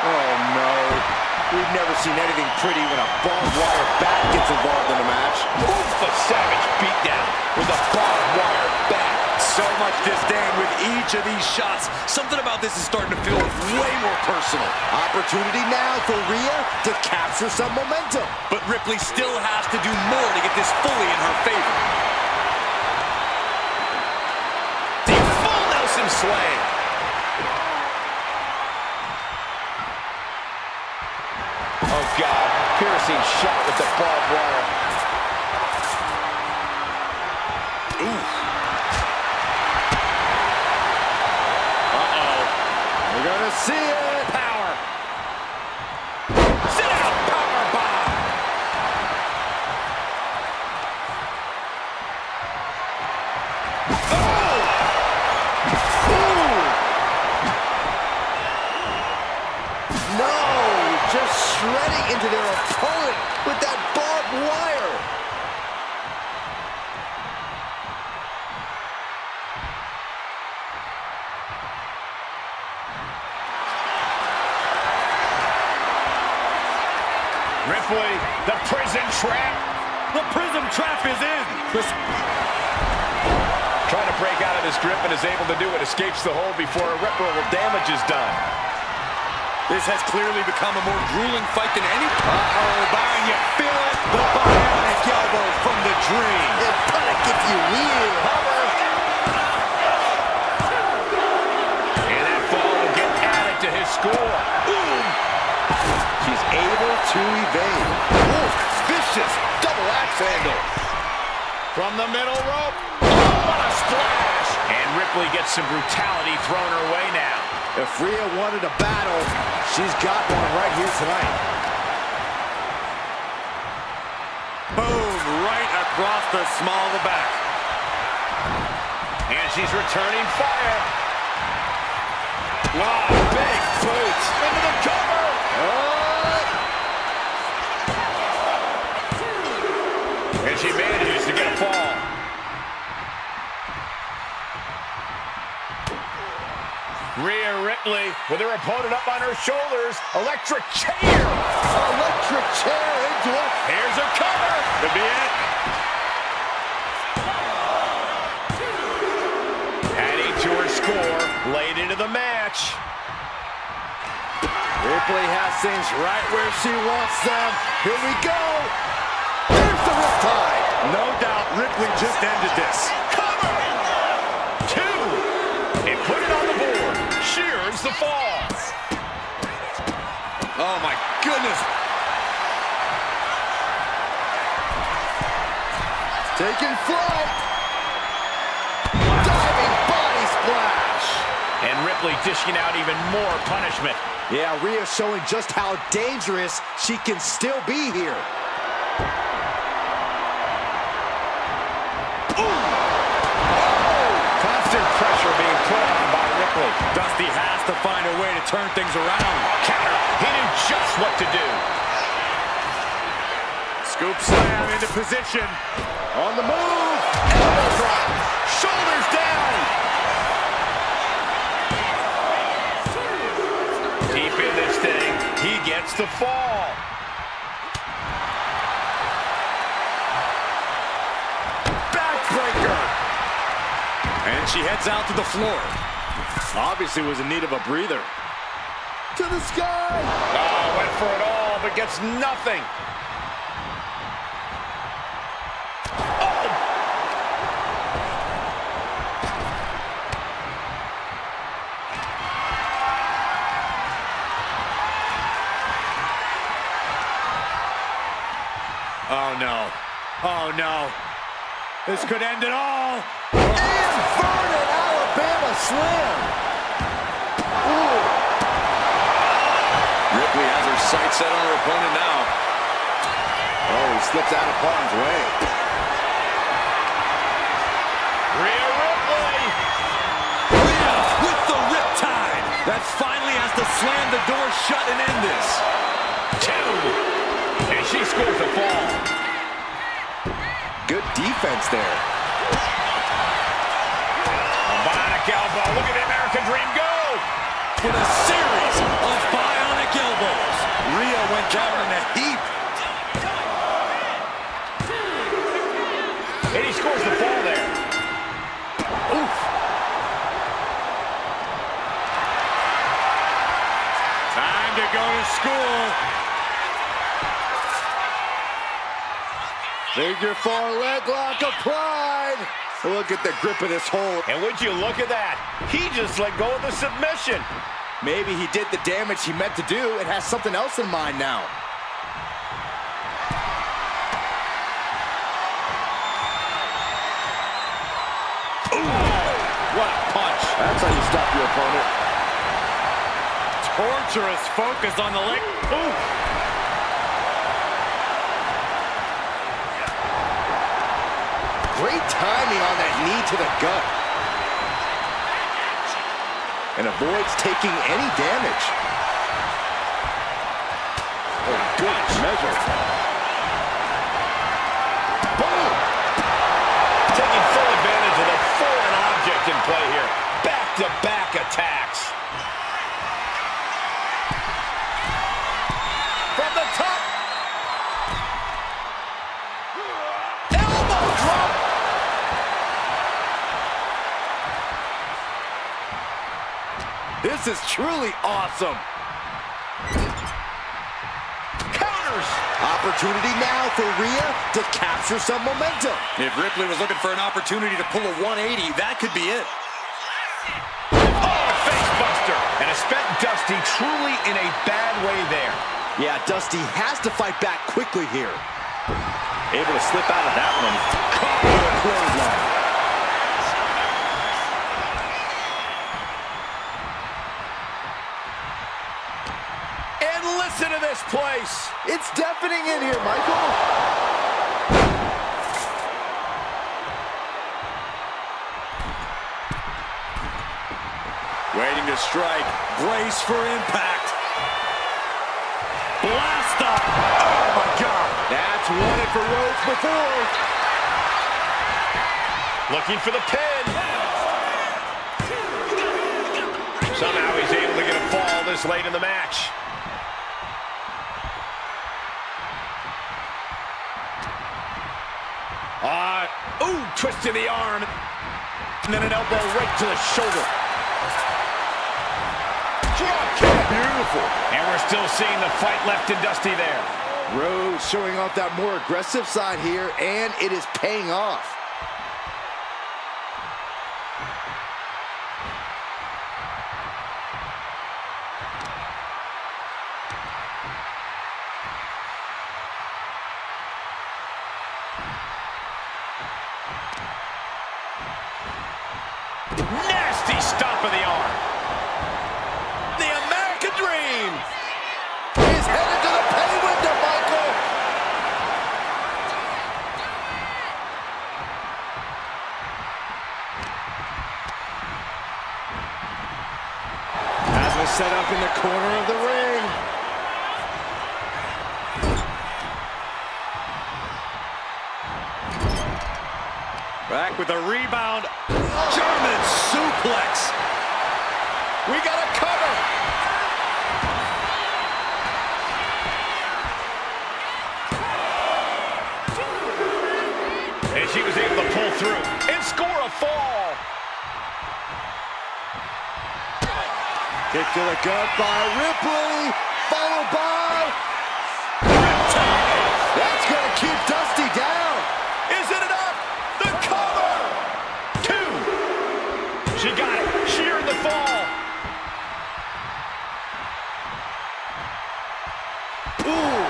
Oh, no. We've never seen anything pretty when a barbed wire bat gets involved in a match.
Oof, a savage beatdown with a barbed wire bat.
So much disdain with each of these shots. Something about this is starting to feel way more personal.
Opportunity now for Rhea to capture some momentum.
But Ripley still has to do more to get this fully in her favor.
The full Nelson slam. Oh, God. Piercing shot with the barbed wire. Ooh.
We're gonna see it.
Power. Sit out. Power bomb. Oh!
Ooh. No, just shredding into their opponent with that barbed wire.
Ripley, the prison trap.
The prison trap is in.
Trying to break out of this grip and is able to do it. Escapes the hold before irreparable damage is done.
This has clearly become a more grueling fight than any. Uh-oh, Byron, you feel it? The bionic elbow from the Dream.
And panic if you will.
Cover. And that fall will get added to his score.
Ooh. She's able to evade. Ooh, vicious double axe handle.
From the middle rope. Oh, what a splash. And Ripley gets some brutality thrown her way now.
If Rhea wanted a battle, she's got one right here tonight.
Boom, right across the small of the back.
And she's returning fire. Oh, big boots into the cover. And she manages to get a fall. Rhea Ripley with her opponent up on her shoulders. Electric chair.
electric chair into a...
Here's a cover. Could be it.
Adding to her score late into the match.
Ripley has things right where she wants them. Here we go. There's the riptide.
No doubt Ripley just ended this.
Cover! 2. And put it on the board. Shears the fall.
Oh, my goodness.
Taking flight. Diving body splash.
And Ripley dishing out even more punishment.
Yeah, Rhea showing just how dangerous she can still be here.
Constant pressure being put on by Ripley.
Dusty has to find a way to turn things around.
Counter. He knew just what to do.
Scoop slam into position.
On the move. Elbow drop.
Shoulders down. Deep in this thing. He gets the fall.
Backbreaker.
And she heads out to the floor. Obviously was in need of a breather.
To the sky.
Oh, went for it all, but gets nothing.
Oh, no. Oh, no. This could end it all.
Inverted Alabama slam. Ooh.
Ripley has her sights set on her opponent now.
Oh, he slips out of harm's way.
Rhea Ripley.
Rhea with the riptide. That finally has to slam the door shut and end this.
2. And she scores a fall.
Good defense there.
Bionic elbow. Look at the American Dream go.
With a series of bionic elbows. Rhea went down in a heap.
And he scores the fall there.
Oof.
Time to go to school.
Figure 4 leg lock applied. Look at the grip of this hold.
And would you look at that? He just let go of the submission.
Maybe he did the damage he meant to do and has something else in mind now.
Ooh, what a punch.
That's how you stop your opponent.
Torturous focus on the leg. Ooh.
Great timing on that knee to the gut. And avoids taking any damage. Oh, good measure.
Boom! Taking full advantage of the foreign object in play here. Back-to-back attacks. From the top. Elbow drop.
This is truly awesome.
Counters.
Opportunity now for Rhea to capture some momentum.
If Ripley was looking for an opportunity to pull a 180, that could be it.
Oh, face buster. And a spent Dusty truly in a bad way there.
Yeah, Dusty has to fight back quickly here. Able to slip out of that one. Caught with a clothesline.
And listen to this place.
It's deafening in here, Michael.
Waiting to strike. Brace for impact. Blast up. Oh, my God.
That's won it for Rhodes before.
Looking for the pin. Somehow he's able to get a fall this late in the match.
Ooh, twist to the arm. And then an elbow right to the shoulder.
Drop kick. Beautiful.
And we're still seeing the fight left in Dusty there.
Rhodes showing off that more aggressive side here, and it is paying off.
Nasty stomp of the arm.
The American Dream.
He's headed to the pay window, Michael.
As was set up in the corner of the ring. Back with a rebound. German suplex.
We got a cover.
And she was able to pull through and score a fall.
Kick to the gut by Ripley, followed by
Riptide.
That's going to keep Dusty down.
Is it enough? The cover.
2. She got it. Shearing the fall.
Ooh.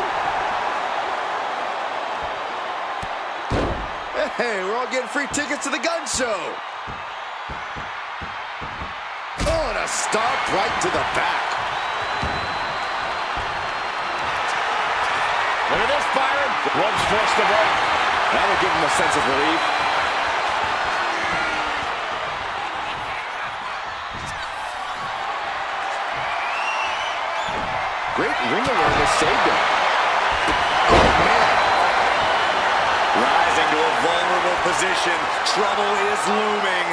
Hey, we're all getting free tickets to the gun show. Oh, and a stomp right to the back.
Look at this, Byron. Rhodes forced the break.
That'll give him a sense of relief. Great ring awareness saved him. Oh, man.
Rising to a vulnerable position. Trouble is looming.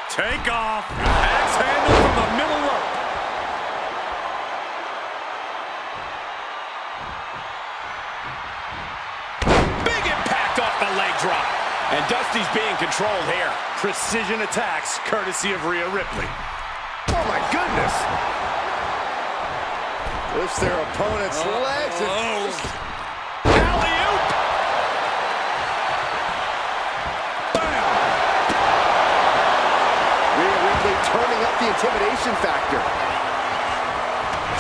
Take off. Axe handle from the middle rope. Big impact off the leg drop. And Dusty's being controlled here. Precision attacks courtesy of Rhea Ripley.
Oh, my goodness. Lifts their opponent's legs.
Alley-oop. Bam.
Rhea Ripley turning up the intimidation factor.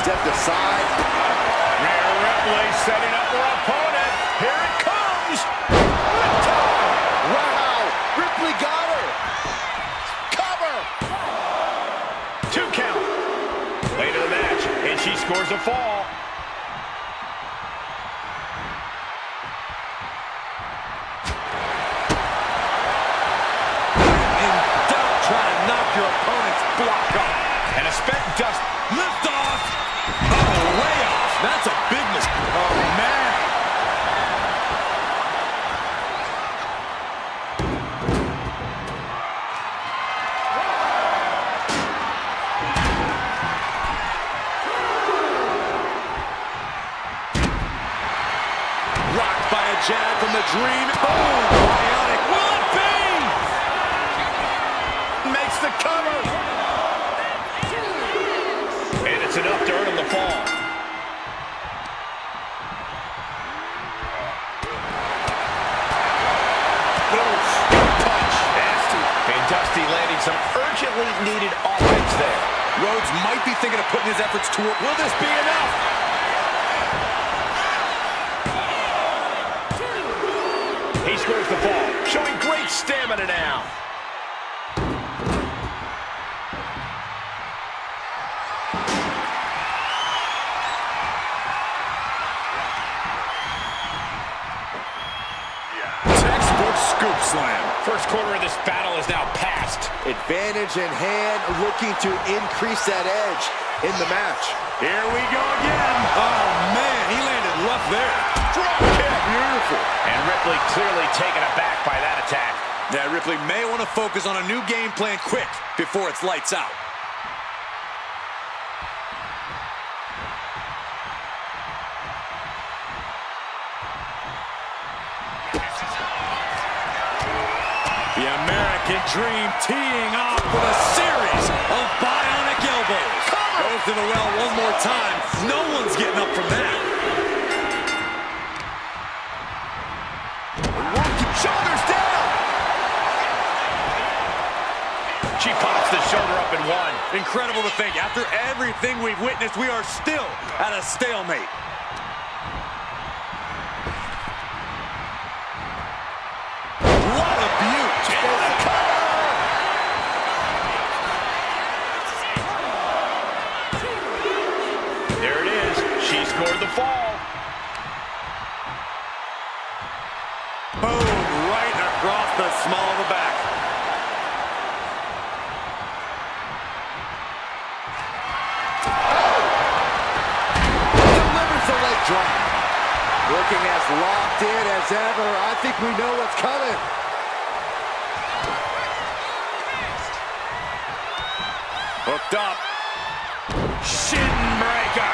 Stepped aside.
Rhea Ripley setting up her opponent. Here it comes. Riptide.
Wow. Ripley got her. Cover.
2 count. Late in the match, and she scores a fall.
In doubt, try to knock your opponent's block off.
And expect Dust.
Lift off. Oh, way off. That's a big mistake. Oh, man. Rocked by a jab from the Dream. Oh, bionic. Will it be? Makes the cover.
And it's enough to earn him the fall. Punch. Nasty. And Dusty landing some urgently needed offense there.
Rhodes might be thinking of putting his efforts toward. Will this be enough?
He scores the fall, showing great stamina now.
Textbook scoop slam.
First quarter of this battle is now past.
Advantage in hand, looking to increase that edge in the match.
Here we go again. Oh, man, he landed rough there.
Drop kick. Beautiful. And Ripley clearly taken aback by that attack.
Yeah, Ripley may want to focus on a new game plan quick before it's lights out. The American Dream teeing off with a series of bionic elbows. Goes to the well one more time. No one's getting up from that.
Working shoulders down.
She pops the shoulder up in one.
Incredible to think, after everything we've witnessed, we are still at a stalemate. What a beaut!
There it is. She scored the fall.
Boom, right across the small of the back.
Delivers the leg drop. Looking as locked in as ever. I think we know what's coming.
Hooked up. Shin breaker.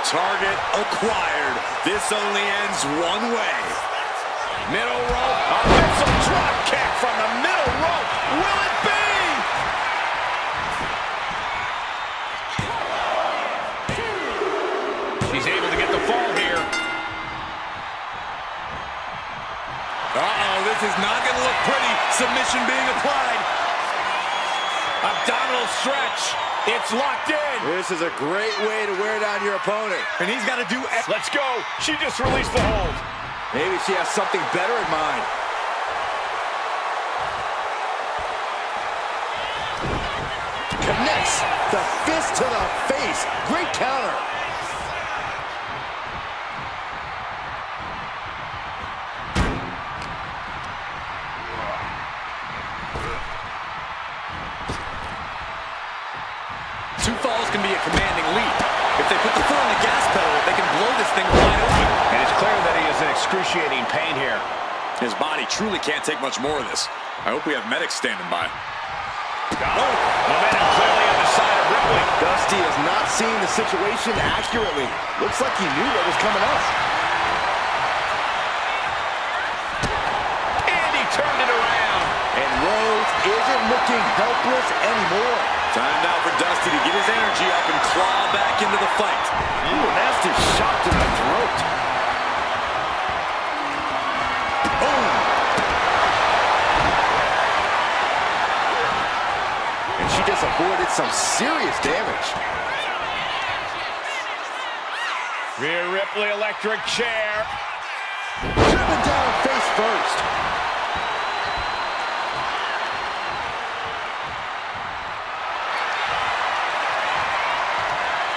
Target acquired. This only ends one way. Middle rope.
A missile drop kick from the middle rope. Will it be? She's able to get the fall here.
Uh-oh, this is not going to look pretty. Submission being applied.
Abdominal stretch. It's locked in.
This is a great way to wear down your opponent.
And he's got to do...
Let's go. She just released the hold.
Maybe she has something better in mind. Connects the fist to the face. Great counter.
Two falls can be a commanding lead. If they put the foot on the gas pedal, they can blow this thing wide open.
And it's clear that he is in excruciating pain here.
His body truly can't take much more of this. I hope we have medics standing by.
Oh, momentum clearly on the side of Ripley.
Dusty is not seeing the situation accurately. Looks like he knew what was coming up.
And he turned it around.
And Rhodes isn't looking helpless anymore.
Time now for Dusty to get his energy up and claw back into the fight.
Ooh, a nasty shot to the throat.
Boom!
And she just avoided some serious damage.
Rhea Ripley, electric chair.
Driven down face first.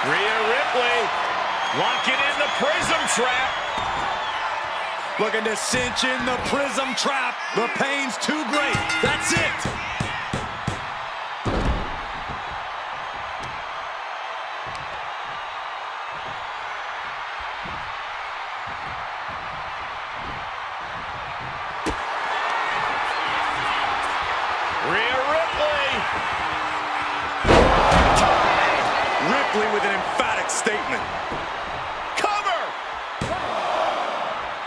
Rhea Ripley locking in the prism trap.
Looking to cinch in the prism trap. The pain's too great. That's it.
Rhea Ripley.
Ripley with an emphatic statement.
Cover.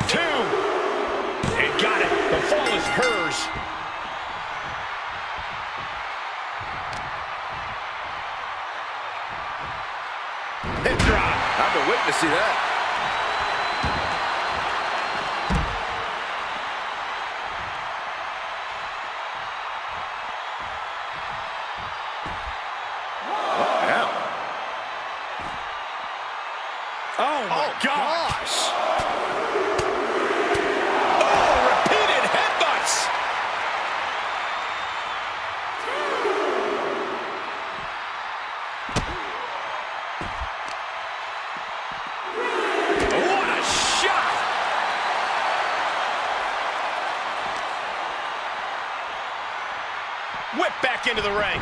2. And got it. The fall is hers. Hip drop.
I've been waiting to see that.
Oh, my gosh.
Oh, repeated headbutts. What a shot. Whip back into the ring.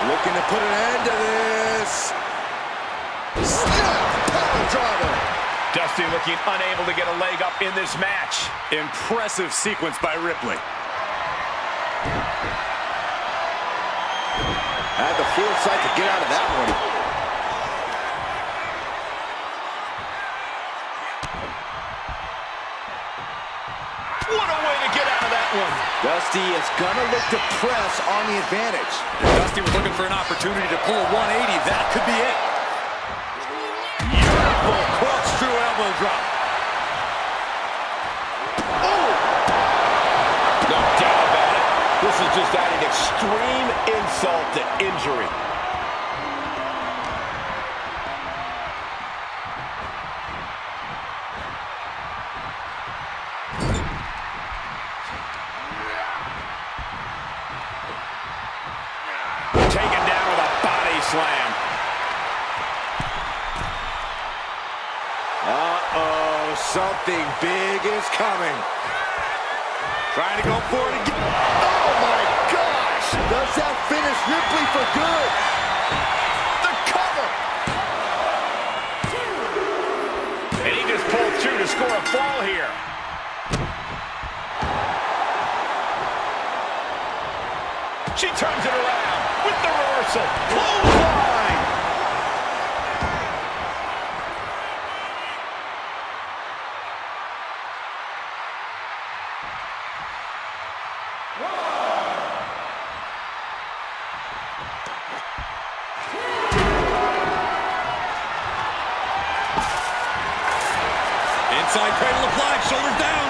Looking to put an end to this. Snap! Power driver.
Dusty looking unable to get a leg up in this match.
Impressive sequence by Ripley.
Had the foresight to get out of that one.
What a way to get out of that one.
Dusty is gonna look to press on the advantage.
Dusty was looking for an opportunity to pull a 180. That could be it. Beautiful corkscrew elbow drop.
Oh! No doubt about it. This is just adding extreme insult to injury. Taken down with a body slam.
Uh-oh, something big is coming.
Trying to go for it again.
Oh my gosh! Does that finish Ripley for good?
The cover! And he just pulled through to score a fall here. She turns it around with the reversal. Clothesline!
Inside cradle applied, shoulders down.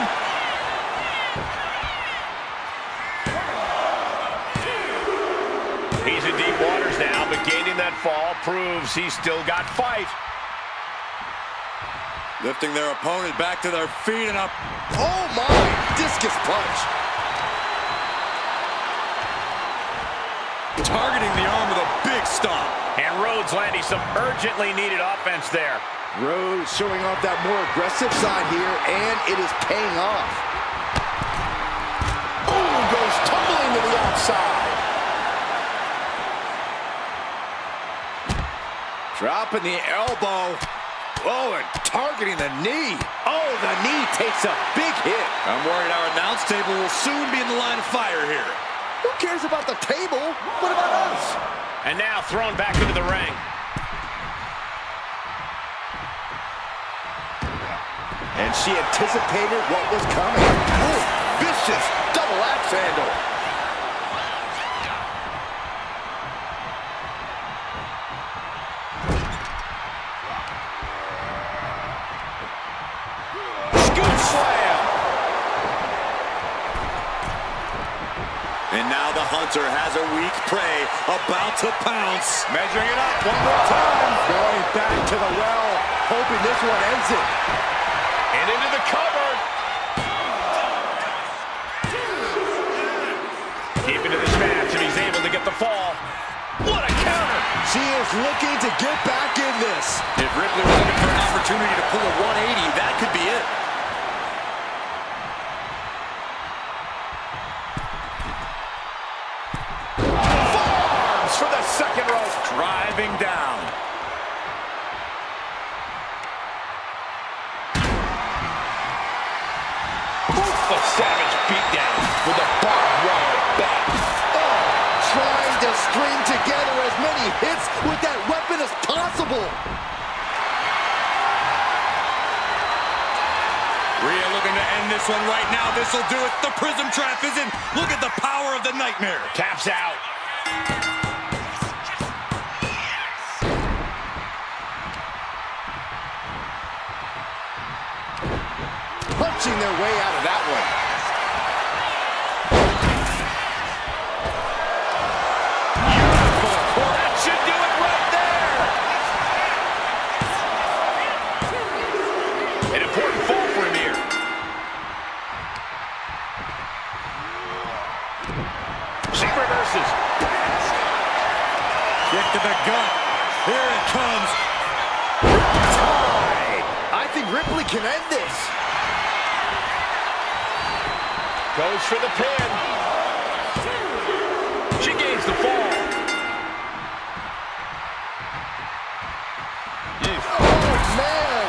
He's in deep waters now, but gaining that fall proves he's still got fight.
Lifting their opponent back to their feet and up.
Oh my! Discus punch.
Targeting the arm with a big stomp.
And Rhodes landing some urgently needed offense there.
Rhodes showing off that more aggressive side here, and it is paying off.
Ooh, goes tumbling to the outside.
Dropping the elbow. Oh, and targeting the knee. Oh, the knee takes a big hit.
I'm worried our announce table will soon be in the line of fire here.
Who cares about the table? What about us?
And now thrown back into the ring.
And she anticipated what was coming. Oh, vicious double axe handle.
Scoop slam.
And now the hunter has a weak prey about to pounce.
Measuring it up one more time.
Going back to the well, hoping this one ends it.
And into the cover. Deep into this match, and he's able to get the fall. What a counter!
She is looking to get back in this.
If Ripley was looking for an opportunity to pull a 180, that could be it.
Forearms for the second rope.
Driving down.
A savage beatdown with a barbed wire bat.
Oh, trying to string together as many hits with that weapon as possible.
Rhea looking to end this one right now. This will do it. The Prism Trap is in. Look at the power of the Nightmare.
Taps out.
Punching their way out of that one.
Beautiful. Well, that should do it right there. An important fall for him here. She reverses.
Kick to the gut. Here it comes.
Tied. I think Ripley can end this.
Goes for the pin. She gains the fall.
Oh, man.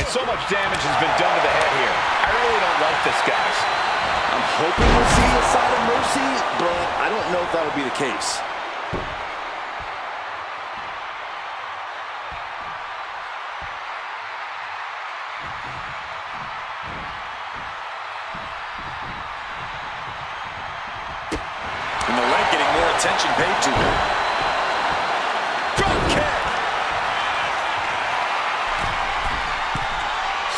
So much damage has been done to the head here. I really don't like this, guys.
I'm hoping we'll see a side of mercy, but I don't know if that'll be the case.
And the leg getting more attention paid to her. Drop kick.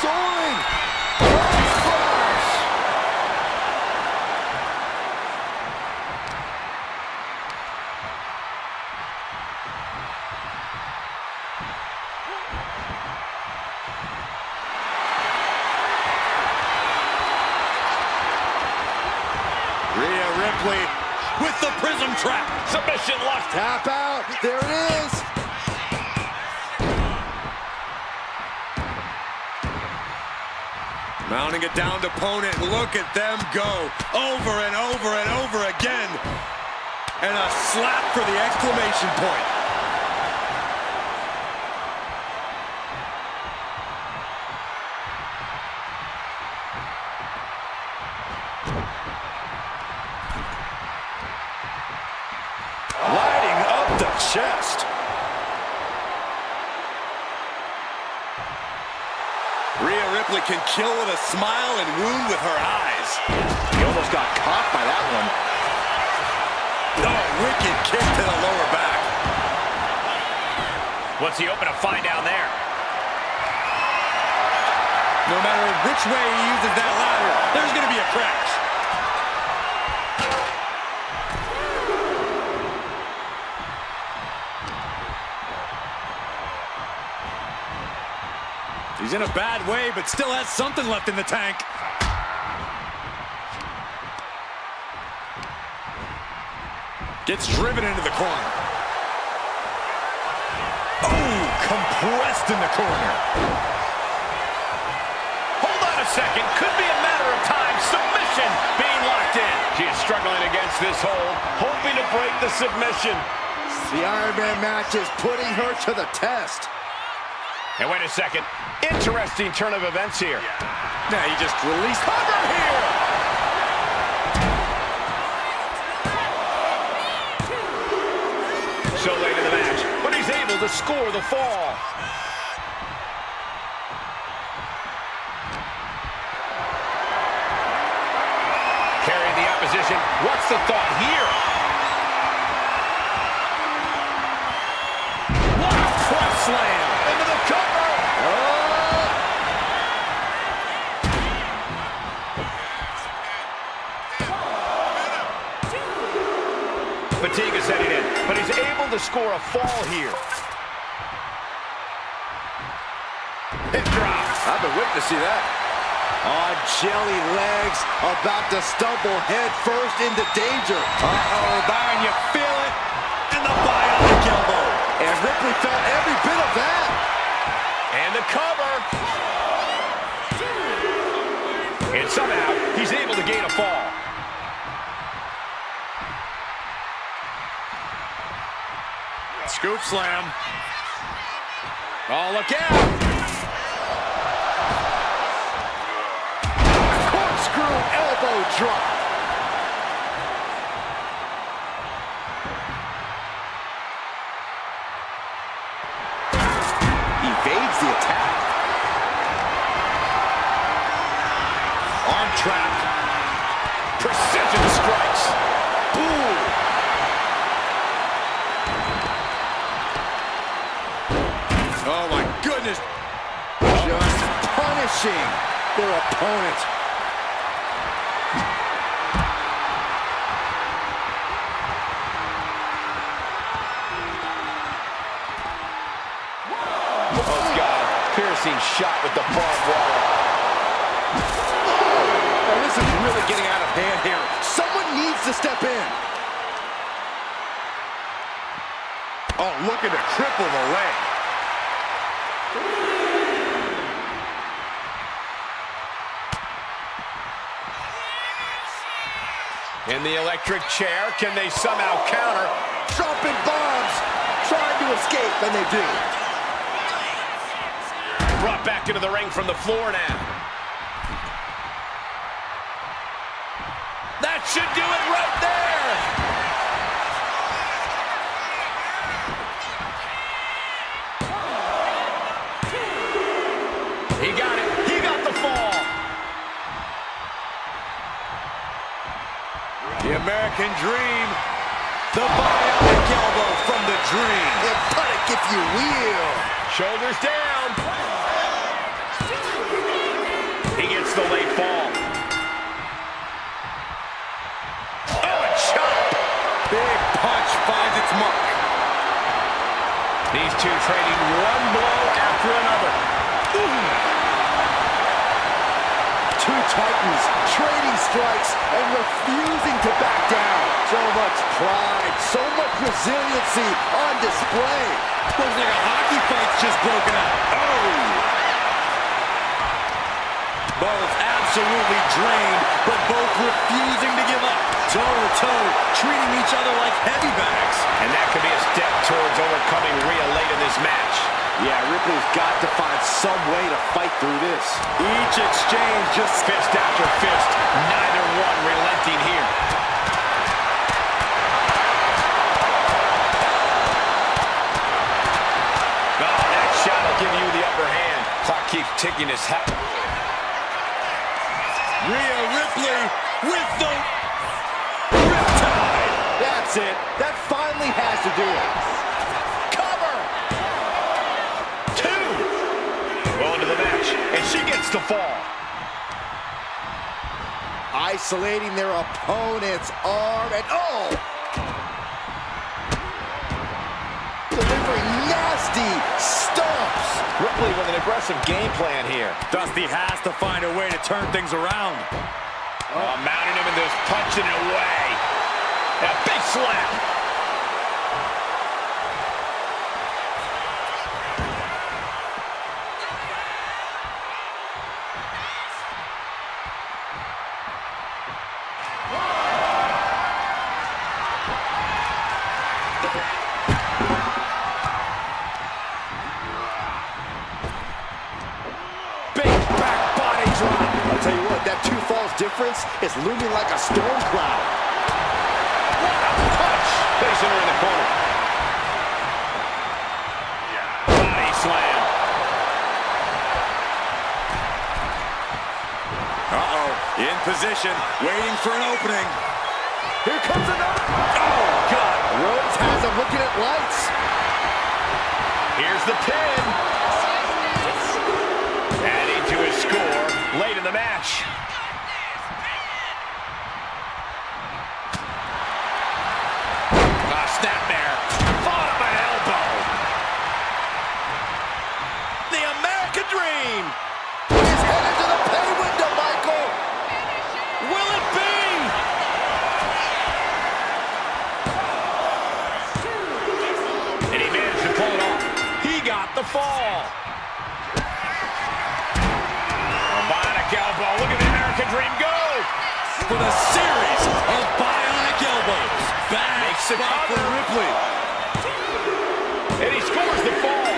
Soaring. Cross.
Rhea Ripley with the prism trap.
Submission lock.
Tap out. There it is.
Mounting a downed opponent. Look at them go over and over and over again. And a slap for the exclamation point. Lighting up the chest. Rhea Ripley can kill with a smile and wound with her eyes.
He almost got caught by that one.
Oh, wicked kick to the lower back.
What's he open to find down there?
No matter which way he uses that ladder, there's going to be a crash. He's in a bad way, but still has something left in the tank. Gets driven into the corner. Oh, compressed in the corner.
Hold on a second. Could be a matter of time. Submission being locked in. She is struggling against this hold, hoping to break the submission.
The Iron Man match is putting her to the test.
And wait a second. Interesting turn of events here.
Now he just released.
Cover here. So late in the match, but he's able to score the fall. Carrying the opposition. What's the thought here? What a cross slam into the cover. Fatigue is setting in, but he's able to score a fall here. Hip drop.
I've been waiting to see that. On jelly legs, about to stumble head first into danger.
Uh-oh, Byron, you feel it? And the bionic elbow.
And Ripley felt every bit of that.
And the cover. And somehow, he's able to gain a fall.
Scoop slam. Oh, look out.
Corkscrew elbow drop. Evades the attack.
Arm trap.
Precision strikes.
Boom.
Oh, my goodness.
Just punishing their opponent.
Oh, God. Piercing shot with the barbed wire.
Oh, this is really getting out of hand here. Someone needs to step in.
Oh, look at the cripple the leg.
In the electric chair, can they somehow counter?
Dropping bombs, trying to escape, and they do.
Brought back into the ring from the floor now. That should do it right there. He got it. He got the fall.
The American Dream. The bionic elbow from the Dream.
And punic if you will.
Shoulders down. He gets the late fall. Oh, a chop.
Big punch finds its mark.
These two trading one blow after another.
Two titans trading strikes and refusing to back down. So much pride, so much resiliency on display.
Looks like a hockey fight's just broken out. Oh! Both absolutely drained, but both refusing to give up. Toe-to-toe, treating each other like heavy bags.
And that could be a step towards overcoming Rhea late in this match.
Yeah, Ripley's got to find some way to fight through this.
Each exchange just
Fist after fist, neither one relenting here. Oh, that shot will give you the upper hand. Clock keeps ticking his hat.
Rhea Ripley with the riptide.
That's it. That finally has to do it.
Cover! Two! Well into the match, and she gets the fall.
Isolating their opponent's arm and delivering nasty stomps.
Ripley with an aggressive game plan here.
Dusty has to find a way to turn things around.
Mounting him and just punching it away. A big slap.
I'll tell you what, that two falls difference is looming like a storm cloud.
What a punch! Placing her in the corner. Body slam.
In position, waiting for an opening.
Here comes another.
Oh, God.
Rhodes has him looking at lights.
Here's the pin. Adding to his score late in the match. Snapmare. Bottom of an elbow. The American Dream.
He's headed to the pay window, Michael.
Will it be? And he managed to pull it off. He got the fall. Bionic elbow. Look at the American Dream go.
For the series of bionic elbows. Bad spot for Ripley.
And he scores the fall.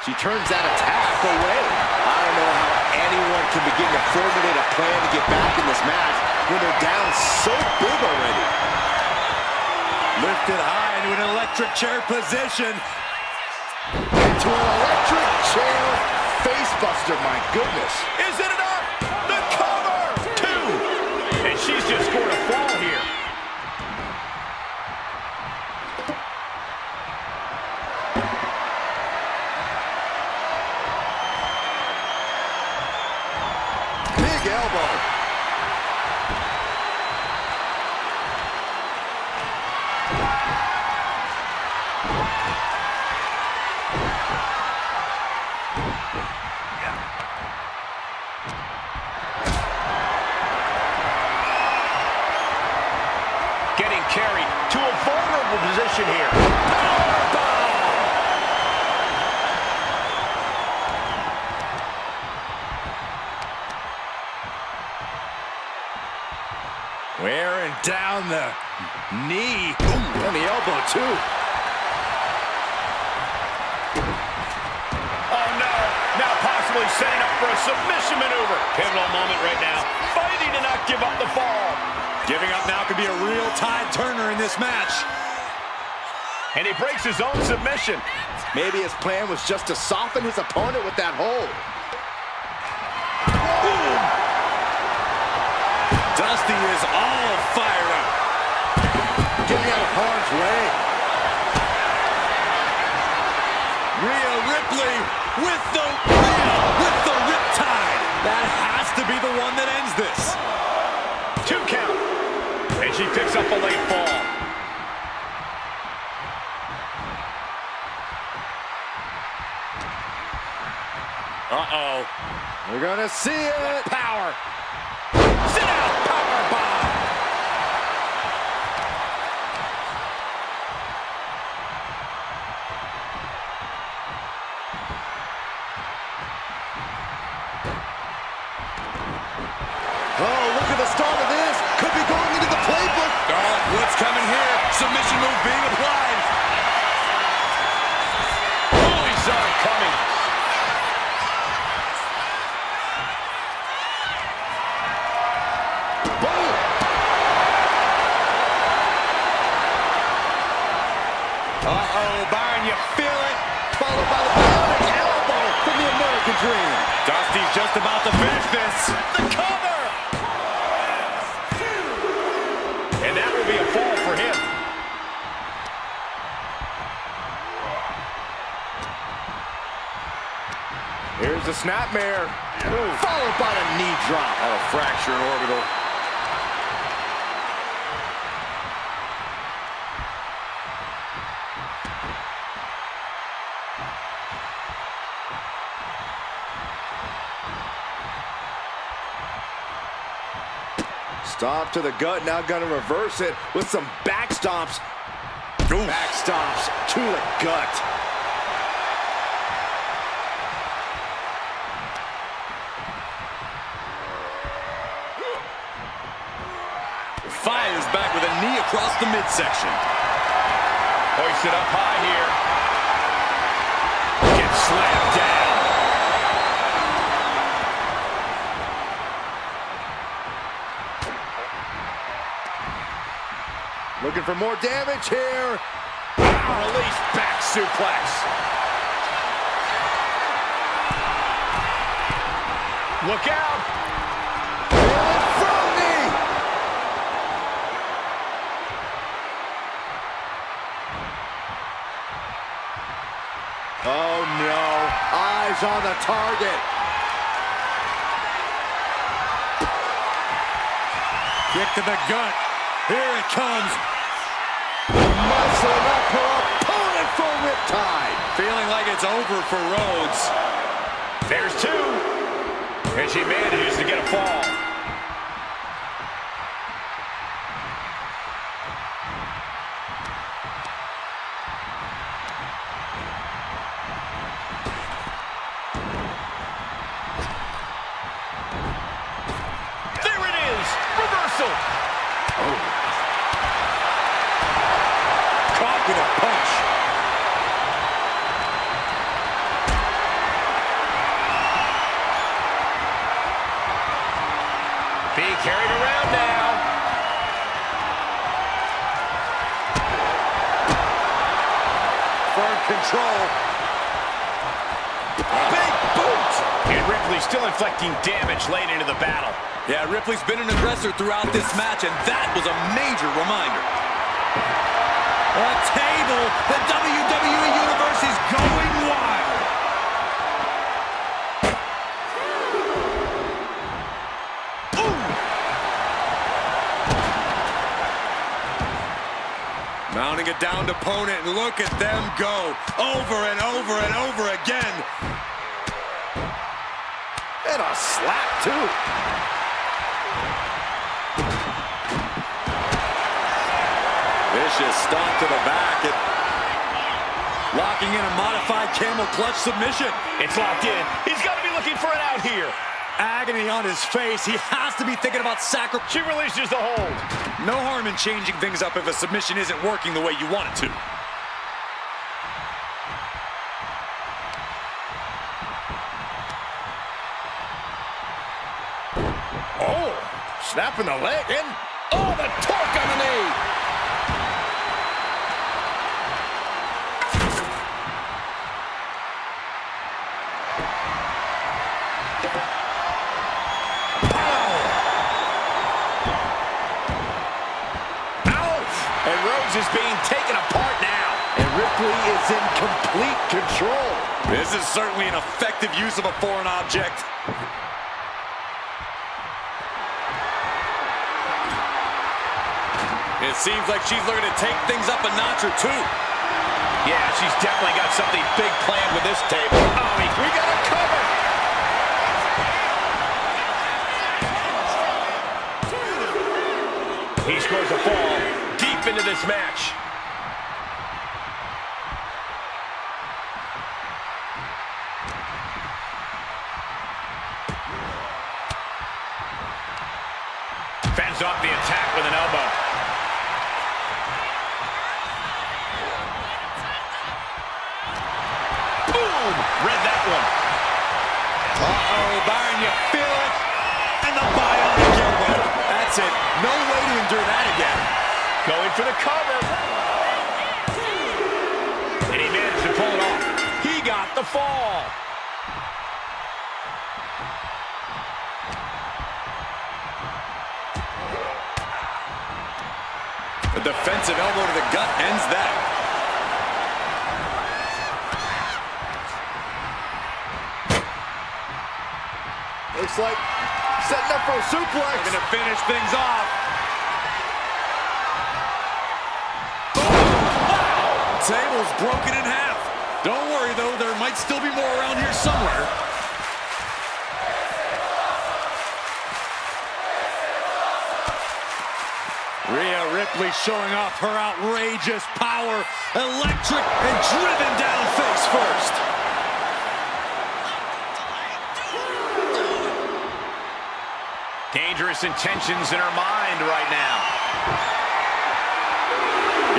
She turns that attack away. I don't know how anyone can begin to formulate a plan to get back in this match when they're down so big already.
Lifted high into an electric chair position.
To an electric chair facebuster, my goodness.
Is it enough? The cover! Two! And she's just scored a fall here.
Big elbow.
Getting carried to a vulnerable position here.
Wearing down the knee.
And the elbow, too.
Ripley setting up for a submission maneuver. Pivotal moment right now. Fighting to not give up the fall.
Giving up now could be a real tide turner in this match.
And he breaks his own submission.
Maybe his plan was just to soften his opponent with that hold.
Boom. Dusty is all fired up.
Getting out of harm's way.
Rhea Ripley with the riptide. That has to be the one that ends this.
2 count. And she picks up a late fall.
Uh-oh.
We're gonna see it.
Power. Sit out. Power bomb.
Oh, look at the start of this. Could be going into the playbook.
Oh, what's coming here? Submission move being applied.
Oh, he saw it coming.
Boom.
Uh-oh, Byron, you feel it?
Followed by the bionic elbow from the American Dream.
Dusty's just about to finish this.
The cover. And that will be a fall for him.
Here's the snapmare. Followed by the knee drop.
A fracture in orbital.
Stomp to the gut, now gonna reverse it with some back stomps. Back stomps to the gut.
Fires back with a knee across the midsection.
Hoisted up high here. Gets slammed down.
Looking for more damage here.
Release back suplex. Look out.
From me. Oh no. Eyes on the target.
Kick to the gut. Here it comes.
Muscling up her opponent for riptide.
Feeling like it's over for Rhodes.
There's 2. And she manages to get a fall. There it is. Reversal.
Caught with a punch.
Being carried around now.
Firm control.
Big boot. And Ripley still inflicting damage late into the battle.
Yeah, Ripley's been an aggressor throughout this match, and that was a major reminder. A table. The WWE Universe is going wild. Mounting a downed opponent, and look at them go over and over and over again.
And a slap, too.
Vicious stomp to the back and locking in a modified camel clutch submission.
It's locked in. He's got to be looking for it out here.
Agony on his face. He has to be thinking about sacrifice.
She releases the hold.
No harm in changing things up if a submission isn't working the way you want it to.
snapping the leg in. Oh, the torque on the knee.
And Rhodes is being taken apart now.
And Ripley is in complete control.
This is certainly an effective use of a foreign object. It seems like she's looking to take things up a notch or two.
Yeah, she's definitely got something big planned with this table. Oh, we got a cover. He scores a fall deep into this match. Fends off the attack with an elbow. Boom! Read that one.
Uh-oh, Byron, you feel it? And the bionic elbow. That's it. No way to endure that again.
Going for the cover. And he managed to pull it off. He got the fall.
A defensive elbow to the gut ends that.
Looks like setting up for a suplex.
They're going to finish things off. Table's broken in half. Don't worry, though. There might still be more around here somewhere. Rhea Ripley showing off her outrageous power. Electric and driven down face first.
Dangerous intentions in her mind right now.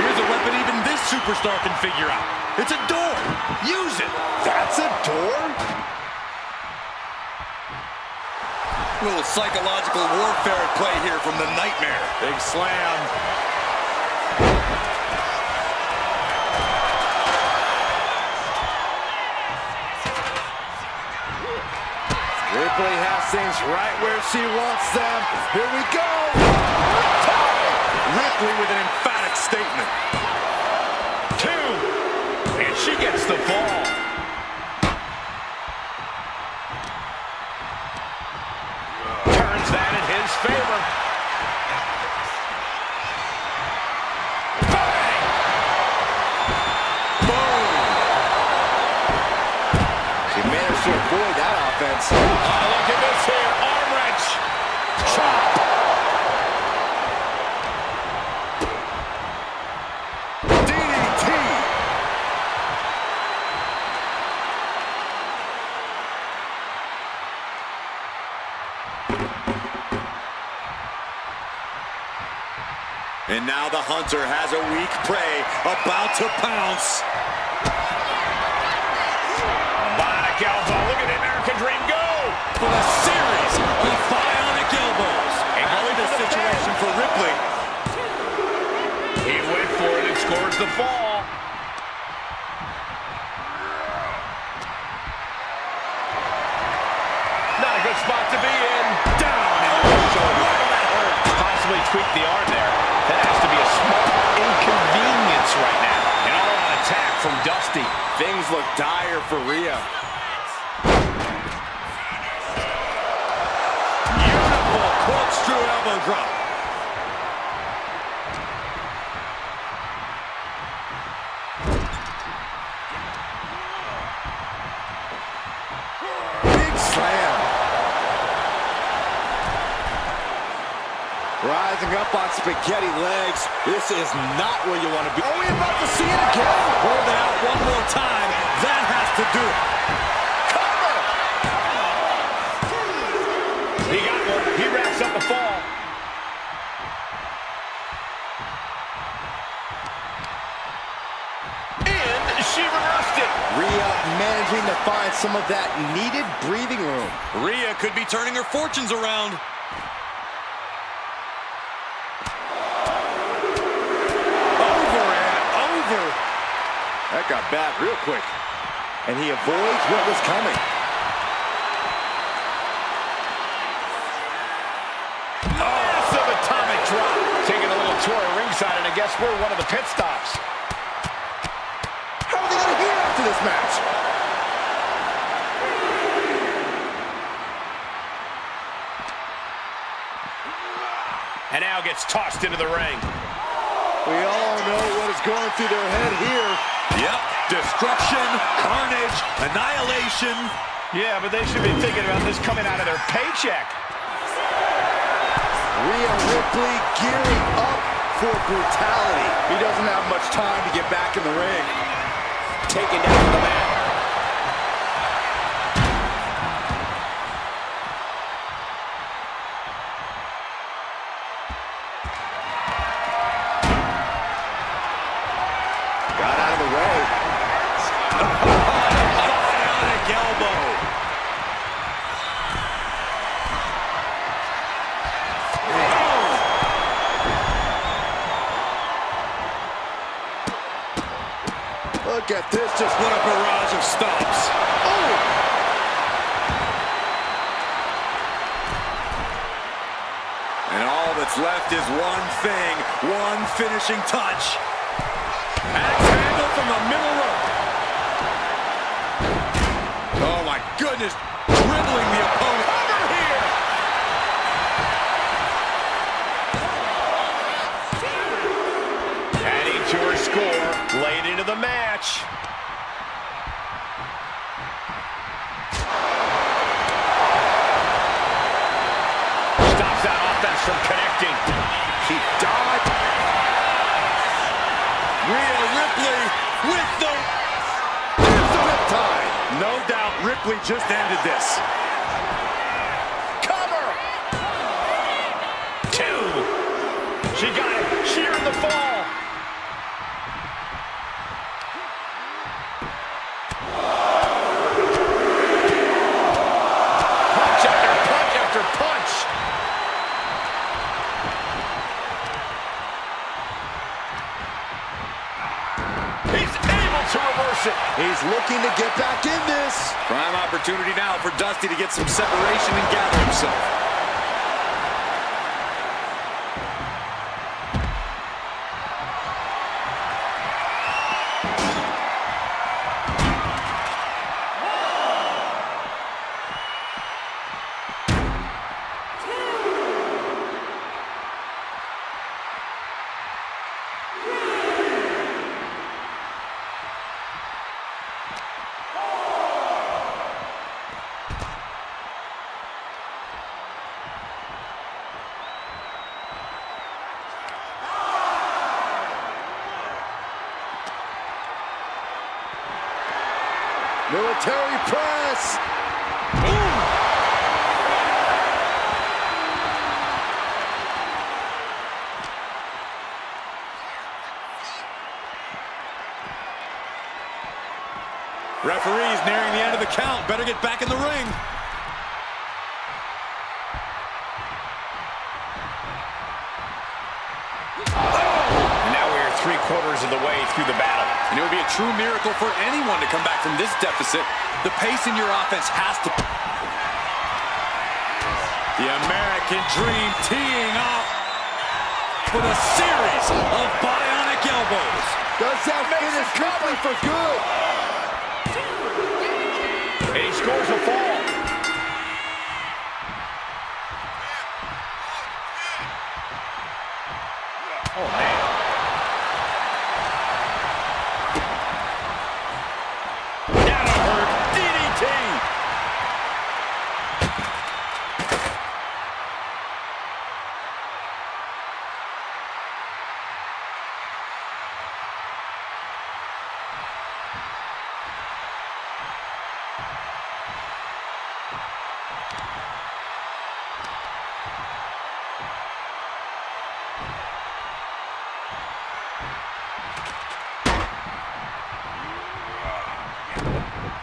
Here's a weapon even this superstar can figure out. It's a door. Use it.
That's a door?
A little psychological warfare at play here from the Nightmare. Big slam.
Ripley has things right where she wants them. Here we go.
Ripley with an emphatic statement.
2. And she gets the fall. Turns that in his favor. Bang!
Boom.
She managed to avoid that offense.
Oh, look at this here. Arm wrench. Chop.
DDT.
And now the hunter has a weak prey about to pounce.
Bionic elbow. Look at the American Dream go.
For a series of bionic elbows. And going to situation for Ripley.
He went for it and scores the fall. Not a good spot to be in.
Down into the shoulder.
Possibly tweak the arm there. That has to be a small inconvenience right now. An all-out attack from Dusty.
Things look dire for Rhea.
Beautiful corkscrew elbow drop.
Big slam. Rising up on spaghetti legs. This is not where you want to be. Are we about to see it again?
Hold it out one more time. That has to do it.
He got one. He wraps up the fall. And she reversed it.
Rhea managing to find some of that needed breathing room.
Rhea could be turning her fortunes around.
got bad real quick. And he avoids what was coming.
Massive atomic drop. Taking a little tour of ringside, and I guess we're one of the pit stops.
How are they going to hear after this match?
And now gets tossed into the ring.
We all know what is going through their head here.
Yep, destruction, carnage, annihilation.
Yeah, but they should be thinking about this coming out of their paycheck.
Rhea Ripley gearing up for brutality. He doesn't have much time to get back in the ring. Taken down to the mat. Got out of the way.
Bionic elbow.
Look at this, just
What a barrage of stomps.
oh!
And all that's left is one thing, one finishing touch. Axe handle from the middle rope. Oh my goodness, dribbling the opponent. Over here.
Adding to her score, late into the match. Stops that offense from connecting.
She dodged.
Rhea Ripley with the...
There's the riptide.
No doubt Ripley just ended this.
Cover! 2. She got it. Shearing the fall. Punch after punch after punch. He's able to reverse it.
He's looking to get back in this.
Prime opportunity now for Dusty to get some separation and gather himself.
Military press.
Boom! Referee's nearing the end of the count. Better get back in the ring.
Now we are 3/4 of the way through the battle.
And it would be a true miracle for anyone to come back from this deficit. The pace in your offense has to... The American Dream teeing up for the series of bionic elbows.
Does that finish Ripley for good?
And he scores a fall. Oh, man. That'll hurt. DDT.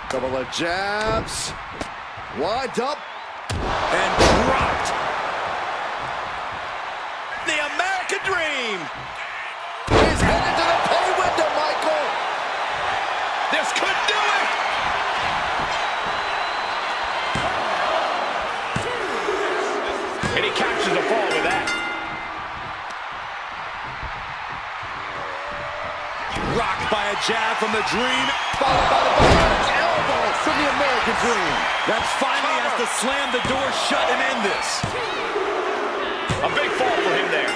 Couple of jabs. Wind up.
And dropped.
The American Dream.
He's headed to the pay window, Michael.
Rocked by a jab from the Dream.
Followed by the bionic elbow from the American Dream.
That finally has to slam the door shut and end this.
A big fall for him there.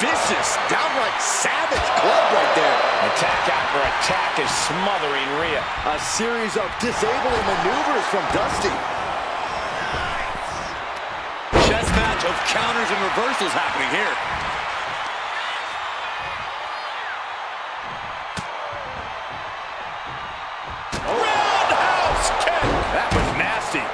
Vicious, downright savage club right there.
Attack after attack is smothering Rhea.
A series of disabling maneuvers from Dusty.
Chess match of counters and reversals happening here.
Roundhouse kick. That was nasty.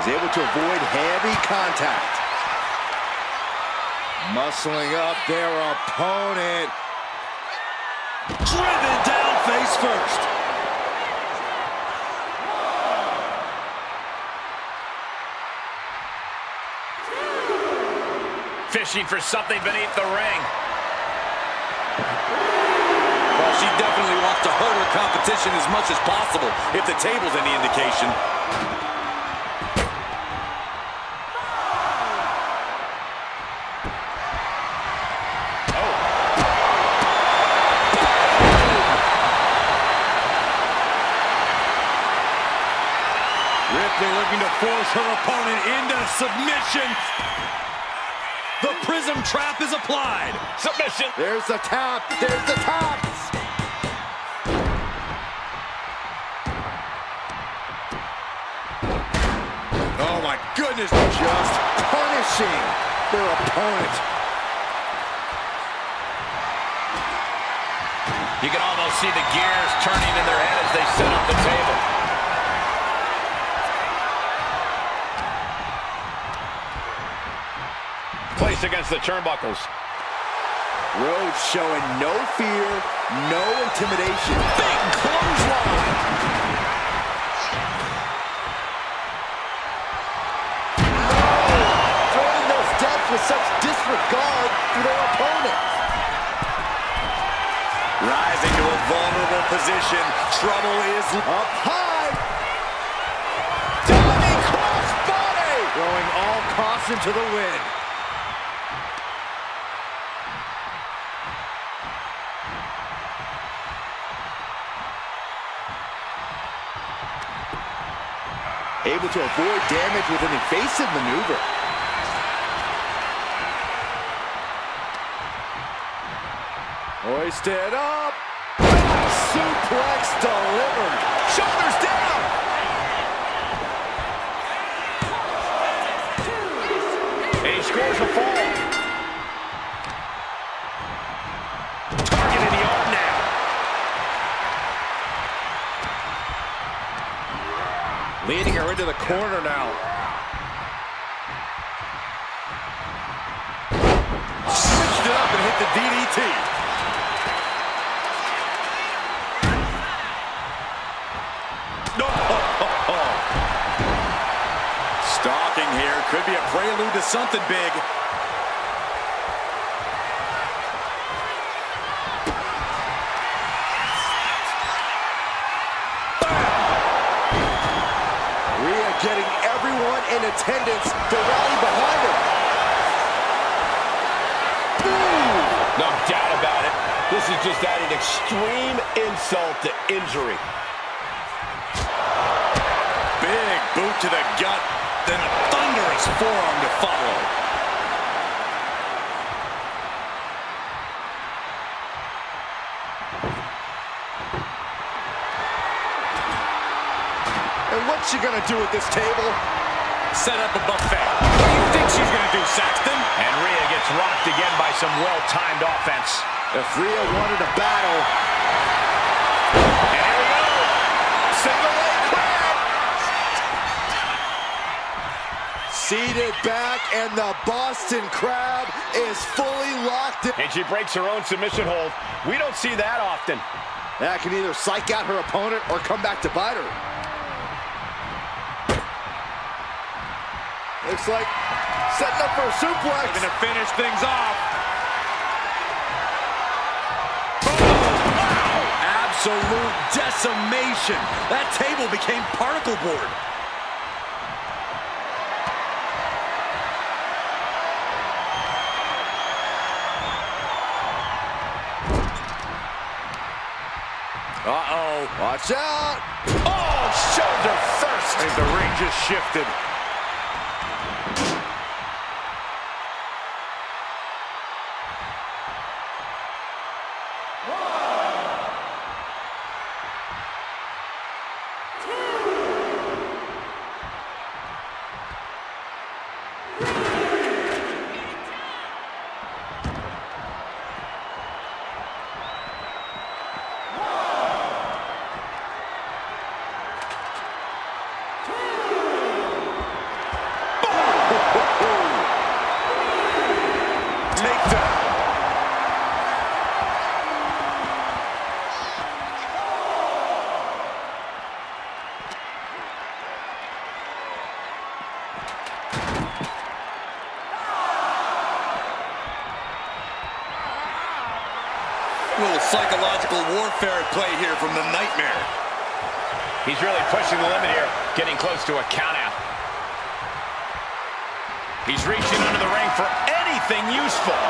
He's able to avoid heavy contact. Muscling up their opponent.
Driven down face first.
Fishing for something beneath the ring.
Well, she definitely wants to hurt her competition as much as possible, if the table's any indication. Ripley looking to force her opponent into submission. The prism trap is applied.
Submission.
There's the tap. There's the tap.
Oh my goodness.
Just punishing their opponent.
You can almost see the gears turning in their head as they set up the table. Placed against the turnbuckles.
Rhodes showing no fear, no intimidation.
Big clothesline.
Throwing those steps with such disregard for their opponent.
Rising to a vulnerable position. Trouble is
Up high. Diving crossbody. Throwing all caution to the wind. Able to avoid damage with an evasive maneuver. Hoisted up. Suplex delivered.
Shoulders down. And he scores a fall. Target in the arm now.
Leading her into the corner now.
switched it up and hit the DDT. Stalking here. Could be a prelude to something big.
Rhea getting everyone in attendance to rally behind her.
No doubt about it. This is just adding extreme insult to injury.
Big boot to the gut, then a thunderous forearm to follow.
And what's she gonna do at this table?
Set up a buffet. What do you think she's gonna do, Saxton?
And Rhea gets rocked again by some well-timed offense.
If Rhea wanted a battle.
And here we go. Single leg crab.
Seated back, and the Boston Crab is fully locked in.
And she breaks her own submission hold. We don't see that often.
That can either psych out her opponent or come back to bite her. Looks like setting up for a suplex.
Looking to finish things off. Absolute decimation. That table became particle board. Uh-oh.
Watch out.
Oh, shoulder first.
I think the ring just shifted. A little psychological warfare at play here from the Nightmare.
He's really pushing the limit here, getting close to a countout. He's reaching under the ring for anything useful.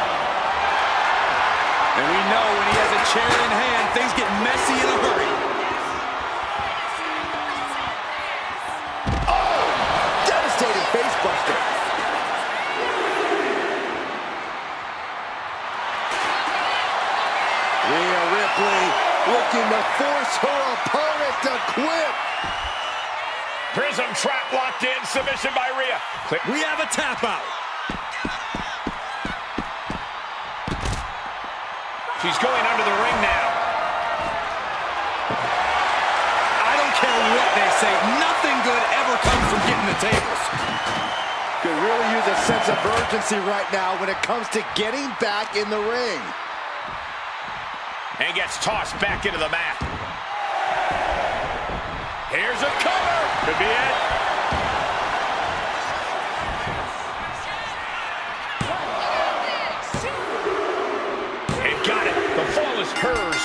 And we know when he has a chair in hand, things get messy in a hurry.
Oh, devastating face buster. Rhea Ripley looking to force her opponent to quit.
Prism trap locked in, submission by Rhea.
We have a tap out.
She's going under the ring now.
I don't care what they say, nothing good ever comes from getting the tables.
Could really use a sense of urgency right now when it comes to getting back in the ring.
And gets tossed back into the mat. Here's a cover. Could be it. And got it. The fall is hers.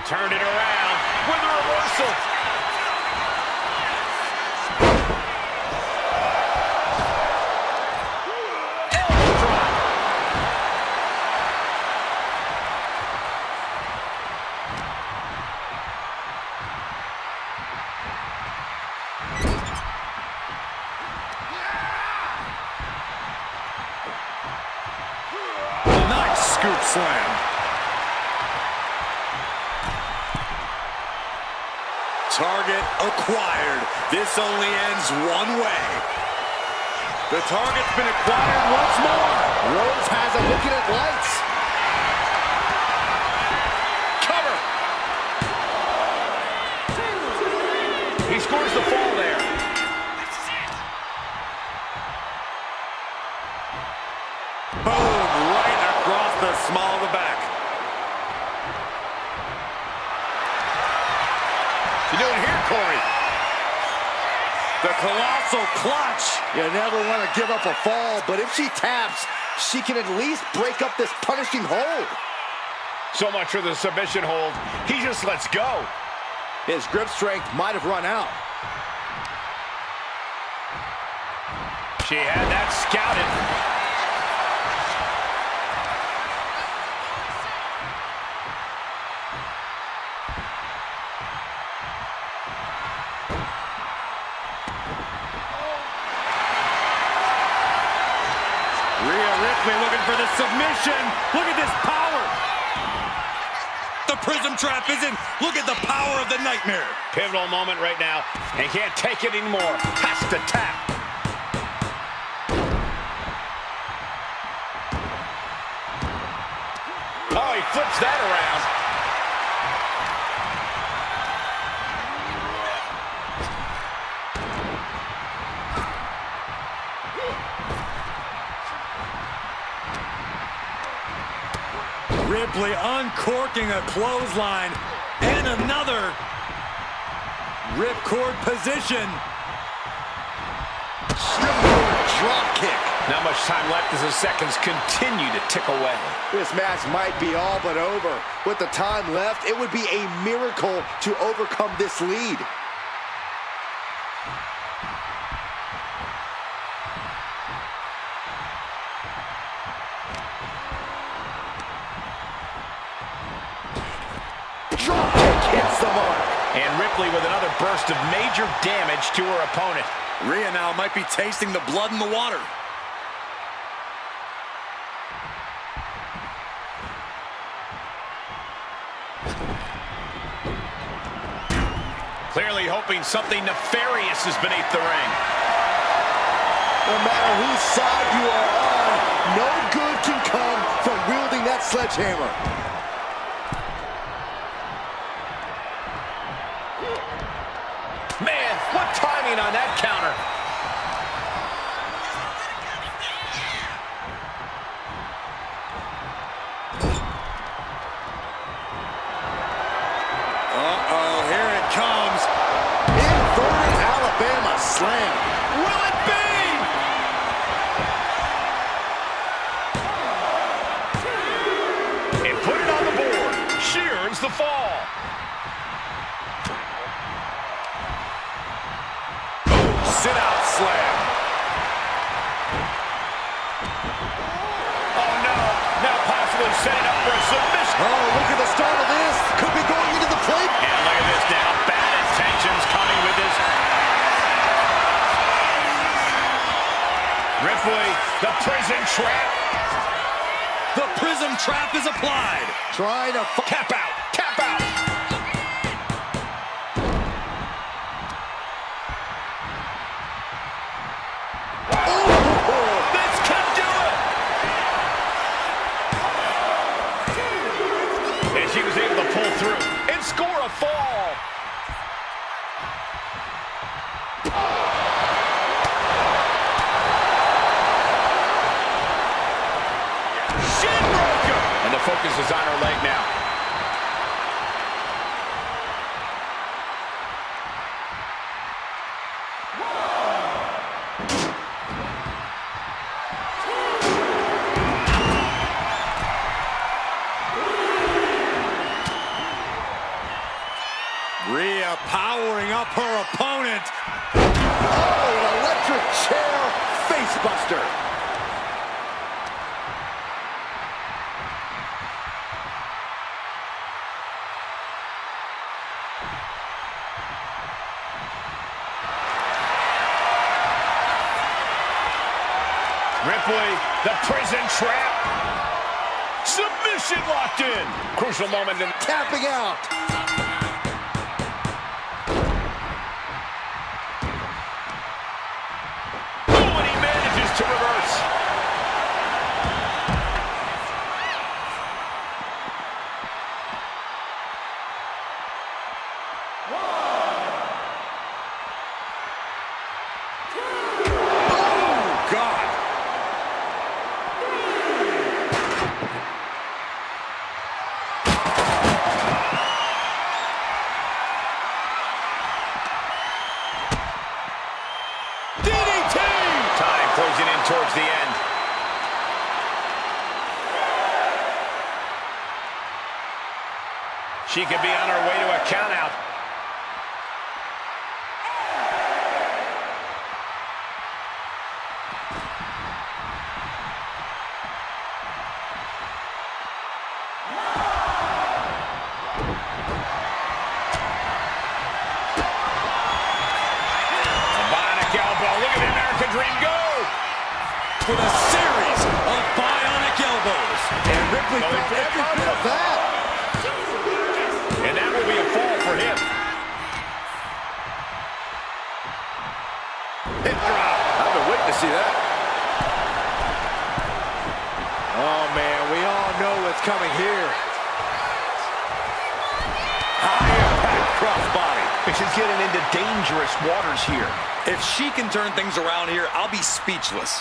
Turned it around with a reversal.
Scoop slam. Target acquired. This only ends one way. The target's been acquired once more.
Rhodes has it looking at lights.
Cover. He scores the fall there.
Boom, right across the small of the back.
You doing here, Corey?
The colossal clutch.
You never want to give up a fall, but if she taps, she can at least break up this punishing hold.
So much for the submission hold. He just lets go.
His grip strength might have run out.
She had that scouted.
Rhea Ripley looking for the submission. Look at this power. The prism trap is in. Look at the power of the Nightmare.
Pivotal moment right now. And can't take it anymore. Has to tap. Oh, he flips that around.
Ripley uncorking a clothesline and another ripcord position.
Drop kick.
Not much time left as the seconds continue to tick away.
This match might be all but over. With the time left, it would be a miracle to overcome this lead. Drop kick hits the mark.
And Ripley with another burst of major damage to her opponent.
Rhea now might be tasting the blood in the water.
Clearly hoping something nefarious is beneath the ring.
No matter whose side you are on, no good can come from wielding that sledgehammer.
Man, what timing on that counter.
Uh-oh, here it comes.
Inverted Alabama slam.
Will it be? And put it on the board. She earns the fall.
Sit-out slam.
Oh, no. Now possibly setting up for a submission.
Oh, look at the start of this. Could be going into the plate.
And look at this now. Bad intentions coming with this. Ripley, the prison trap.
The prism trap is applied.
Trying to...
Tap out. Tap out. This could do it. And she was able to pull through and score a fall. Shin breaker. And the focus is on her leg now.
Rhea powering up her opponent.
Oh, an electric chair facebuster.
Ripley, the prison trap. Submission locked in. Crucial moment.
Tapping out.
Oh, and he manages to reverse.
Oh, God.
DDT! Time closing in towards the end. She could be on her way to a countout. Look at the American Dream go!
With a series of bionic elbows.
And Ripley felt every bit of that.
And that will be a fall for him. Hip drop.
I've been waiting to see that. Oh, man, we all know what's coming here.
High impact crossbody.
She's getting into dangerous waters here.
If she can turn things around here, I'll be speechless.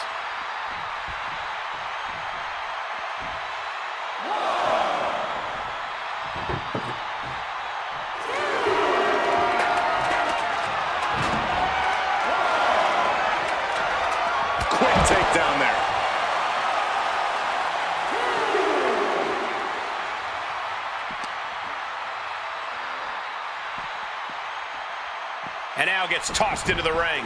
Quick takedown there.
And now gets tossed into the ring.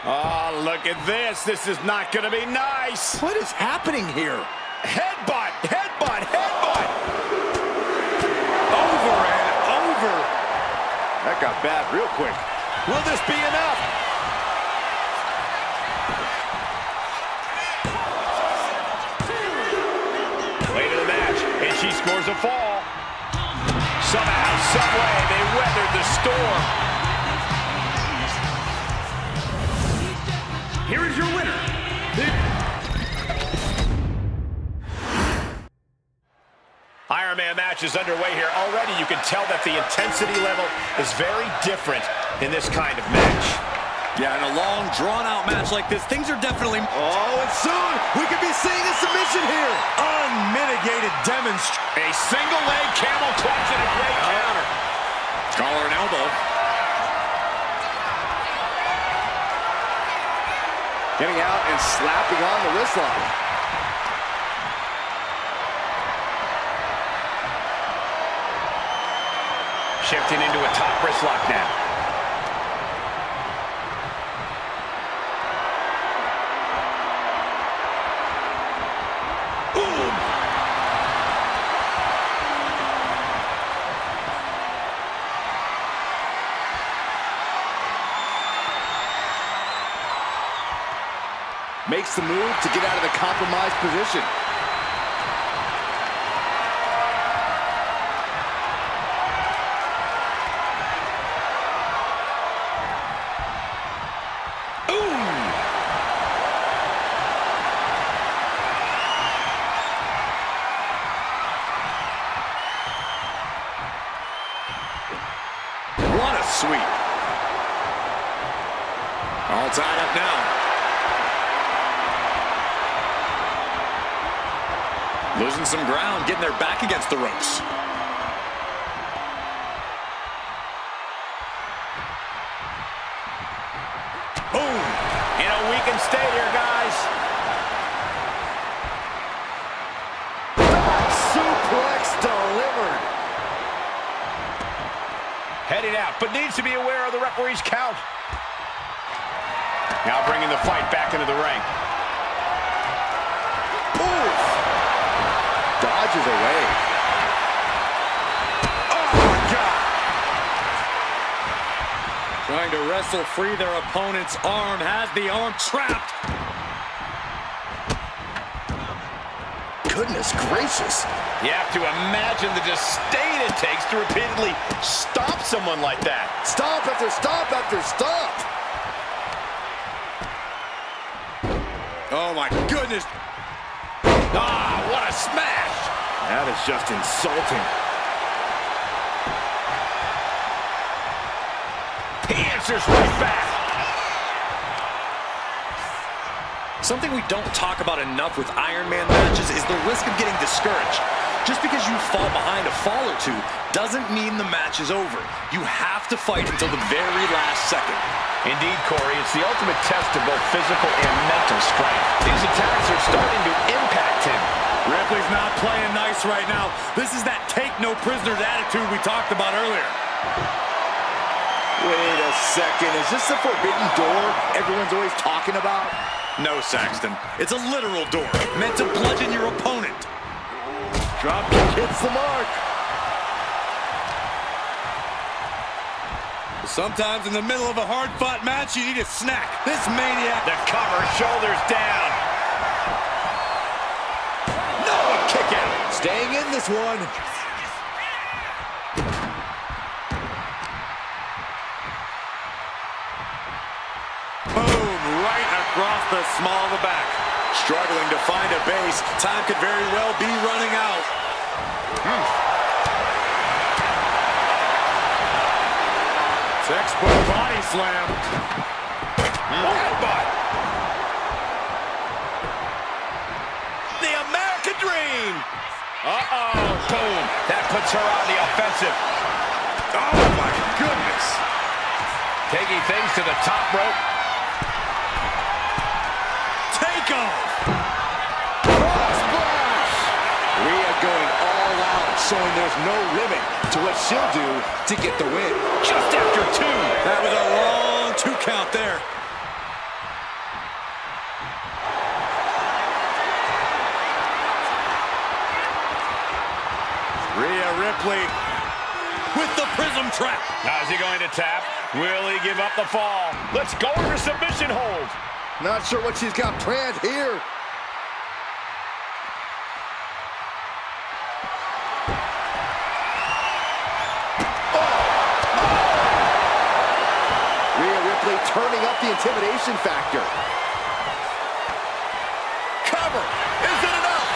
Oh, look at this. This is not going to be nice.
What is happening here?
Headbutt, headbutt, headbutt.
Over and over.
That got bad real quick.
Will this be enough? Late in the match, and she scores a fall. Somehow, someway, they weathered the storm.
Here is your winner.
Iron Man match is underway here. Already you can tell that the intensity level is very different in this kind of match.
Yeah, in a long, drawn-out match like this, things are definitely...
Oh, and soon we could be seeing a submission here.
Unmitigated demonstration.
A single leg camel clutch and a great counter.
Collar and elbow.
Getting out and slapping on the wrist lock.
Shifting into a top wrist lock now. Boom.
Makes the move to get out of the compromised position.
What a sweep. All tied up now. Losing some ground, getting their back against the ropes.
Boom. You know, we can stay here, guys.
Suplex delivered.
Heading out, but needs to be aware of the referee's count. Now bringing the fight back into the ring.
Oof. Dodges away.
Oh, my God.
Trying to wrestle free their opponent's arm. Has the arm trapped.
Goodness gracious.
You have to imagine the disdain it takes to repeatedly stop someone like that.
Stomp after stomp after stomp.
Oh, my goodness.
Ah, what a smash.
That is just insulting.
He answers right back.
Something we don't talk about enough with Iron Man matches is the risk of getting discouraged. Just because you fall behind a fall or two doesn't mean the match is over. You have to fight until the very last second.
Indeed, Corey, it's the ultimate test of both physical and mental strength. These attacks are starting to impact him.
Ripley's not playing nice right now. This is that take no prisoners attitude we talked about earlier.
Wait a second. Is this the forbidden door everyone's always talking about?
No, Saxton. It's a literal door meant to bludgeon your opponent.
Dropkick hits the mark.
Sometimes in the middle of a hard-fought match, you need a snack. This maniac...
The cover, shoulders down. No, a kick out.
Staying in this one.
Boom, right across the small of the back. Struggling to find a base. Time could very well be running out. Textbook body slam.
Headbutt. The American Dream. Uh-oh. Boom. That puts her on the offensive.
Oh, my goodness.
Taking things to the top rope.
Take off.
Cross splash. Rhea going all out, showing there's no limit to what she'll do to get the win.
Just after 2.
That was a long 2 count there. Rhea Ripley with the prism trap.
Now is he going to tap? Will he give up the fall? Let's go for submission hold.
Not sure what she's got planned here. Rhea Ripley turning up the intimidation factor. Cover! Is it enough?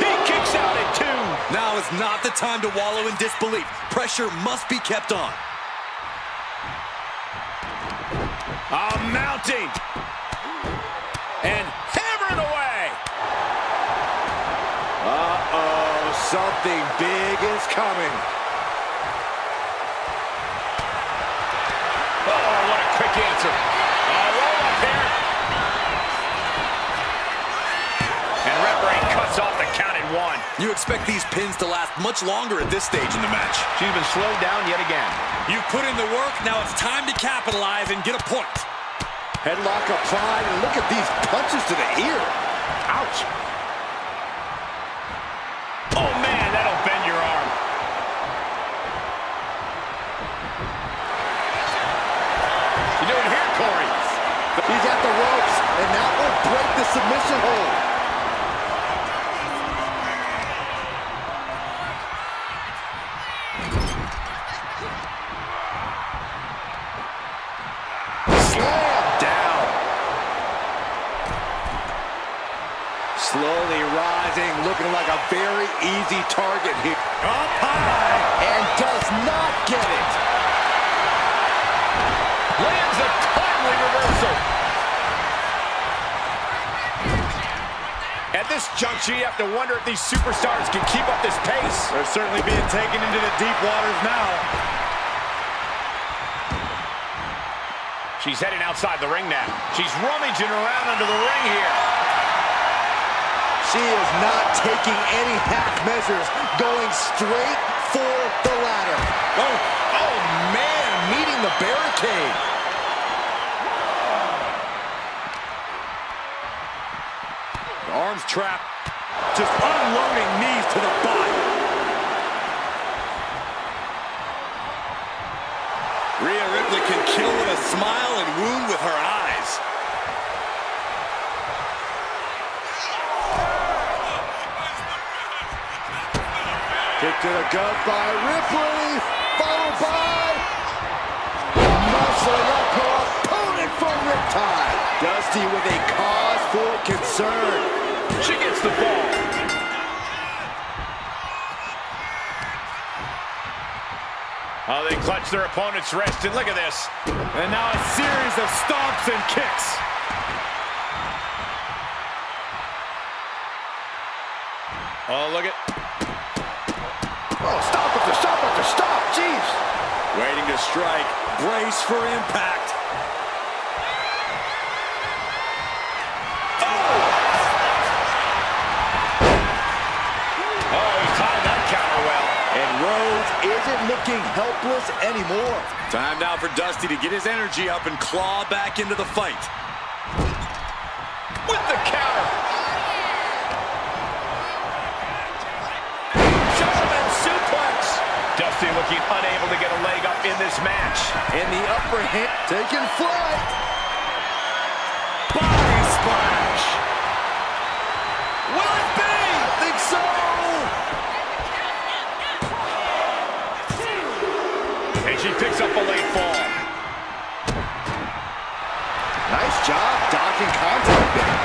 He kicks out at 2.
Now is not the time to wallow in disbelief. Pressure must be kept on. Mounting. And hammering away.
Uh-oh, something big is coming.
Oh, what a quick answer. Roll up here. And referee cuts off the count at 1.
You expect these pins to last much longer at this stage in the match.
She's been slowed down yet again.
You've put in the work, now it's time to capitalize and get a point.
Headlock applied, and look at these punches to the ear. Ouch.
Oh, man, that'll bend your arm. What's he doing here, Corey?
He's at the ropes, and that will break the submission hold. Slowly rising, looking like a very easy target here.
Up high.
And does not get it.
Lands a timely reversal. At this juncture, you have to wonder if these superstars can keep up this pace.
They're certainly being taken into the deep waters now.
She's heading outside the ring now. She's rummaging around under the ring here.
She is not taking any half measures, going straight for the ladder. Oh man, meeting the barricade.
The arms trap, just unloading knees to the body. Rhea Ripley can kill with a smile and wound with her eyes.
Kick to the gut by Ripley, followed by muscling up her opponent for riptide. Dusty with a cause for concern.
She gets the ball. Oh, they clutch their opponent's wrist, and look at this.
And now a series of stomps and kicks. Oh, look at...
Oh, stop after stop after stop, jeez.
Waiting to strike. Brace for impact.
Oh, he timed that counter well.
And Rhodes isn't looking helpless anymore.
Time now for Dusty to get his energy up and claw back into the fight.
With the counter. German suplex. Dusty looking unable to get a leg up in this match.
And the upper hand taking flight.
Body splash.
Will it be? I think so.
And she picks up a late fall.
Nice job dodging contact there.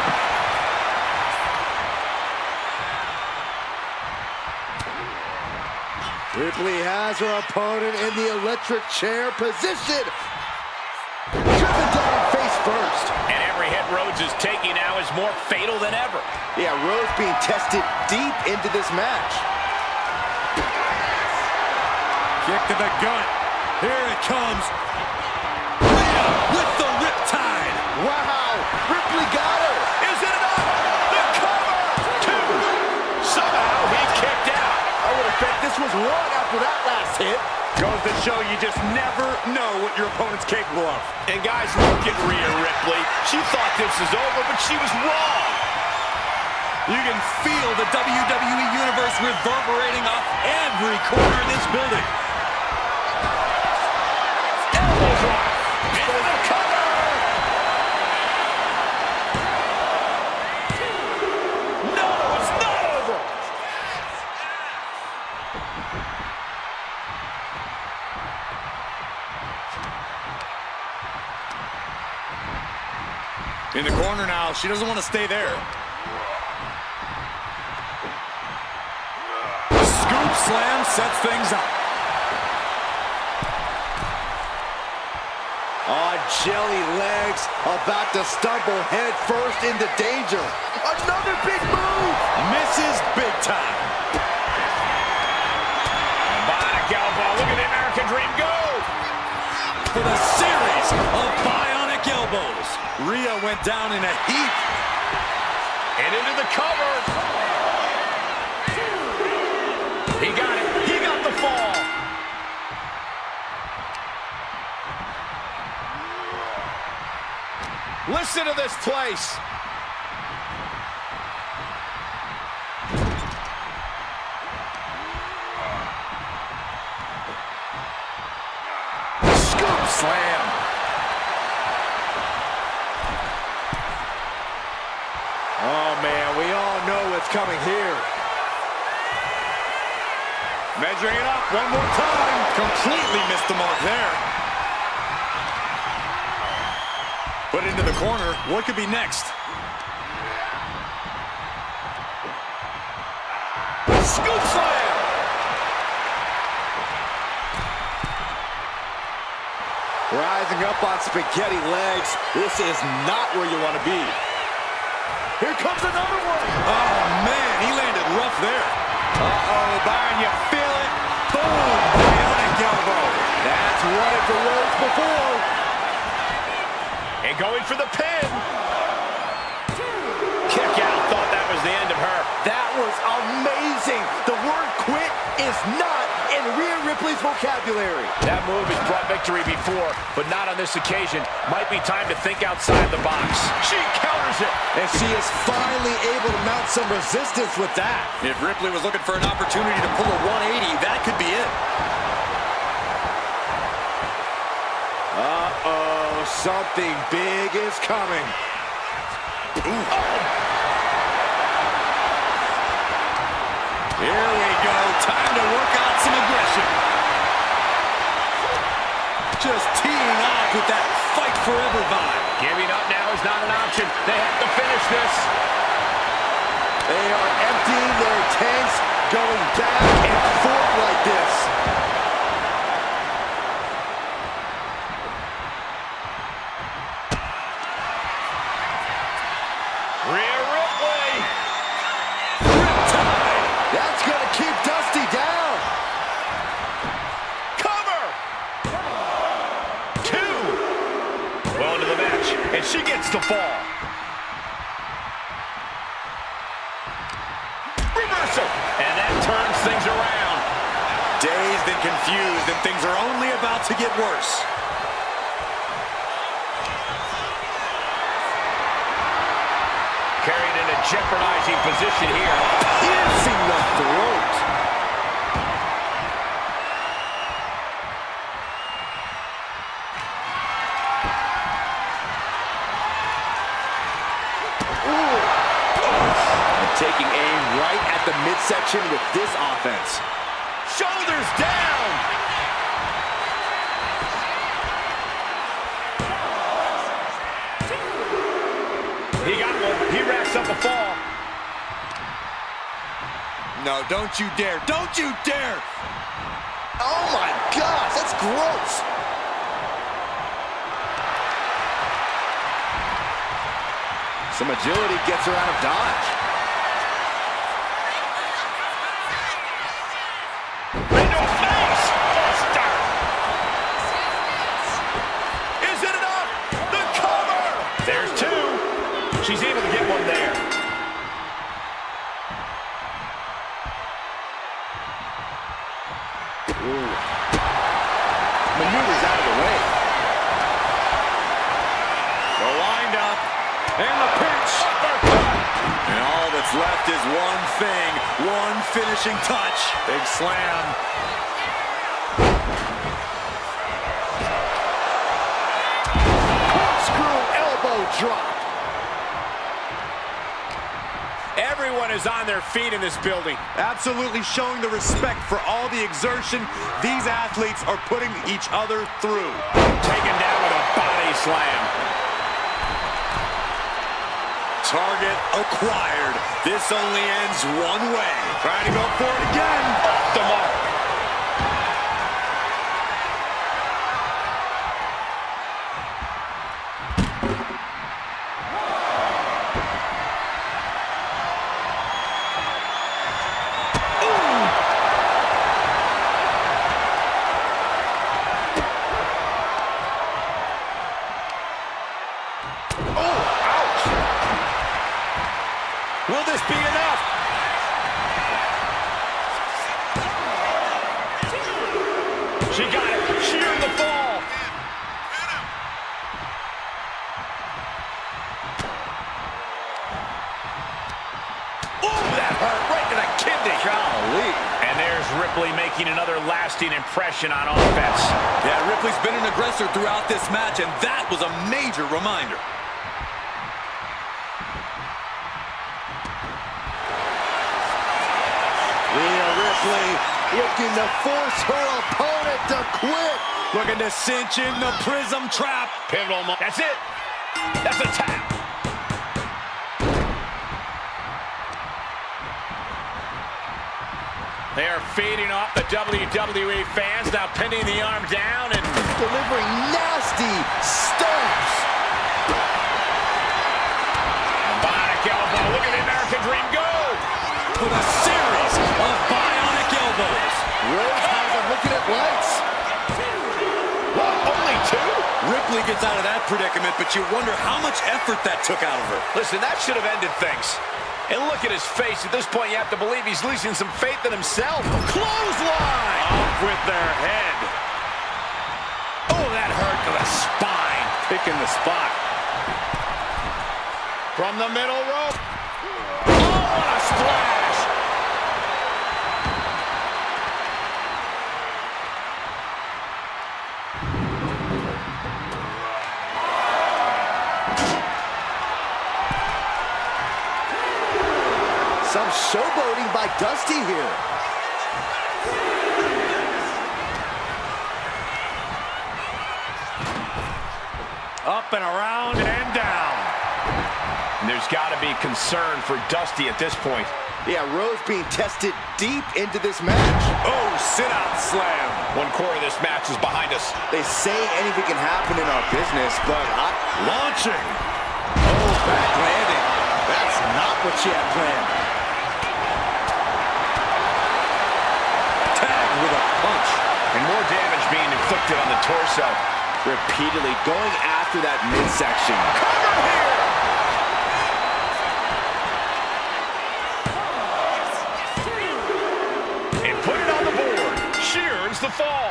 Ripley has her opponent in the electric chair position. Driven down face first.
And every hit Rhodes is taking now is more fatal than ever.
Yeah, Rhodes being tested deep into this match.
Kick to the gut. Here it comes. Rhea with the riptide.
Wow, Ripley got her.
Is it enough?
was wrong after that last hit.
Goes to show you just never know what your opponent's capable of.
And guys, look at Rhea Ripley. She thought this was over, but she was wrong.
You can feel the WWE Universe reverberating off every corner in this building.
Elbow drop. Into the cover. No, it's not over.
In the corner now, she doesn't want to stay there. Scoop slam sets things up.
On jelly legs, about to stumble head first into danger. Another big move.
Misses big time.
Bionic elbow. Look at the American Dream go.
For the series of bionic elbows. Rhea went down in a heap.
And into the cover. He got it. He got the fall. Listen to this place.
Scoop slam.
Oh, man, we all know what's coming here.
Measuring it up one more time. Completely missed the mark there. Put into the corner. What could be next?
Scoop slam. Rising up on spaghetti legs. This is not where you want to be. Here comes another one.
Oh, man, he landed rough there.
Uh-oh, Byron, you feel it? Boom! Bionic elbow. That's won it for Rhodes before.
And going for the pin. Kick out. Thought that was the end of her.
That was amazing. The word quit is not in Rhea Ripley's vocabulary.
That move has brought victory before, but not on this occasion. Might be time to think outside the box. She counters it.
And she is finally able to mount some resistance with that.
If Ripley was looking for an opportunity to pull a 180, that could be it.
Uh-oh, something big is coming.
Ooh. Here we go. Time to work out some aggression. Just teeing off with that fight forever vibe.
Giving up now is not an option. They have to finish this.
They are emptying their tanks, going back and forth like this.
Rhea Ripley.
Riptide. That's going to keep Dusty down.
Cover. 2. Well into the match, and she gets the fall. Reversal. And that turns things around.
Dazed and confused, and things are only about to get worse.
Carried in a jeopardizing position here.
Piercing the throat. And taking aim right at the midsection with this offense.
Shoulders down. He got one. He racks up a fall.
No, don't you dare. Don't you dare.
Oh my gosh, that's gross. Some agility gets her out of dodge.
Into a face. Buster. Is it enough? The cover. There's 2. She's able to get one there.
And the pinch. Uppercut. And all that's left is one thing, one finishing touch. Big slam.
Corkscrew elbow drop.
Everyone is on their feet in this building.
Absolutely showing the respect for all the exertion these athletes are putting each other through.
Taken down with a body slam.
Target acquired. This only ends one way. Trying to go for it again.
Off the mark. Will this be enough? She got it. Sheared the fall. Oh, that hurt right to the kidney.
Golly.
And there's Ripley making another lasting impression on offense.
Yeah, Ripley's been an aggressor throughout this match, and that was a major reminder.
Rhea Ripley looking to force her opponent to quit.
Looking to cinch in the prism trap.
Pivotal moment. That's it. That's a tap. They are feeding off the WWE fans, now pinning the arm down and
Delivering nasty stomps.
bionic elbow. Look at the American Dream go.
With a series of bionic elbows.
Rhodes has him looking at lights.
What, only two?
Ripley gets out of that predicament, but you wonder how much effort that took out of her.
Listen, that should have ended things. And look at his face. At this point, you have to believe he's losing some faith in himself. Clothesline!
Off with their head.
Oh, that hurt to the spine.
Picking the spot.
From the middle rope. Oh, what a splash!
Some showboating by Dusty here.
Up and around and down.
And there's got to be concern for Dusty at this point.
Yeah, Rhodes being tested deep into this match.
Oh, sit-out slam.
One quarter of this match is behind us.
They say anything can happen in our business, but
Launching.
oh, back landing. That's not what she had planned.
Tag with a punch.
And more damage being inflicted on the torso.
Repeatedly going after that midsection.
Cover here! And put it on the board. Shears the fall.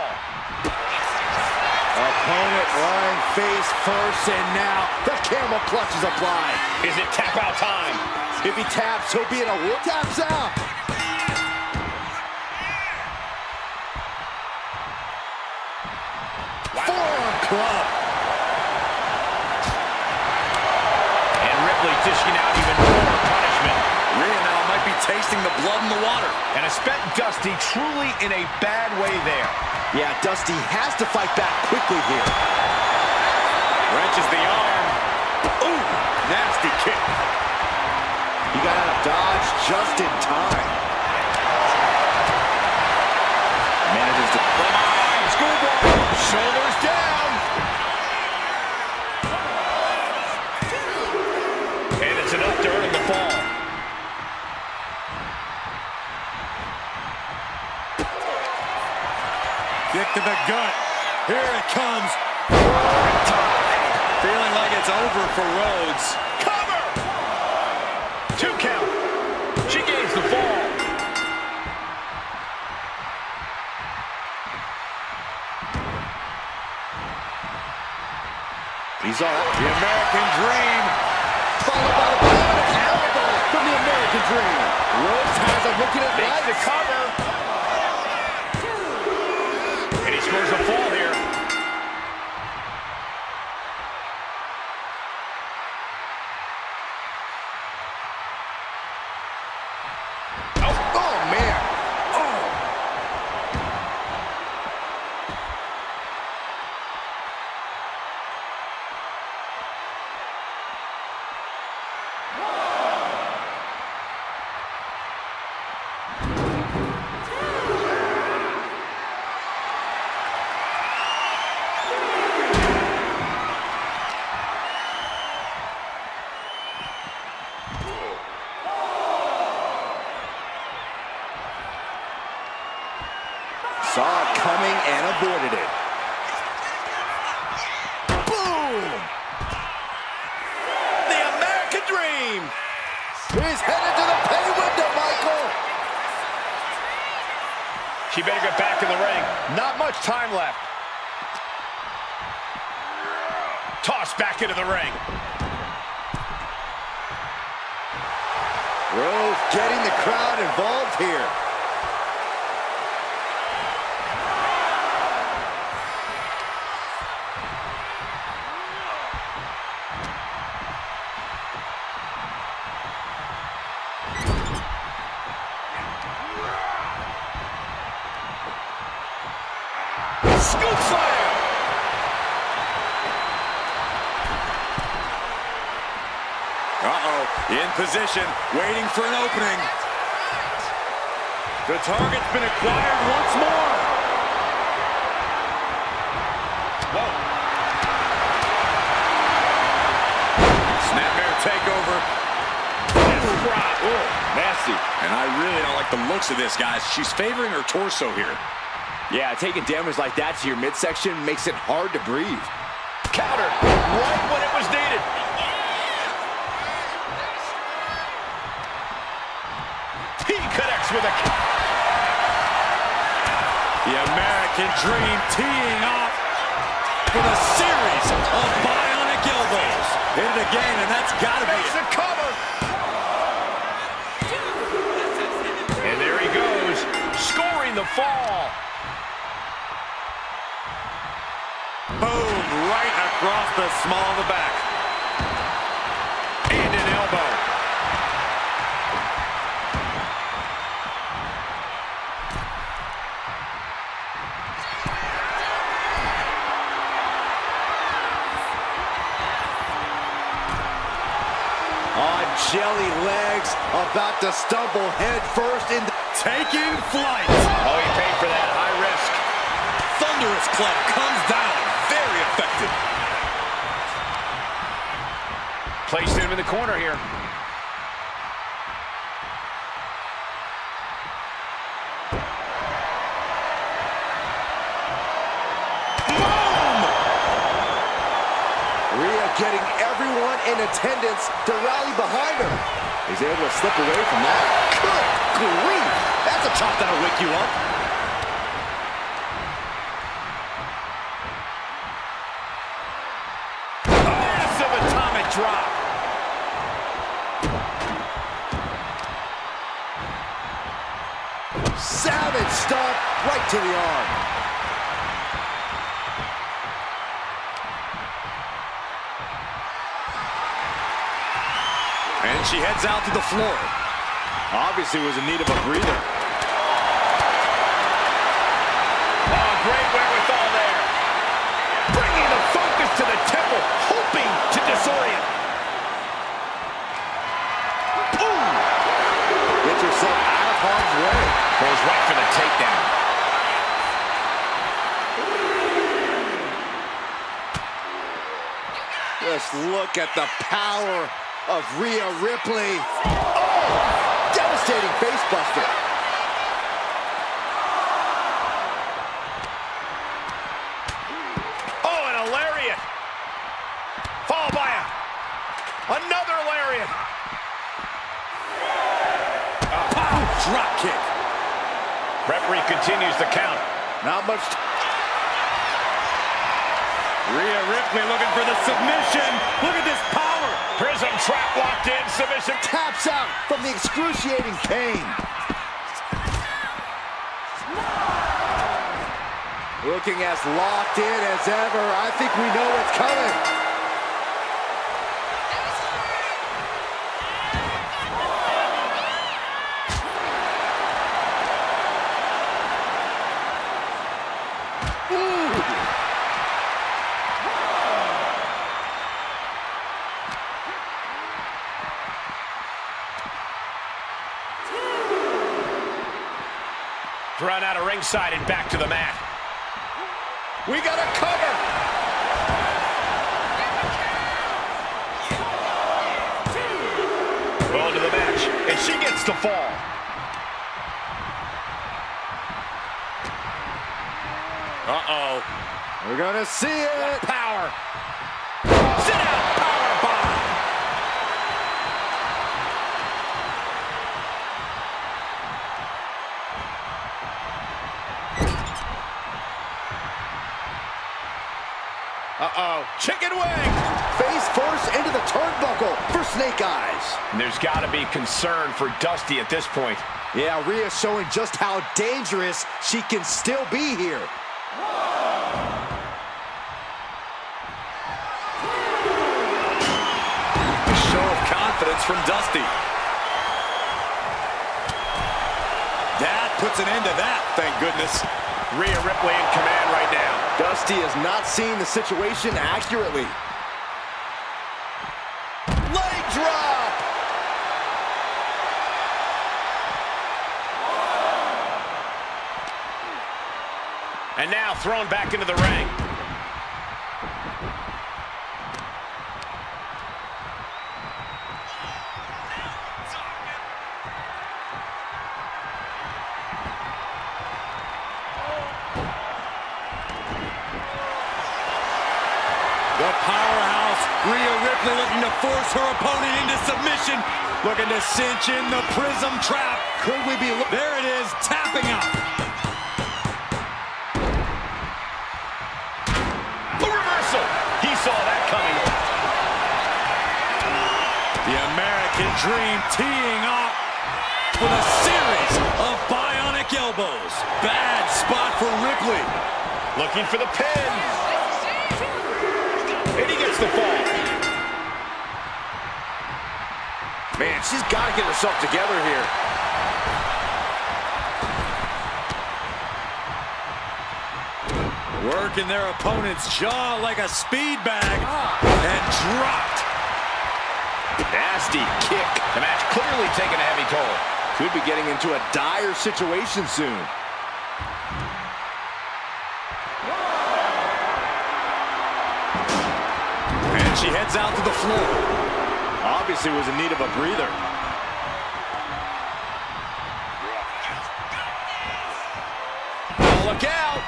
Opponent lying face first, and now the camel clutch is applied.
Is it tap out time?
If he taps, he'll be in a whoop. Taps out. Forearm club.
And Ripley dishing out even more punishment.
Rhea now might be tasting the blood in the water.
And a spent Dusty truly in a bad way there.
Yeah, Dusty has to fight back quickly here.
Wrenches the arm. Ooh, nasty kick.
He got out of dodge just in time. Manages to...
Schoolboy. Shoulders down. And it's enough to earn the fall.
Kick to the gut. Here it comes. Feeling like it's over for Rhodes.
Cover! 2 count. She gains the fall.
He's all right.
The American Dream
followed by a bionic elbow from the American Dream. Rhodes has him looking at
Makes the cover. And he scores a fall here.
Oh, man. Oh. Saw it coming and avoided it. Boom!
The American Dream!
He's headed to the pay window, Michael!
She better get back in the ring. Not much time left. Tossed back into the ring.
Rhodes getting the crowd involved here.
Scoop slam! Uh-oh, in position, waiting for an opening. The target's been acquired once more. Whoa. Snapmare takeover. Drop. Oh, nasty. And I really don't like the looks of this, guys. She's favoring her torso here.
Yeah, taking damage like that to your midsection makes it hard to breathe.
Countered right when it was needed. He connects with a...
The American Dream teeing off with a series of bionic elbows. Hit it again, and that's got to be
Makes
it.
the cover. And there he goes, scoring the fall.
Boom, right across the small of the back.
And an elbow.
On jelly legs, about to stumble head first into...
Taking flight.
Oh, he paid for that, high risk.
Thunderous club comes down. Very effective.
Placed him in the corner here.
Rhea getting everyone in attendance to rally behind her. He's able to slip away from that. Good grief! That's a chop that'll wake you up.
Massive atomic drop.
Savage stomp right to the arm.
And she heads out to the floor.
Obviously was in need of a breather.
Oh, great wherewithal there. Bringing the focus to the temple, hoping to disorient. Ooh!
Gets herself out of harm's way.
Goes right for the takedown.
Just look at the power of Rhea Ripley. Oh! Devastating face buster.
Oh, and a lariat. Followed by another lariat.
Drop kick.
Referee continues the count.
Not much.
Rhea Ripley looking for the submission. Look at this power.
Prism trap locked in, submission.
Taps out from the excruciating pain. Looking as locked in as ever. I think we know what's coming.
Run out of ringside and back to the mat. We got a cover. Well, to the match, and she gets the fall. Uh-oh.
We're gonna see it.
Power. Sit out. Power bomb. Uh-oh. Chicken wing.
Face first into the turnbuckle for Snake Eyes.
And there's got to be concern for Dusty at this point.
Yeah, Rhea showing just how dangerous she can still be here.
A show of confidence from Dusty. That puts an end to that, thank goodness.
Rhea Ripley in command right now.
Dusty is not seeing the situation accurately. Leg drop!
And now thrown back into the ring.
The powerhouse, Rhea Ripley, looking to force her opponent into submission. Looking to cinch in the prism trap.
Could we be...
There it is, tapping out.
A reversal. He saw that coming.
The American Dream teeing up with a series of bionic elbows. Bad spot for Ripley.
Looking for the pin. And he gets the fall.
Man, she's got to get herself together here.
Working their opponent's jaw like a speed bag. And dropped.
Nasty kick. The match clearly taking a heavy toll.
Could be getting into a dire situation soon.
And she heads out to the floor.
Obviously was in need of a breather.
Oh, look out.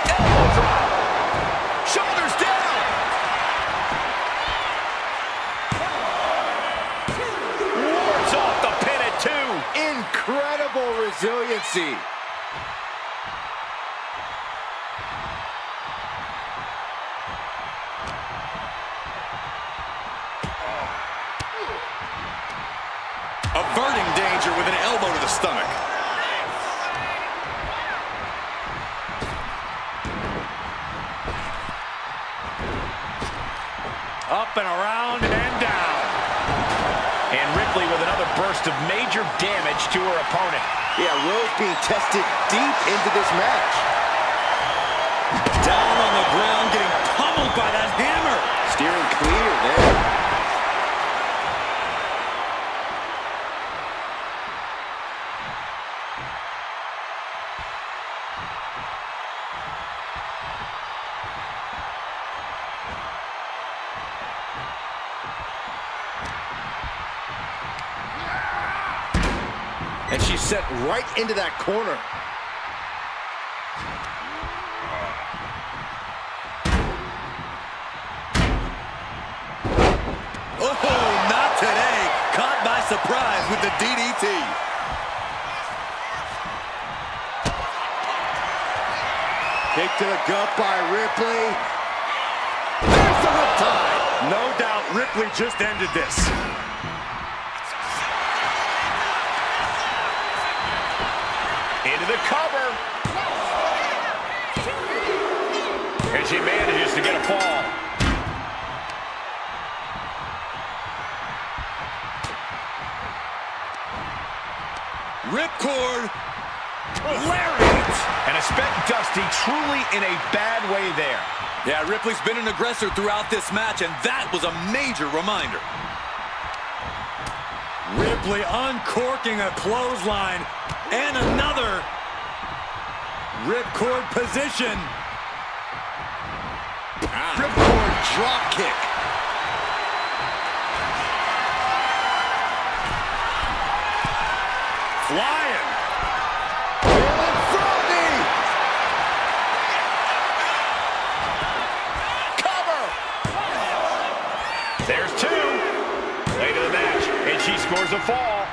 Elbow drop. Shoulders down. Wards off the pin at 2.
Incredible resiliency.
Averting danger with an elbow to the stomach. Up and around and down.
And Ripley with another burst of major damage to her opponent.
Yeah, Rhodes being tested deep into this match.
Down on the ground, getting pummeled by that hammer.
Steering clear there. And she's set right into that corner.
Oh, not today. Caught by surprise with the DDT.
Kick to the gut by Ripley. There's the riptide. No
doubt Ripley just ended this.
Into the cover. And she manages to get a fall.
Ripcord. Lariat.
And expect Dusty truly in a bad way there.
Yeah, Ripley's been an aggressor throughout this match, and that was a major reminder. Ripley uncorking a clothesline, and another ripcord position.
Ripcord drop kick.
Flying.
There's two. Late in the match, and she scores a fall.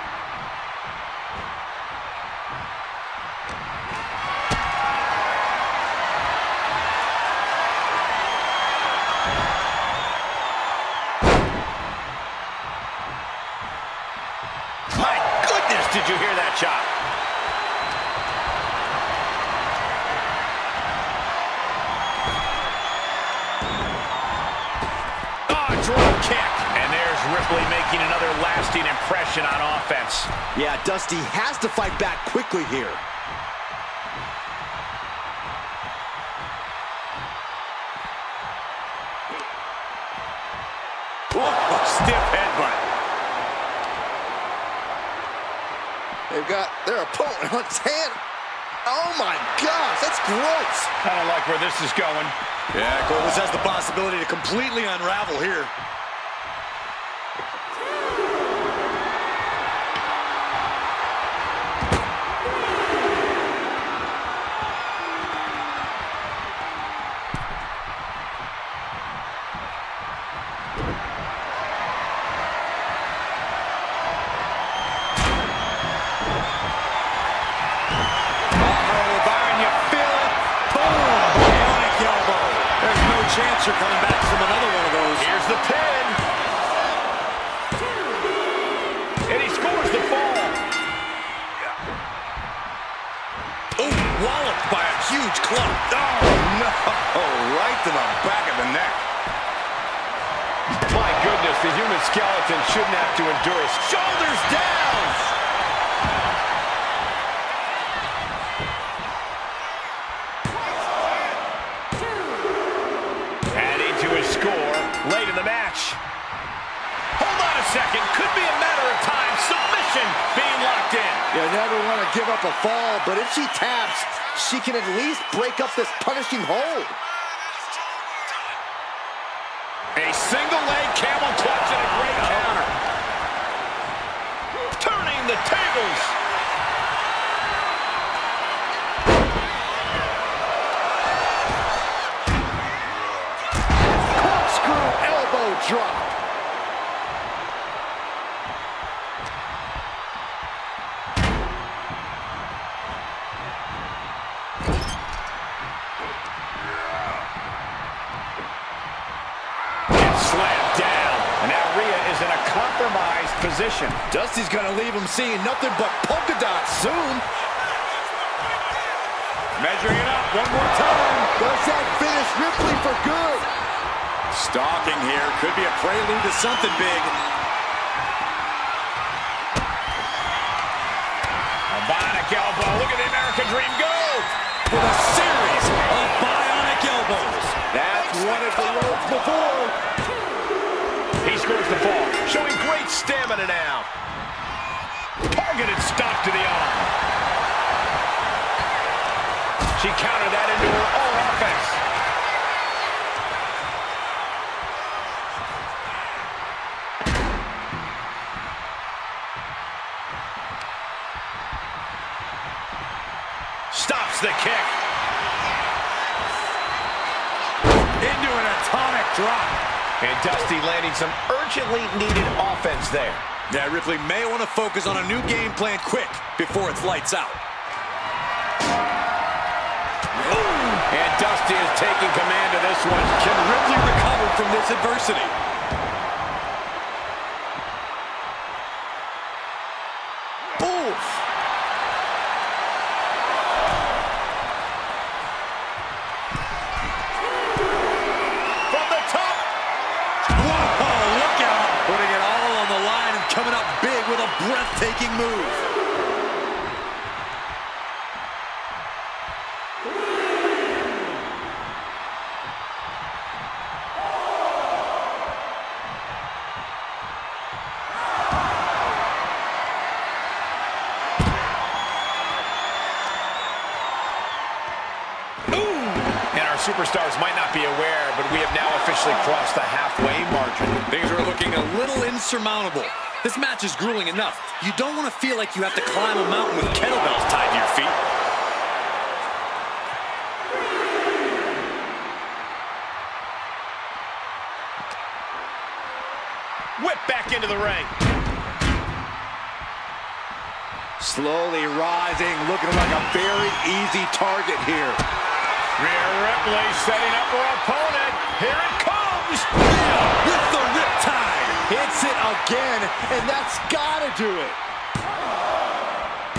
My goodness, did you hear that shot? Drop kick. And there's Ripley making another lasting impression on offense.
Yeah, Dusty has to fight back quickly here.
Whoa, stiff headbutt.
They've got their opponent on his hand. Oh my gosh, that's gross.
Kind of like where this is going.
Yeah, Cole, this has the possibility to completely unravel here. Chance you're coming back from another one of those.
Here's the pin. And he scores the fall.
Oh, walloped by a huge club. Oh, no. Right to the back of the neck.
My goodness, the human skeleton shouldn't have to endure.
Shoulders down.
Score late in the match. Hold on a second. Could be a matter of time. Submission being locked in.
You never want to give up a fall, but if she taps, she can at least break up this punishing hold.
A single leg camel clutch and a great counter. Turning the tables.
Drop.
Slammed down. And now Rhea is in a compromised position.
Dusty's gonna leave him seeing nothing but polka dots soon.
Measuring it up one more time.
Does that finish Ripley for good?
Stalking here. Could be a prelude to something big.
A bionic elbow. Look at the American Dream go.
With a series of bionic elbows.
That's one of the Rhodes before.
He scores the fall, showing great stamina now. Targeted stop to the arm. She countered that into her own offense. Stops the kick.
Into an atomic drop.
And Dusty landing some urgently needed offense there.
Yeah, Ripley may want to focus on a new game plan quick before it's lights out.
And Dusty is taking command of this one.
Can Ripley recover from this adversity? breathtaking move.
Superstars might not be aware, but we have now officially crossed the halfway margin.
Things are looking a little insurmountable. This match is grueling enough. You don't want to feel like you have to climb a mountain with kettlebells tied to your feet.
Whip back into the ring.
Slowly rising, looking like a very easy target here.
Rhea Ripley setting up her opponent. Here it comes.
Rhea with the riptide.
Hits it again, and that's gotta do it.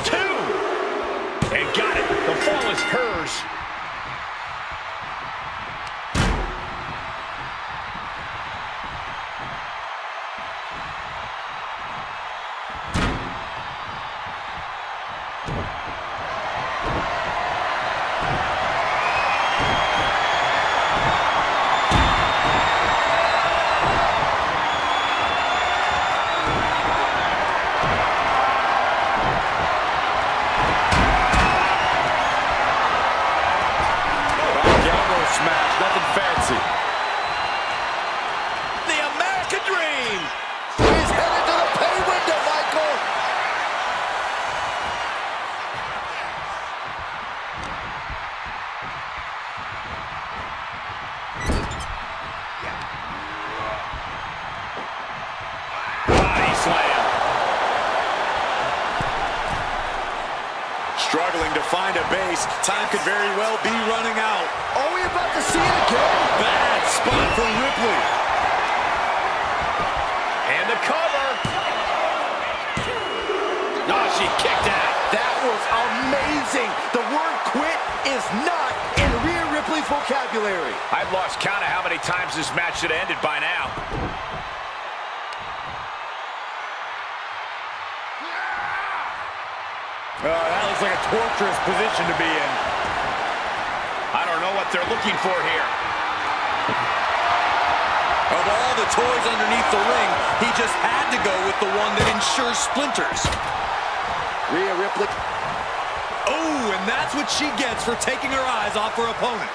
2. And got it. The fall is hers.
Smash, nothing fancy.
The American Dream.
He's headed to the pay window, Michael.
Body slam.
Struggling to find a base. Time could very well be running out.
Are we about to see it again?
Bad spot for Ripley.
And the cover. Oh, she kicked out.
That was amazing. The word quit is not in Rhea Ripley's vocabulary.
I've lost count of how many times this match should have ended by now.
That looks like a torturous position to be in.
I don't know what they're looking for here.
Of all the toys underneath the ring, he just had to go with the one that ensures splinters.
Rhea Ripley.
Oh, and that's what she gets for taking her eyes off her opponent.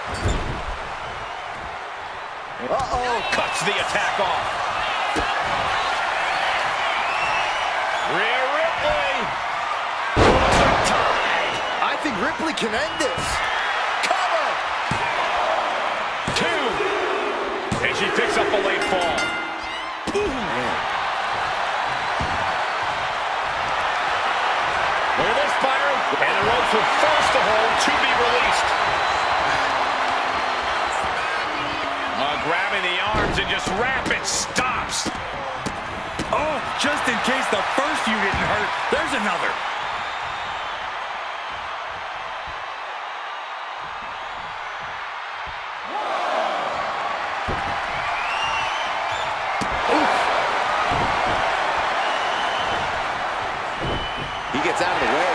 Uh-oh.
Cuts the attack off. Rhea Ripley.
I think Ripley can end this.
Cover. 2. And she picks up a late fall.
Man.
Look at this, Byron. And the ropes with first to hold to be released. Grabbing the arms and just rapid stops.
Oh, just in case the first few didn't hurt, there's another.
He gets out of the way.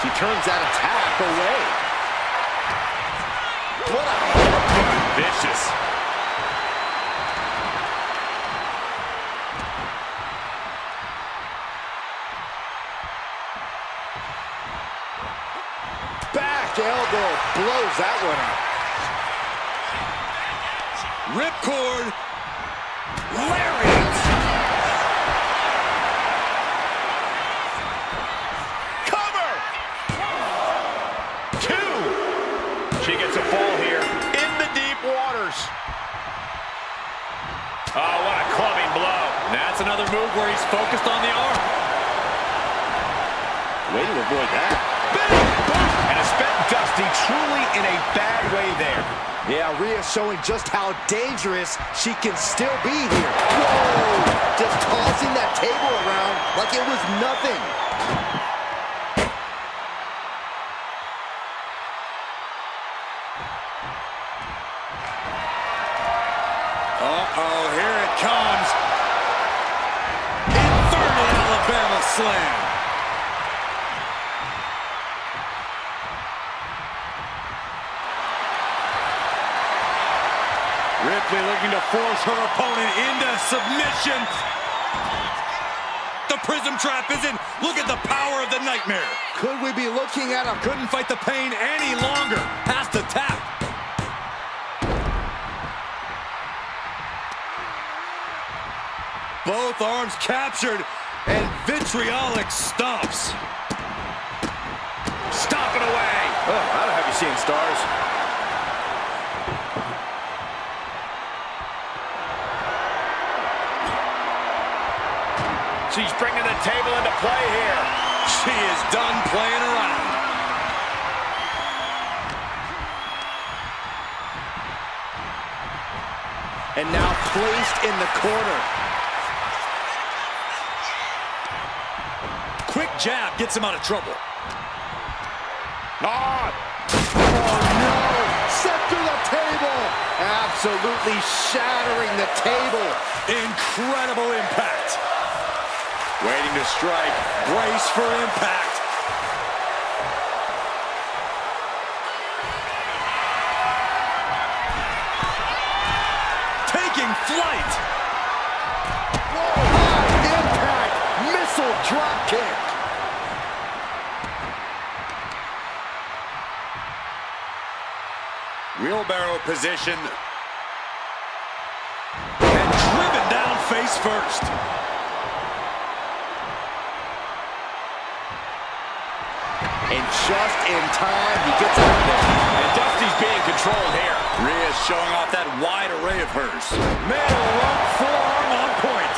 She turns that attack away. What a
Vicious.
back elbow blows that one out.
Ripcord. Lariat.
Cover. 2. She gets a fall here in the deep waters. Oh, what a clubbing blow.
That's another move where he's focused on the arm.
Way to avoid that.
And a spent Dusty truly in a bad way there.
Yeah, Rhea showing just how dangerous she can still be here. Whoa! Just tossing that table around like it was nothing.
slam. Ripley looking to force her opponent into submission. The prism trap is in. Look at the power of the nightmare.
Could we be looking at a...
Couldn't fight the pain any longer. Has to tap. Both arms captured, and vitriolic stomps. Stomping away.
Oh, I don't have you seeing stars.
She's bringing the table into play here.
She is done playing around.
And now placed in the corner.
Quick jab gets him out of trouble.
Ah!
Oh, no! Set through the table! Absolutely shattering the table.
Incredible impact. Waiting to strike. Brace for impact. Taking flight.
Whoa, high impact missile drop kick.
Wheelbarrow position. And driven down face first.
And just in time, he gets out of it.
And Dusty's being controlled here.
Rhea's showing off that wide array of hers. Middle rope forearm on point.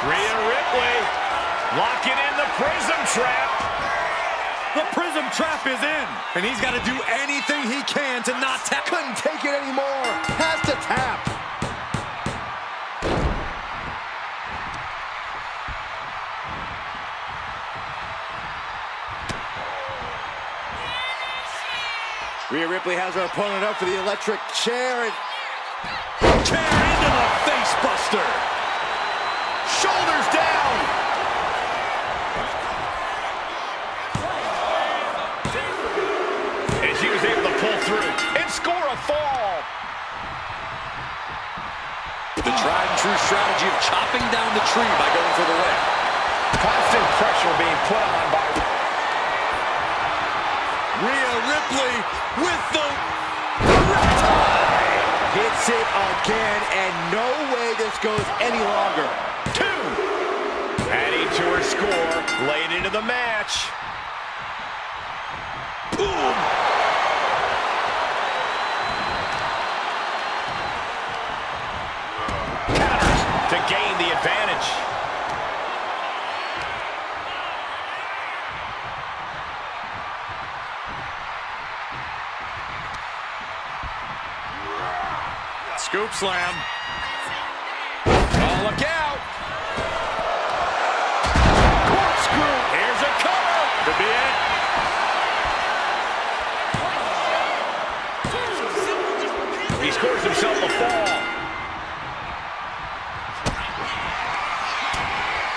Rhea Ripley locking in the prism trap.
The prism trap is in, and he's got to do anything he can to not tap.
Couldn't take it anymore. Has to tap. Rhea Ripley has her opponent up for the electric chair. And
Chair into the face buster.
Shoulders down. And she was able to pull through and score a fall.
The tried and true strategy of chopping down the tree by going for the leg.
Constant pressure being put on by
Rhea Ripley with the
hits it again, and no way this goes any longer.
2. Adding to her score late into the match.
boom.
Counters to gain the advantage.
Scoop slam. Oh, look out.
Corkscrew. Here's a cover.
Could be it.
He scores himself a fall.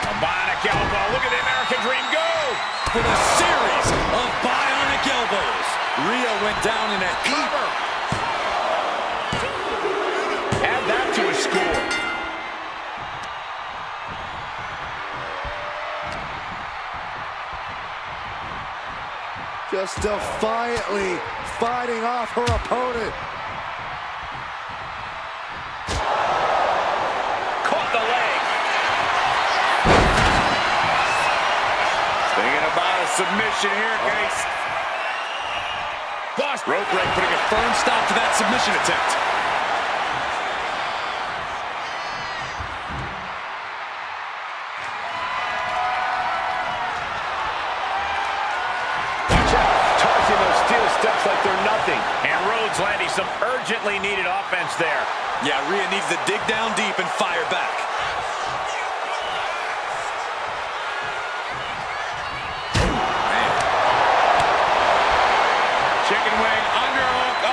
A bionic elbow. Look at the American Dream go.
For the series of bionic elbows. Rhea went down in a heap.
Add that to his score.
Just defiantly fighting off her opponent.
Caught the leg.
Thinking about a submission here, guys. Bust. Rope break putting a firm stop to that submission attempt.
Steps like they're nothing. And Rhodes landing some urgently needed offense there.
Yeah, Rhea needs to dig down deep and fire back. Man. Chicken wing underhook.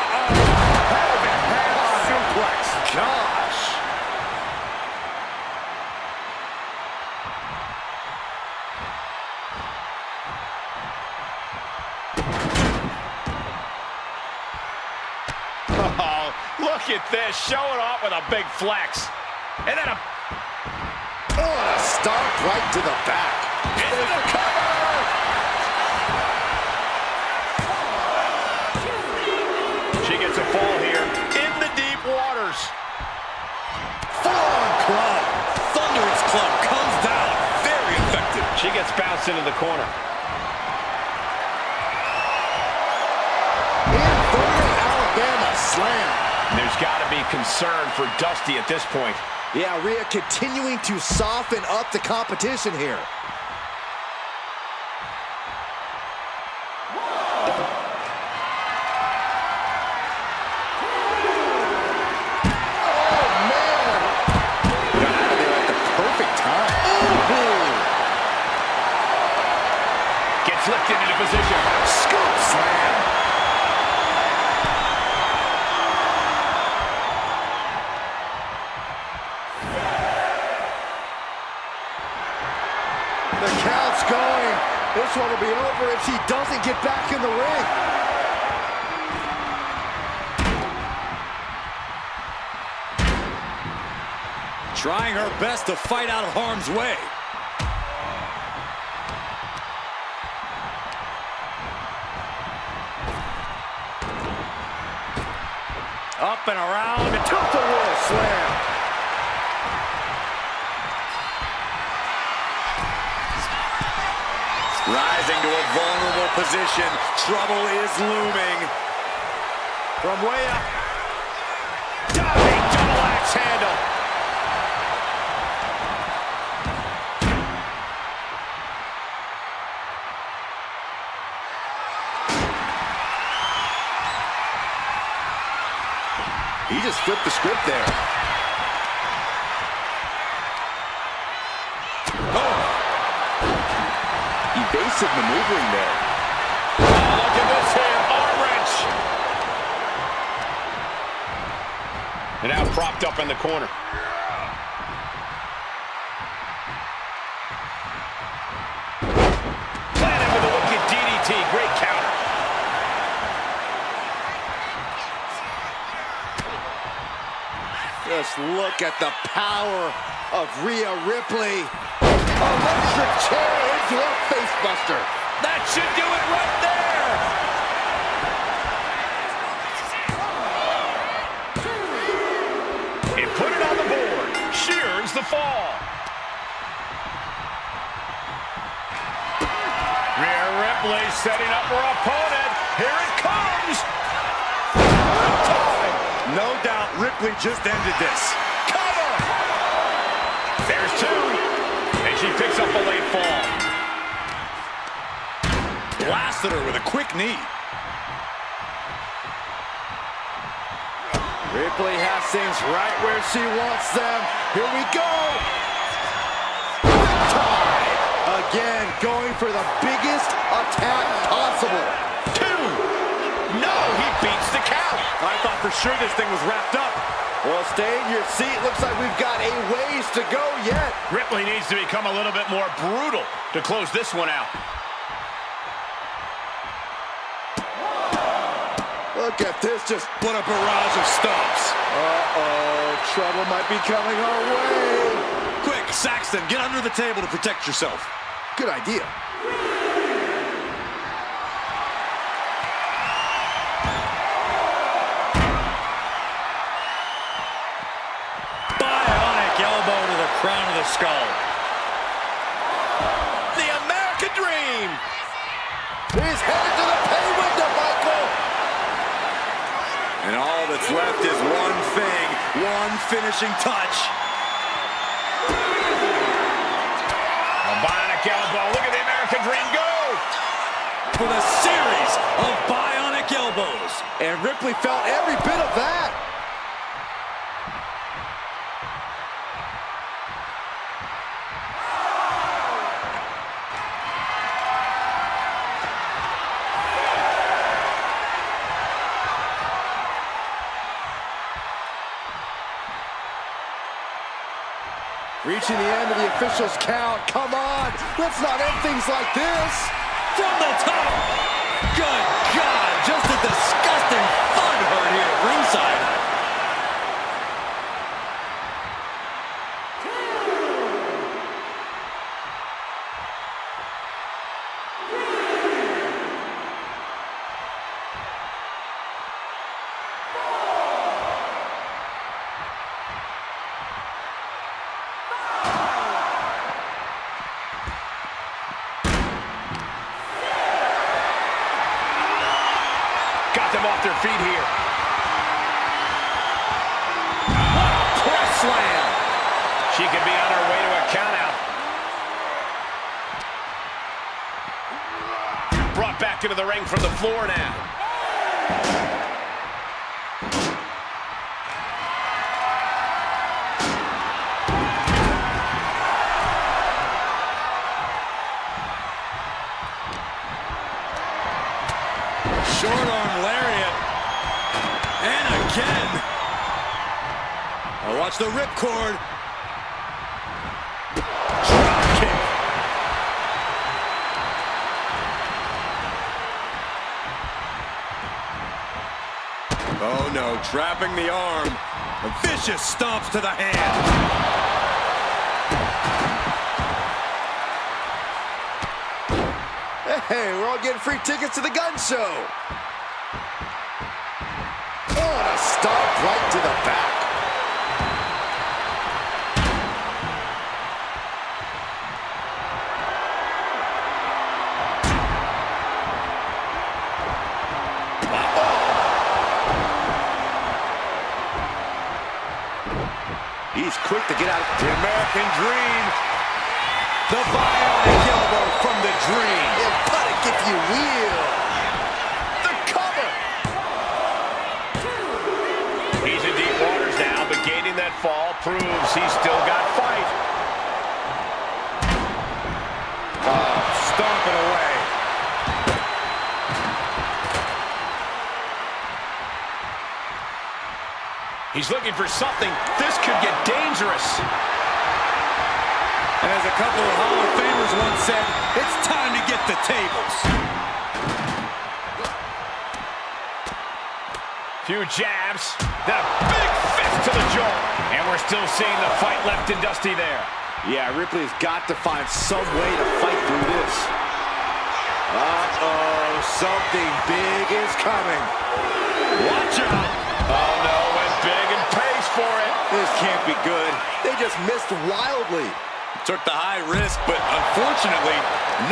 Suplex.
Gosh.
Oh, look at this, showing off with a big flex. And then a
stomp right to the back.
into the cover. She gets a fall here in the deep waters.
Forearm club. Thunderous club comes down. Very effective.
She gets bounced into the corner.
Inverted Alabama slam.
There's got to be concern for Dusty at this point.
Yeah, Rhea continuing to soften up the competition here.
Flipped into position.
Scoop slam. The count's going. This one will be over if she doesn't get back in the ring.
Trying her best to fight out of harm's way. Up and around.
Tilt-a-whirl slam.
Rising to a vulnerable position. Trouble is looming.
From way up. Diving double axe handle.
He just flipped the script there.
Oh.
Evasive maneuvering there.
Oh, look at this here. Arm wrench. And now propped up in the corner. Planted with a wicked DDT. Great counter.
Just look at the power of Rhea Ripley. Electric chair into a facebuster.
That should do it right there. And put it on the board. Shears the fall. Rhea Ripley setting up her opponent. Here it comes.
No doubt Ripley just ended this.
Cover. There's two. And she picks up a late fall.
Blasted her with a quick knee.
Ripley has things right where she wants them. Here we go. Tie. Again, going for the biggest attack possible.
Two. No, he beats the count.
I thought for sure this thing was wrapped up.
Well, stay in your seat. Looks like we've got a ways to go yet.
Ripley needs to become a little bit more brutal to close this one out.
Look at this, just
What a barrage of stomps.
trouble might be coming our way.
Quick, Saxton, get under the table to protect yourself.
Good idea.
Bionic elbow to the crown of the skull.
The American Dream.
He's headed to the pay window, Michael.
And all that's left is one thing, one finishing touch.
A bionic elbow. Look at the American Dream go.
With a series of bionic elbows.
And Ripley felt every bit of that. Reaching the end of the official's count. Come on, let's not end things like this.
From the top. Good God, just a disgusting thud hurt here at ringside.
be on our way to a countout. Brought back into the ring from the floor now.
Short arm lariat. And again. Oh, watch the ripcord. Drop kick. Oh no, trapping the arm. A vicious stomps to the hand.
Hey, we're all getting free tickets to the gun show. Oh, and a stomp right to the back. He's quick to get out of
the American Dream. The bionic elbow from the Dream.
Emphatic, if you will. The cover.
He's in deep waters now, but gaining that fall proves he's still got fight.
Stomping away.
He's looking for something. This could get dangerous.
And as a couple of Hall of Famers once said, it's time to get the tables.
Few jabs. The big fist to the jaw. And we're still seeing the fight left in Dusty there.
Yeah, Ripley's got to find some way to fight through this. Uh-oh, something big is coming.
Watch out.
Oh, no, went big and pays for it.
This can't be good. They just missed wildly.
Took the high risk, but unfortunately,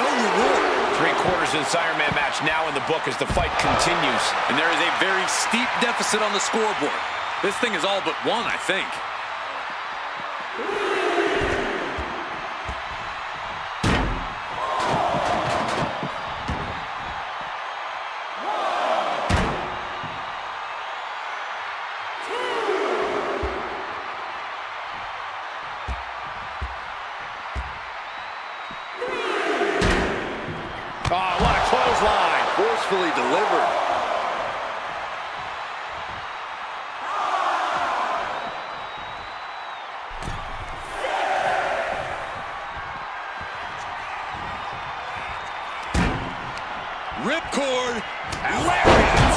no reward.
3/4 in this Iron Man match now in the book as the fight continues.
And there is a very steep deficit on the scoreboard. This thing is all but won, I think.
Oh, what a clothesline.
Forcefully delivered.
Ripcord. Lariat.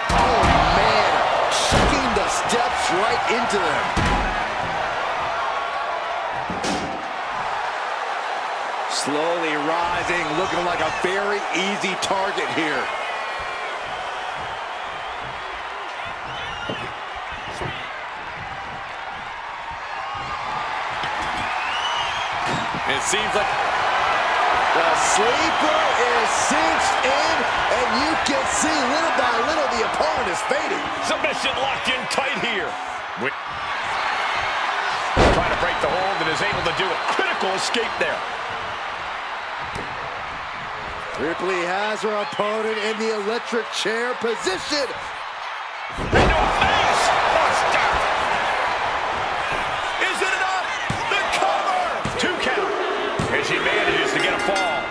Oh, man. Chucking the steps right into them. Slowly rising, looking like a very easy target here.
It seems like
the sleeper is cinched in, and you can see little by little the opponent is fading.
Submission locked in tight here. Trying to break the hold and is able to do a critical escape there.
Ripley has her opponent in the electric chair position.
Into a face! Stop! Is it enough? The cover! 2 count. And she manages to get a fall.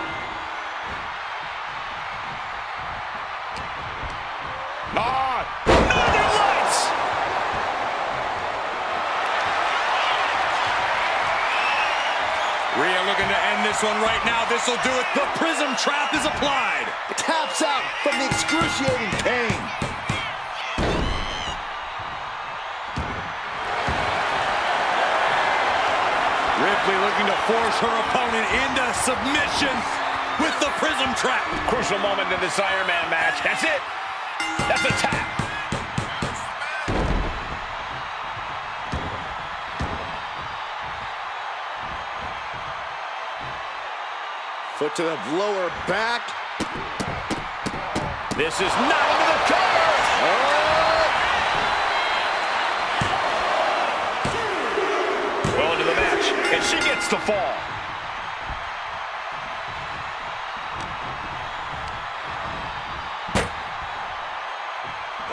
Northern Lights!
Rhea looking to end this one right now. This will do it. The Prism Trap is applied.
Taps out from the excruciating pain.
Ripley looking to force her opponent into submission with the Prism Trap.
Crucial moment in this Iron Man match. That's it. That's a tap.
Foot to the lower back.
This is not under the cover. Well into the match, and she gets the fall.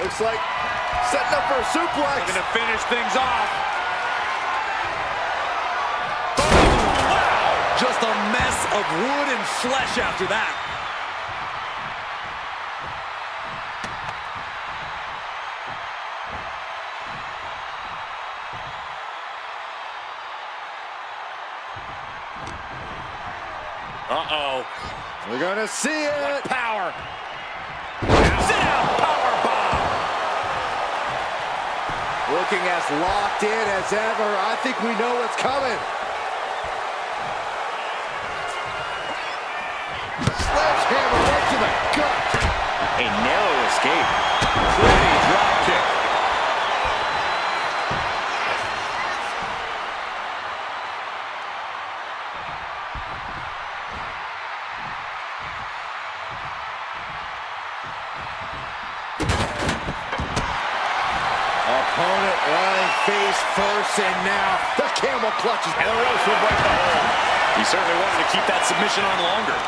Looks like setting up for a suplex.
Looking to finish things off. Wow! Just a mess of wood and flesh after that. Uh-oh.
We're gonna see it.
What power. Sit down, power bomb.
Looking as locked in as ever. I think we know what's coming. Sledgehammer right to the gut.
A narrow escape.
Pretty drop kick.
Opponent lying face first, and now the camel clutches.
And the Rhodes will break the hold.
He certainly wanted to keep that submission on longer.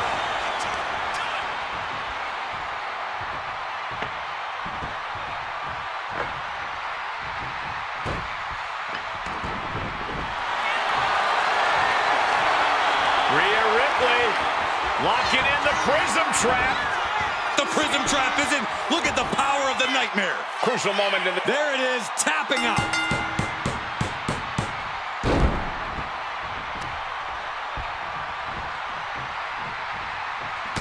Rhea Ripley locking in the prism trap.
The prism trap is in. Look at the power of the nightmare.
Crucial moment in the...
There it is, tapping out.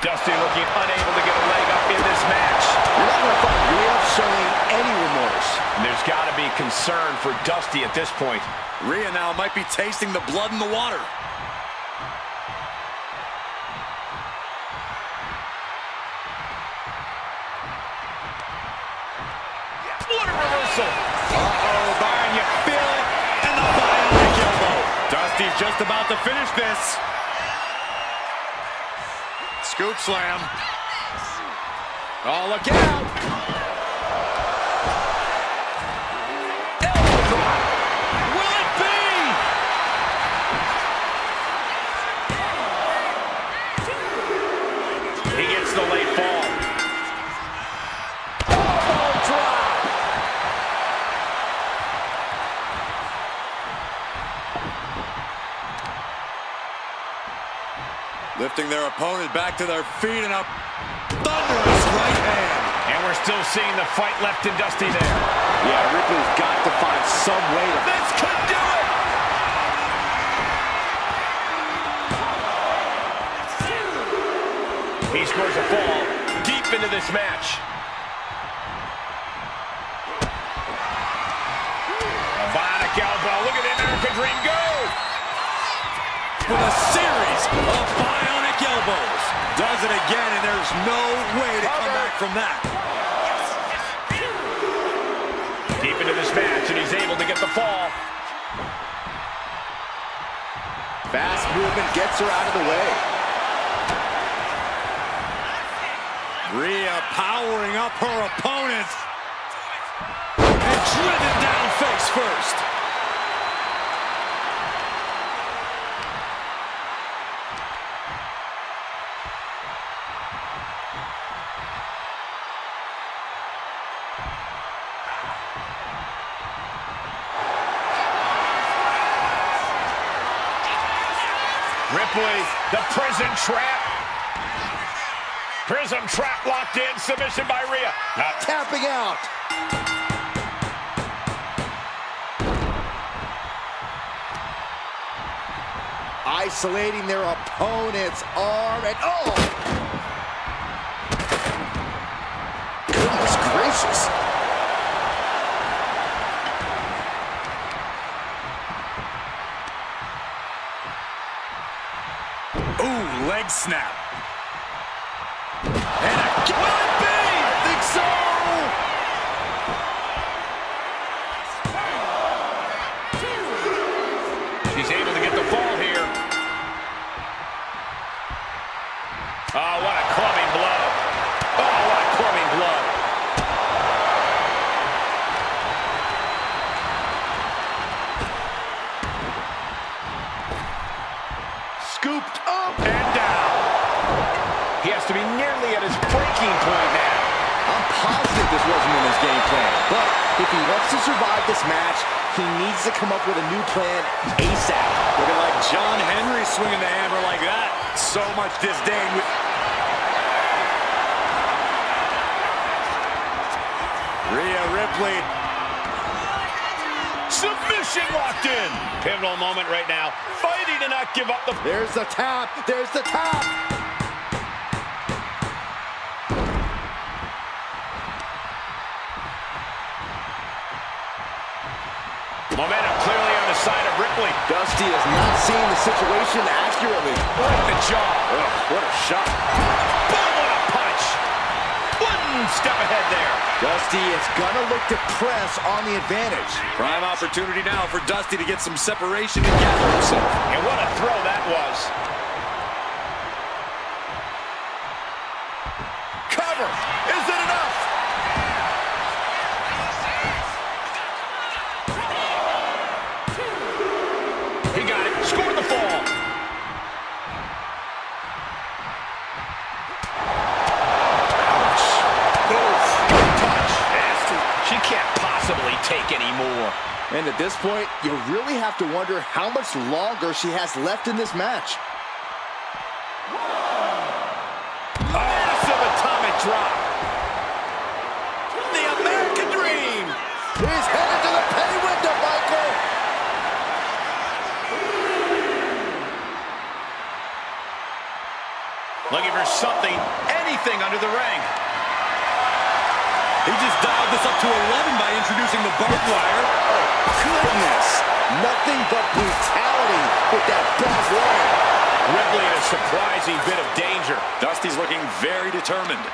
Dusty looking unable to get a leg up in this match.
You're not going to find Rhea showing any remorse.
And there's got to be concern for Dusty at this point.
Rhea now might be tasting the blood in the water.
What a reversal.
Uh-oh, Byron, you feel it? And the bionic elbow. Dusty's just about to finish this. Scoop slam. Oh, look out. Elbow drop. Will it be?
He gets the late fall.
Elbow drop.
Lifting their opponent back to their feet and a thunderous right hand.
And we're still seeing the fight left in Dusty there.
Yeah, Ripley's got to find some way to...
This could do it! He scores a fall deep into this match. A bionic elbow. Look at the American Dream go!
With a series of bionic elbows. Does it again, and there's no way to come back from that.
Deep into this match, and he's able to get the fall.
Fast movement gets her out of the way.
Rhea powering up her opponent. And driven down face first.
Ripley, the prison trap. Prism trap locked in. Submission by Rhea.
Tapping out. Isolating their opponent's arm and oh! Goodness gracious.
Ooh, leg snap. And a... Will it be?
I think so!
She's able to get the fall here. Oh, what a clubbing blow. Oh, what a clubbing blow. He has to be nearly at his breaking point now.
I'm positive this wasn't in his game plan, but if he wants to survive this match, he needs to come up with a new plan ASAP.
Looking like John Henry swinging the hammer like that. So much disdain with... Rhea Ripley.
Submission locked in. Pivotal moment right now. Fighting to not give up the...
There's the tap. There's the tap.
Momentum clearly on the side of Ripley.
Dusty is not seeing the situation accurately.
Right the jaw.
Ugh, what a shot.
Boom, what a punch. One step ahead there.
Dusty is gonna look to press on the advantage.
Prime opportunity now for Dusty to get some separation and gather himself.
And what a throw that was. Cover. Is it enough? He got it. Scored the fall. Ouch. Oof. Good touch. Nasty. She can't possibly take any more.
And at this point, you really have to wonder how much longer she has left in this match.
Massive atomic drop. The American Dream.
He's headed to the pay window, Michael.
Looking for something, anything under the ring.
He just dialed this up to 11 by introducing the barbed wire.
Goodness. Nothing but brutality with that barbed wire.
Ripley in a surprising bit of danger.
Dusty's looking very determined.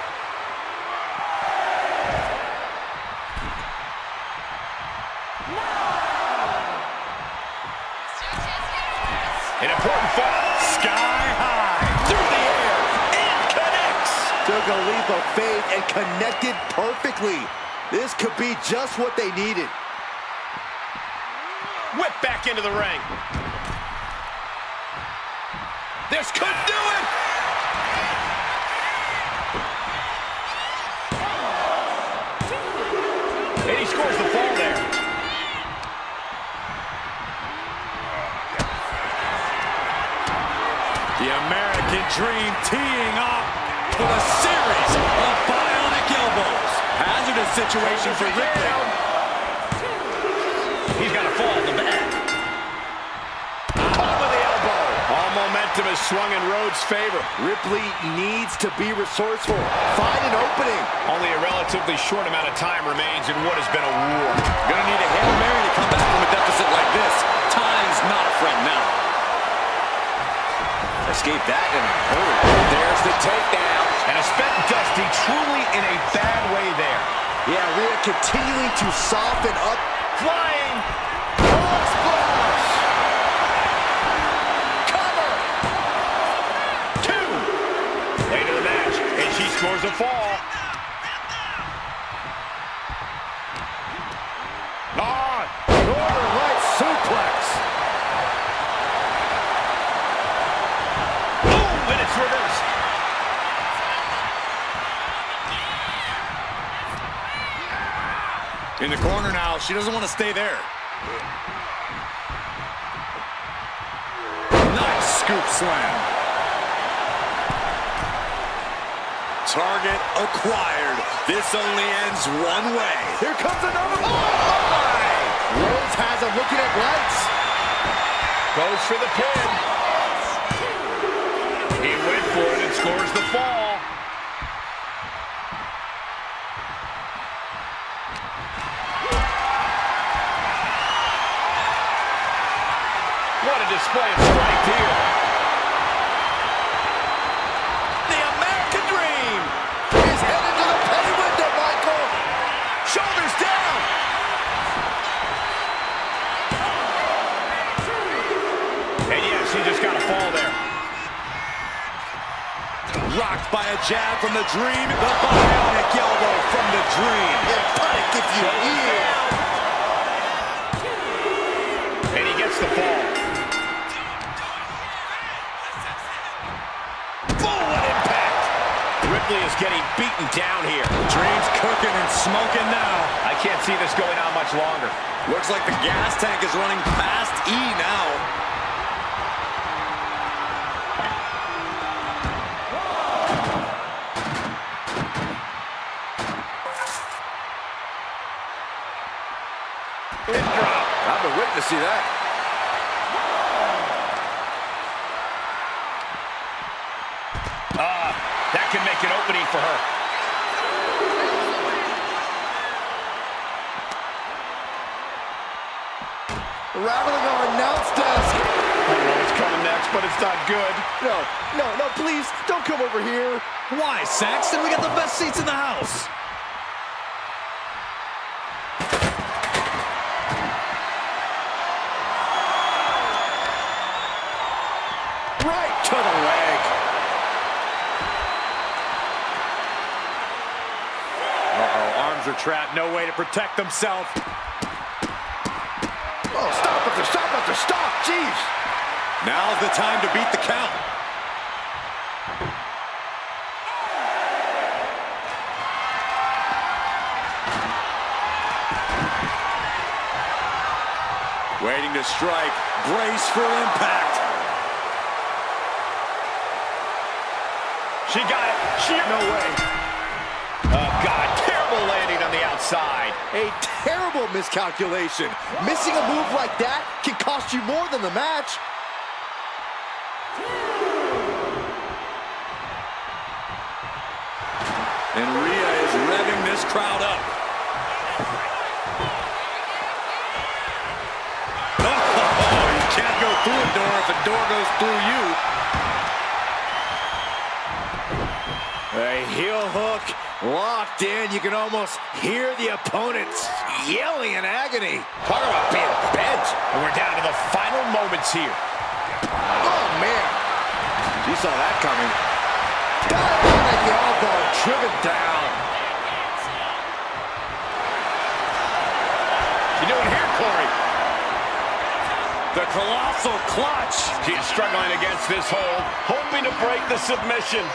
An important fall.
Sky high.
Through the air. It connects.
Took a leap of faith and connected perfectly. This could be just what they needed.
Whip back into the ring. This could do it. And he scores the fall there.
The American Dream teeing up with a series of bionic elbows. Hazardous situation for Ripley.
He's got a fall in the back. Caught with the elbow. All momentum is swung in Rhodes' favor.
Ripley needs to be resourceful. Find an opening.
Only a relatively short amount of time remains in what has been a war.
Gonna need a Hail Mary to come back from a deficit like this. Time's not a friend now. Escape that in a hurry. There's the takedown.
And a spent Dusty truly in a bad way there.
Yeah, Rhea continuing to soften up.
Flying. Frog splash. Cover. 2. Late in the match, and she scores a fall.
Northern Light suplex.
Boom, and it's reversed.
In the corner now, she doesn't want to stay there. Nice scoop slam. Target acquired. This only ends one way.
Here comes another one. Oh, my. Rhodes has him looking at lights.
Goes for the pin. He went for it and scores the fall. What a display of strength here. The American Dream.
He's headed to the pay window, Michael.
Shoulders down. And yes, he just got a fall there.
Rocked by a jab from the Dream. The bionic elbow from the Dream.
And panic if you will.
And he gets the fall. Boom, what impact. Ripley is getting beaten down here.
Dream's cooking and smoking now.
I can't see this going on much longer.
Looks like the gas tank is running past E now.
Pin drop. I've been waiting to see that.
That can make an opening for her.
Rattling our announce desk.
I don't know what's coming next, but it's not good.
No, please, don't come over here.
Why, Saxton? We got the best seats in the house.
Right to the leg.
Uh-oh, arms are trapped. No way to protect himself.
Oh, stop after stop after stop. Jeez.
Now's the time to beat the count. Waiting to strike. Brace for impact.
She got it. No way. Oh, God. Terrible landing on the outside.
A terrible miscalculation. Missing a move like that can cost you more than the match.
And Rhea is revving this crowd up. Oh, you can't go through a door if a door goes through you.
A heel hook locked in. You can almost hear the opponents yelling in agony.
Talk about being bent. And we're down to the final moments here.
Oh, man. You saw that coming. Diagonal elbow driven down.
You doing here, Corey?
The colossal clutch.
She's struggling against this hold, hoping to break the submission.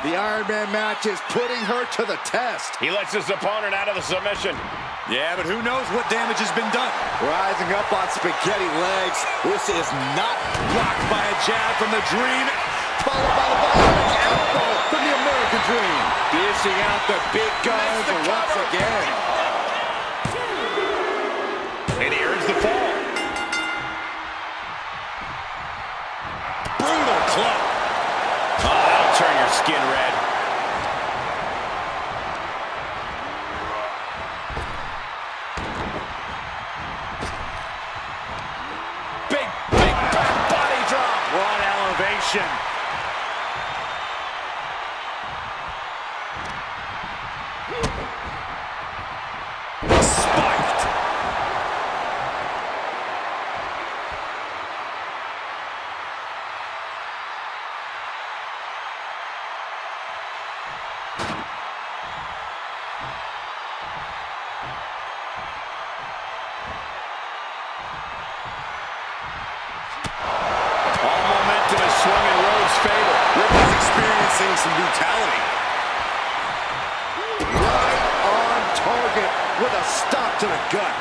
The Iron Man match is putting her to the test.
He lets his opponent out of the submission.
Yeah, but who knows what damage has been done.
Rising up on spaghetti legs. This is not
Blocked by a jab from the Dream.
followed by the bionic elbow from the American Dream.
Dishing out the big guns once again.
And here's the fall.
Brutal club.
Oh, that'll turn your skin red.
Big back body drop. What elevation. Spiked.
All momentum is swung in Rhodes' favor.
Ripley's experiencing some brutality.
Right on target with a stop to the gut.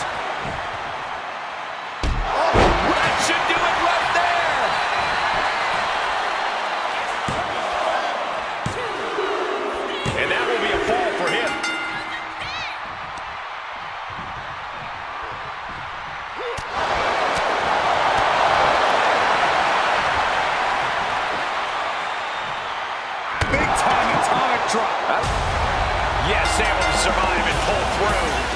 Oh,
That should do it right there. And that will be a fall for him.
Big time atomic drop.
Yes, able to survive and pull through.